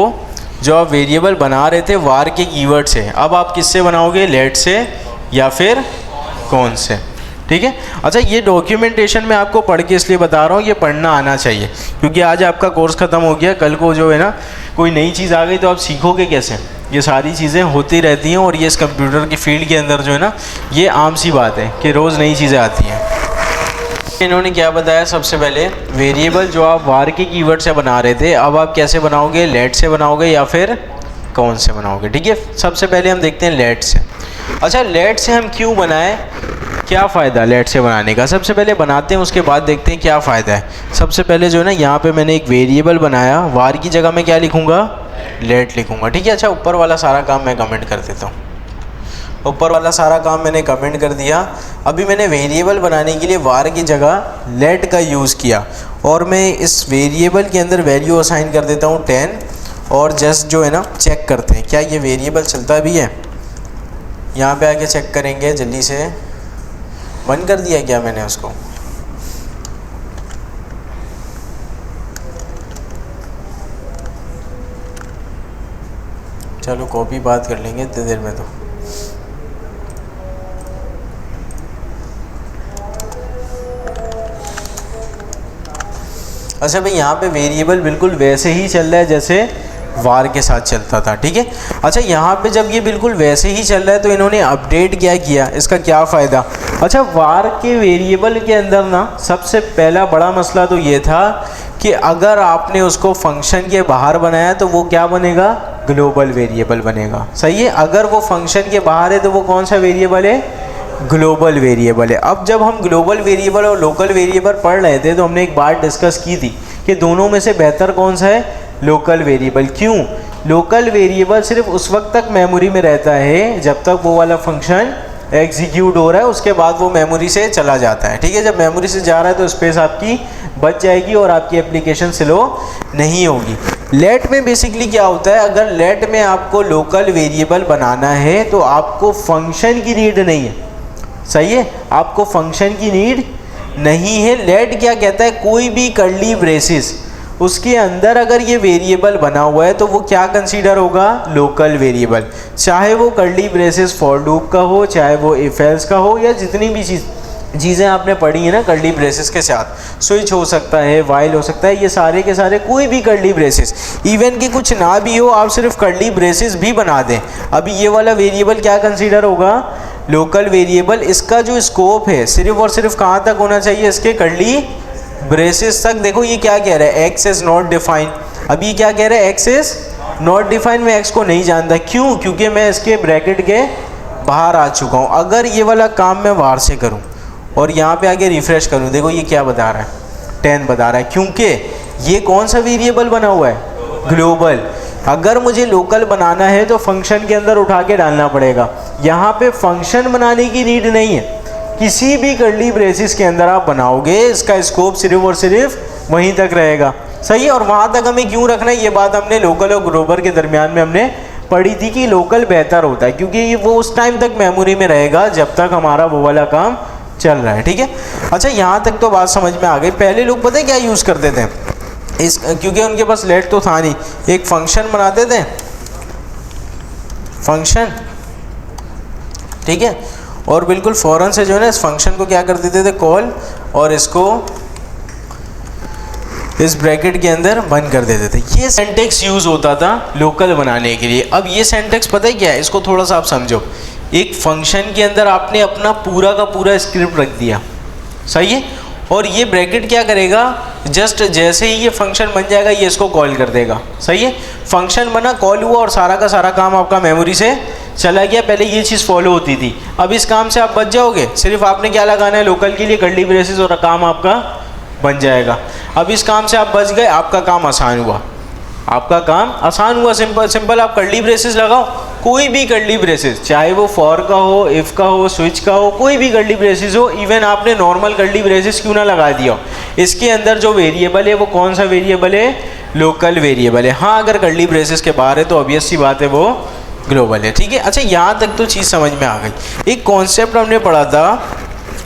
जो आप वेरिएबल बना रहे थे वार के कीवर्ड से, अब आप किससे बनाओगे, लेट से या फिर कौन से। ठीक है। अच्छा, ये डॉक्यूमेंटेशन मैं आपको पढ़ के इसलिए बता रहा हूँ, ये पढ़ना आना चाहिए, क्योंकि आज आपका कोर्स ख़त्म हो गया, कल को जो है ना कोई नई चीज़ आ गई तो आप सीखोगे कैसे। ये सारी चीज़ें होती रहती हैं, और ये इस कंप्यूटर की फील्ड के अंदर जो है ना, ये आम सी बात है कि रोज़ नई चीज़ें आती हैं। इन्होंने क्या बताया, सबसे पहले वेरिएबल जो आप वार के कीवर्ड से बना रहे थे, अब आप कैसे बनाओगे, लेट से बनाओगे या फिर कौन से बनाओगे। ठीक है, सबसे पहले हम देखते हैं लेट से। अच्छा, लेट से हम क्यों बनाएं, क्या फ़ायदा लेट से बनाने का, सबसे पहले बनाते हैं, उसके बाद देखते हैं क्या फ़ायदा है। सबसे पहले जो है ना, यहाँ पे मैंने एक वेरिएबल बनाया, वार की जगह मैं क्या लिखूँगा, लेट लिखूँगा। ठीक है। अच्छा, ऊपर वाला सारा काम मैं कमेंट कर देता हूँ, ऊपर वाला सारा काम मैंने कमेंट कर दिया। अभी मैंने वेरिएबल बनाने के लिए वार की जगह लेट का यूज़ किया, और मैं इस वेरिएबल के अंदर वैल्यू असाइन कर देता हूँ 10, और जस्ट जो है ना चेक करते हैं क्या ये वेरिएबल चलता भी है। यहाँ पे आके चेक करेंगे, जल्दी से बंद कर दिया क्या मैंने उसको। चलो कॉपी बात कर लेंगे इतनी देर में। तो अच्छा भाई, यहाँ पे वेरिएबल बिल्कुल वैसे ही चल रहा है जैसे वार के साथ चलता था। ठीक है। अच्छा, यहाँ पे जब ये बिल्कुल वैसे ही चल रहा है तो इन्होंने अपडेट क्या किया, इसका क्या फ़ायदा। अच्छा, वार के वेरिएबल के अंदर ना सबसे पहला बड़ा मसला तो ये था कि अगर आपने उसको फंक्शन के बाहर बनाया तो वो क्या बनेगा, ग्लोबल वेरिएबल बनेगा। सही है। अगर वो फंक्शन के बाहर है तो वो कौन सा वेरिएबल है, ग्लोबल वेरिएबल है। अब जब हम ग्लोबल वेरिएबल और लोकल वेरिएबल पढ़ रहे थे तो हमने एक बात डिस्कस की थी कि दोनों में से बेहतर कौन सा है, लोकल वेरिएबल। क्यों, लोकल वेरिएबल सिर्फ उस वक्त तक मेमोरी में रहता है जब तक वो वाला फंक्शन एग्जीक्यूट हो रहा है, उसके बाद वो मेमोरी से चला जाता है। ठीक है। जब मेमोरी से जा रहा है तो स्पेस आपकी बच जाएगी और आपकी एप्लीकेशन स्लो नहीं होगी। लेट में बेसिकली क्या होता है, अगर लेट में आपको लोकल वेरिएबल बनाना है तो आपको फंक्शन की नीड नहीं है, सही है, आपको फंक्शन की नीड नहीं है। लेट क्या कहता है, कोई भी कर्ली ब्रेसिस उसके अंदर अगर ये वेरिएबल बना हुआ है तो वो क्या कंसीडर होगा, लोकल वेरिएबल, चाहे वो कर्ली ब्रेसिस फॉर लूप का हो, चाहे वो इफ एल्स का हो, या जितनी भी चीज़ें आपने पढ़ी है ना कर्ली ब्रेसिस के साथ, स्विच हो सकता है, वाइल हो सकता है, ये सारे के सारे कोई भी कर्ली ब्रेसिस, इवन कि कुछ ना भी हो आप सिर्फ कर्ली ब्रेसिस भी बना दें, अभी ये वाला वेरिएबल क्या कंसीडर होगा, लोकल वेरिएबल। इसका जो स्कोप है सिर्फ और सिर्फ कहाँ तक होना चाहिए, इसके कर्ली ब्रेसिस तक। देखो ये क्या कह रहा है, एक्स इज नॉट डिफाइंड, अभी ये क्या कह रहा है, एक्स इज नॉट डिफाइंड, मैं एक्स को नहीं जानता, क्यों, क्योंकि मैं इसके ब्रैकेट के बाहर आ चुका हूँ। अगर ये वाला काम मैं बाहर से करूँ और यहाँ पे आगे रिफ्रेश करूँ, देखो ये क्या बता रहा है, 10 बता रहा है, क्योंकि ये कौन सा वेरिएबल बना हुआ है, ग्लोबल। अगर मुझे लोकल बनाना है तो फंक्शन के अंदर उठा के डालना पड़ेगा, यहाँ पे फंक्शन बनाने की नीड नहीं है, किसी भी कर्ली ब्रेसिस के अंदर आप बनाओगे इसका स्कोप सिर्फ और सिर्फ वहीं तक रहेगा, सही है। और वहाँ तक हमें क्यों रखना है, ये बात हमने लोकल और ग्लोबल के दरमियान में हमने पढ़ी थी कि लोकल बेहतर होता है, क्योंकि ये वो उस टाइम तक मेमोरी में रहेगा जब तक हमारा वो वाला काम चल रहा है, ठीक है। अच्छा यहाँ तक तो बात समझ में आ गई। पहले लोग पता है क्या यूज़ करते थे, इस क्योंकि उनके पास लेट तो था नहीं, एक फंक्शन बनाते थे, फंक्शन, ठीक है, और बिल्कुल फ़ौरन से जो है ना इस फंक्शन को क्या कर देते थे, कॉल, और इसको इस ब्रैकेट के अंदर बंद कर देते थे। ये सिंटैक्स यूज़ होता था लोकल बनाने के लिए। अब ये सिंटैक्स पता है क्या है, इसको थोड़ा सा आप समझो, एक फंक्शन के अंदर आपने अपना पूरा का पूरा स्क्रिप्ट रख दिया, सही है, और ये ब्रैकेट क्या करेगा, जस्ट जैसे ही ये फंक्शन बन जाएगा ये इसको कॉल कर देगा, सही है। फंक्शन बना, कॉल हुआ और सारा का सारा काम आपका मेमोरी से चला गया। पहले ये चीज़ फॉलो होती थी, अब इस काम से आप बच जाओगे, सिर्फ आपने क्या लगाना है, लोकल के लिए कर्ली ब्रेसिस, और काम आपका बन जाएगा। अब इस काम से आप बच गए, आपका काम आसान हुआ, आपका काम आसान हुआ, सिंपल सिंपल आप कर्ली ब्रेसिस लगाओ, कोई भी कर्ली ब्रेसिस, चाहे वो फॉर का हो, इफ़ का हो, स्विच का हो, कोई भी कर्ली ब्रेसिस हो, इवन आपने नॉर्मल कर्ली ब्रेसिस क्यों ना लगा दिया हो, इसके अंदर जो वेरिएबल है वो कौन सा वेरिएबल है, लोकल वेरिएबल है। हाँ अगर कर्ली ब्रेसिस के बाहर है तो ऑब्वियस सी बात है वो ग्लोबल है, ठीक है। अच्छा यहाँ तक तो चीज़ समझ में आ गई। एक कॉन्सेप्ट हमने पढ़ा था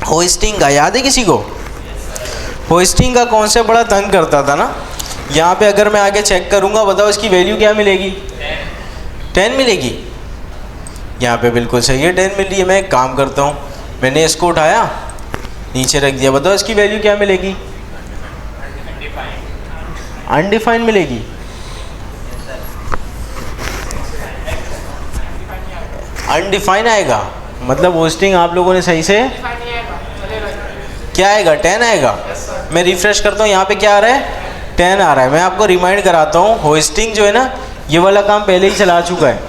होस्टिंग का, याद है किसी को, होस्टिंग का कॉन्सेप्ट बड़ा तंग करता था ना। यहाँ पे अगर मैं आगे चेक करूँगा, बताओ इसकी वैल्यू क्या मिलेगी, 10 मिलेगी, यहाँ पे बिल्कुल सही है 10 मिल रही है। मैं एक काम करता हूँ, मैंने इसको उठाया नीचे रख दिया, बताओ इसकी वैल्यू क्या मिलेगी, अनडिफाइंड मिलेगी, अनडिफाइंड आएगा, मतलब होस्टिंग आप लोगों ने सही से क्या आएगा, 10 आएगा। मैं रिफ्रेश करता हूँ, यहाँ पे क्या आ रहा है, 10 आ रहा है। मैं आपको रिमाइंड कराता हूँ, होस्टिंग जो है ना ये वाला काम पहले ही चला चुका है,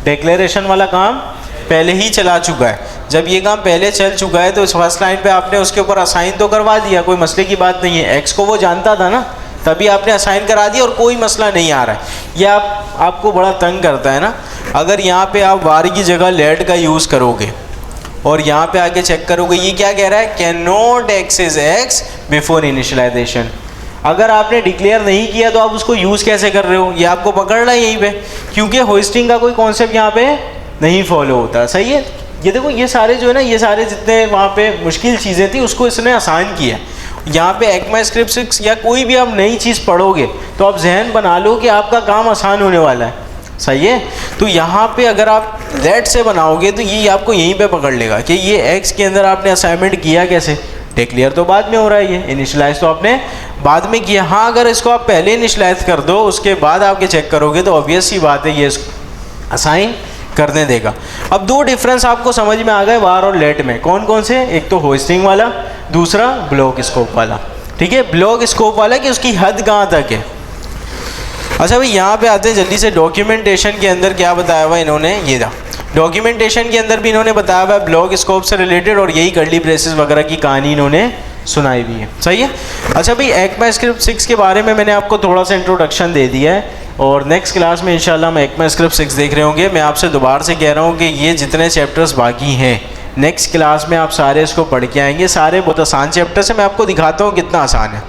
डिक्लेरेशन वाला काम पहले ही चला चुका है। जब ये काम पहले चल चुका है तो फर्स्ट लाइन पे आपने उसके ऊपर असाइन तो करवा दिया, कोई मसले की बात नहीं है, एक्स को वो जानता था ना, तभी आपने असाइन करा दिया और कोई मसला नहीं आ रहा है। ये आपको बड़ा तंग करता है ना, अगर यहाँ पे आप वार की जगह लेट का यूज़ करोगे और यहाँ पे आके चेक करोगे, ये क्या कह रहा है, can not access X before initialization. अगर आपने डिक्लेयर नहीं किया तो आप उसको यूज़ कैसे कर रहे हो, ये आपको पकड़ रहा है यहीं पे, क्योंकि होस्टिंग का कोई कॉन्सेप्ट यहाँ पे नहीं फॉलो होता, सही है। ये देखो ये सारे जो है ना, ये सारे जितने वहाँ पे मुश्किल चीज़ें थी उसको इसने आसान किया। यहाँ पे ECMAScript 6 या कोई भी आप नई चीज़ पढ़ोगे तो आप जहन बना लो कि आपका काम आसान होने वाला है, सही है। तो यहाँ पे अगर आप लेट से बनाओगे तो ये आपको यहीं पे पकड़ लेगा कि ये एक्स के अंदर आपने असाइनमेंट किया कैसे, डिक्लेयर तो बाद में हो रहा है, ये इनिशियलाइज तो आपने बाद में किया। हाँ अगर इसको आप पहले इनिशियलाइज कर दो उसके बाद आपके चेक करोगे तो ऑब्वियस सी बात है ये असाइन करने देगा। अब दो डिफरेंस आपको समझ में आ गए वार और लेट में, कौन कौन से, एक तो होस्टिंग वाला, दूसरा ब्लॉक स्कोप वाला, ठीक है। ब्लॉक स्कोप वाला कि उसकी हद कहाँ तक है। अच्छा भाई यहाँ पे आते हैं जल्दी से, डॉक्यूमेंटेशन के अंदर क्या बताया हुआ इन्होंने, ये था डॉक्यूमेंटेशन के अंदर भी इन्होंने बताया हुआ है ब्लॉक स्कोप से रिलेटेड, और यही कर्ली ब्रेसेस वगैरह की कहानी इन्होंने सुनाई भी है, सही है। अच्छा भाई ECMAScript 6 के बारे में मैंने आपको थोड़ा सा इंट्रोडक्शन दे दिया है, और नेक्स्ट क्लास में इंशाल्लाह हम ECMAScript 6 देख रहे होंगे। मैं आपसे दोबारा से कह रहा हूँ कि ये जितने चैप्टर्स बाकी हैं नेक्स्ट क्लास में आप सारे इसको पढ़ के आएंगे, सारे बहुत आसान चैप्टर्स हैं, मैं आपको दिखाता हूँ कितना आसान है।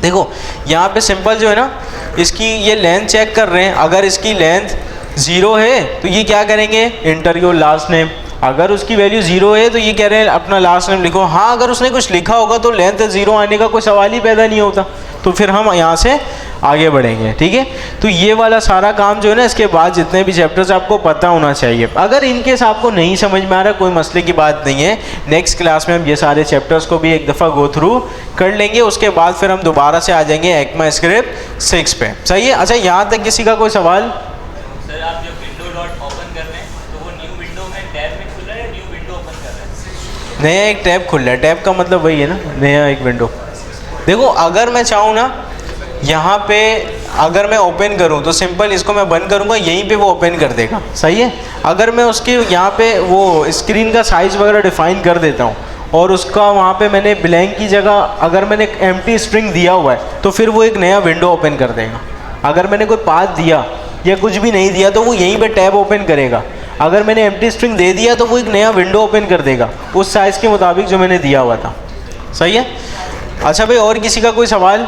देखो यहाँ पे सिंपल जो है ना, इसकी ये लेंथ चेक कर रहे हैं, अगर इसकी लेंथ 0 है तो ये क्या करेंगे, इंटर योर लास्ट नेम। अगर उसकी वैल्यू 0 है तो ये कह रहे हैं अपना लास्ट नेम लिखो। हाँ, अगर उसने कुछ लिखा होगा तो लेंथ 0 आने का कोई सवाल ही पैदा नहीं होता, तो फिर हम यहाँ से आगे बढ़ेंगे। ठीक है, तो ये वाला सारा काम जो है ना, इसके बाद जितने भी चैप्टर्स आपको पता होना चाहिए। अगर इनकेस आपको नहीं समझ में आ रहा, कोई मसले की बात नहीं है, नेक्स्ट क्लास में हम ये सारे चैप्टर्स को भी एक दफ़ा गो थ्रू कर लेंगे, उसके बाद फिर हम दोबारा से आ जाएंगे ECMAScript 6 पे। सही है। अच्छा, यहाँ तक किसी का कोई सवाल? सर आप जो विंडो डॉट ओपन कर रहे हैं तो वो न्यू विंडो में टैब में खुल रहा है, न्यू विंडो ओपन कर रहे हैं? नया एक टैब खुल रहा है। टैब का मतलब वही है ना, नया एक विंडो। देखो अगर मैं चाहूँ ना, यहाँ पे अगर मैं ओपन करूँ तो सिंपल इसको मैं बंद करूँगा, यहीं पे वो ओपन कर देगा। सही है। अगर मैं उसके यहाँ पे वो स्क्रीन का साइज़ वगैरह डिफ़ाइन कर देता हूँ और उसका वहाँ पे मैंने ब्लैंक की जगह अगर मैंने एक एम्प्टी स्ट्रिंग दिया हुआ है तो फिर वो एक नया विंडो ओपन कर देगा। अगर मैंने कोई पाथ दिया या कुछ भी नहीं दिया तो वो यहीं पे टैब ओपन करेगा। अगर मैंने एम्प्टी स्ट्रिंग दे दिया तो वो एक नया विंडो ओपन कर देगा उस साइज़ के मुताबिक जो मैंने दिया हुआ था। सही है। अच्छा भाई, और किसी का कोई सवाल?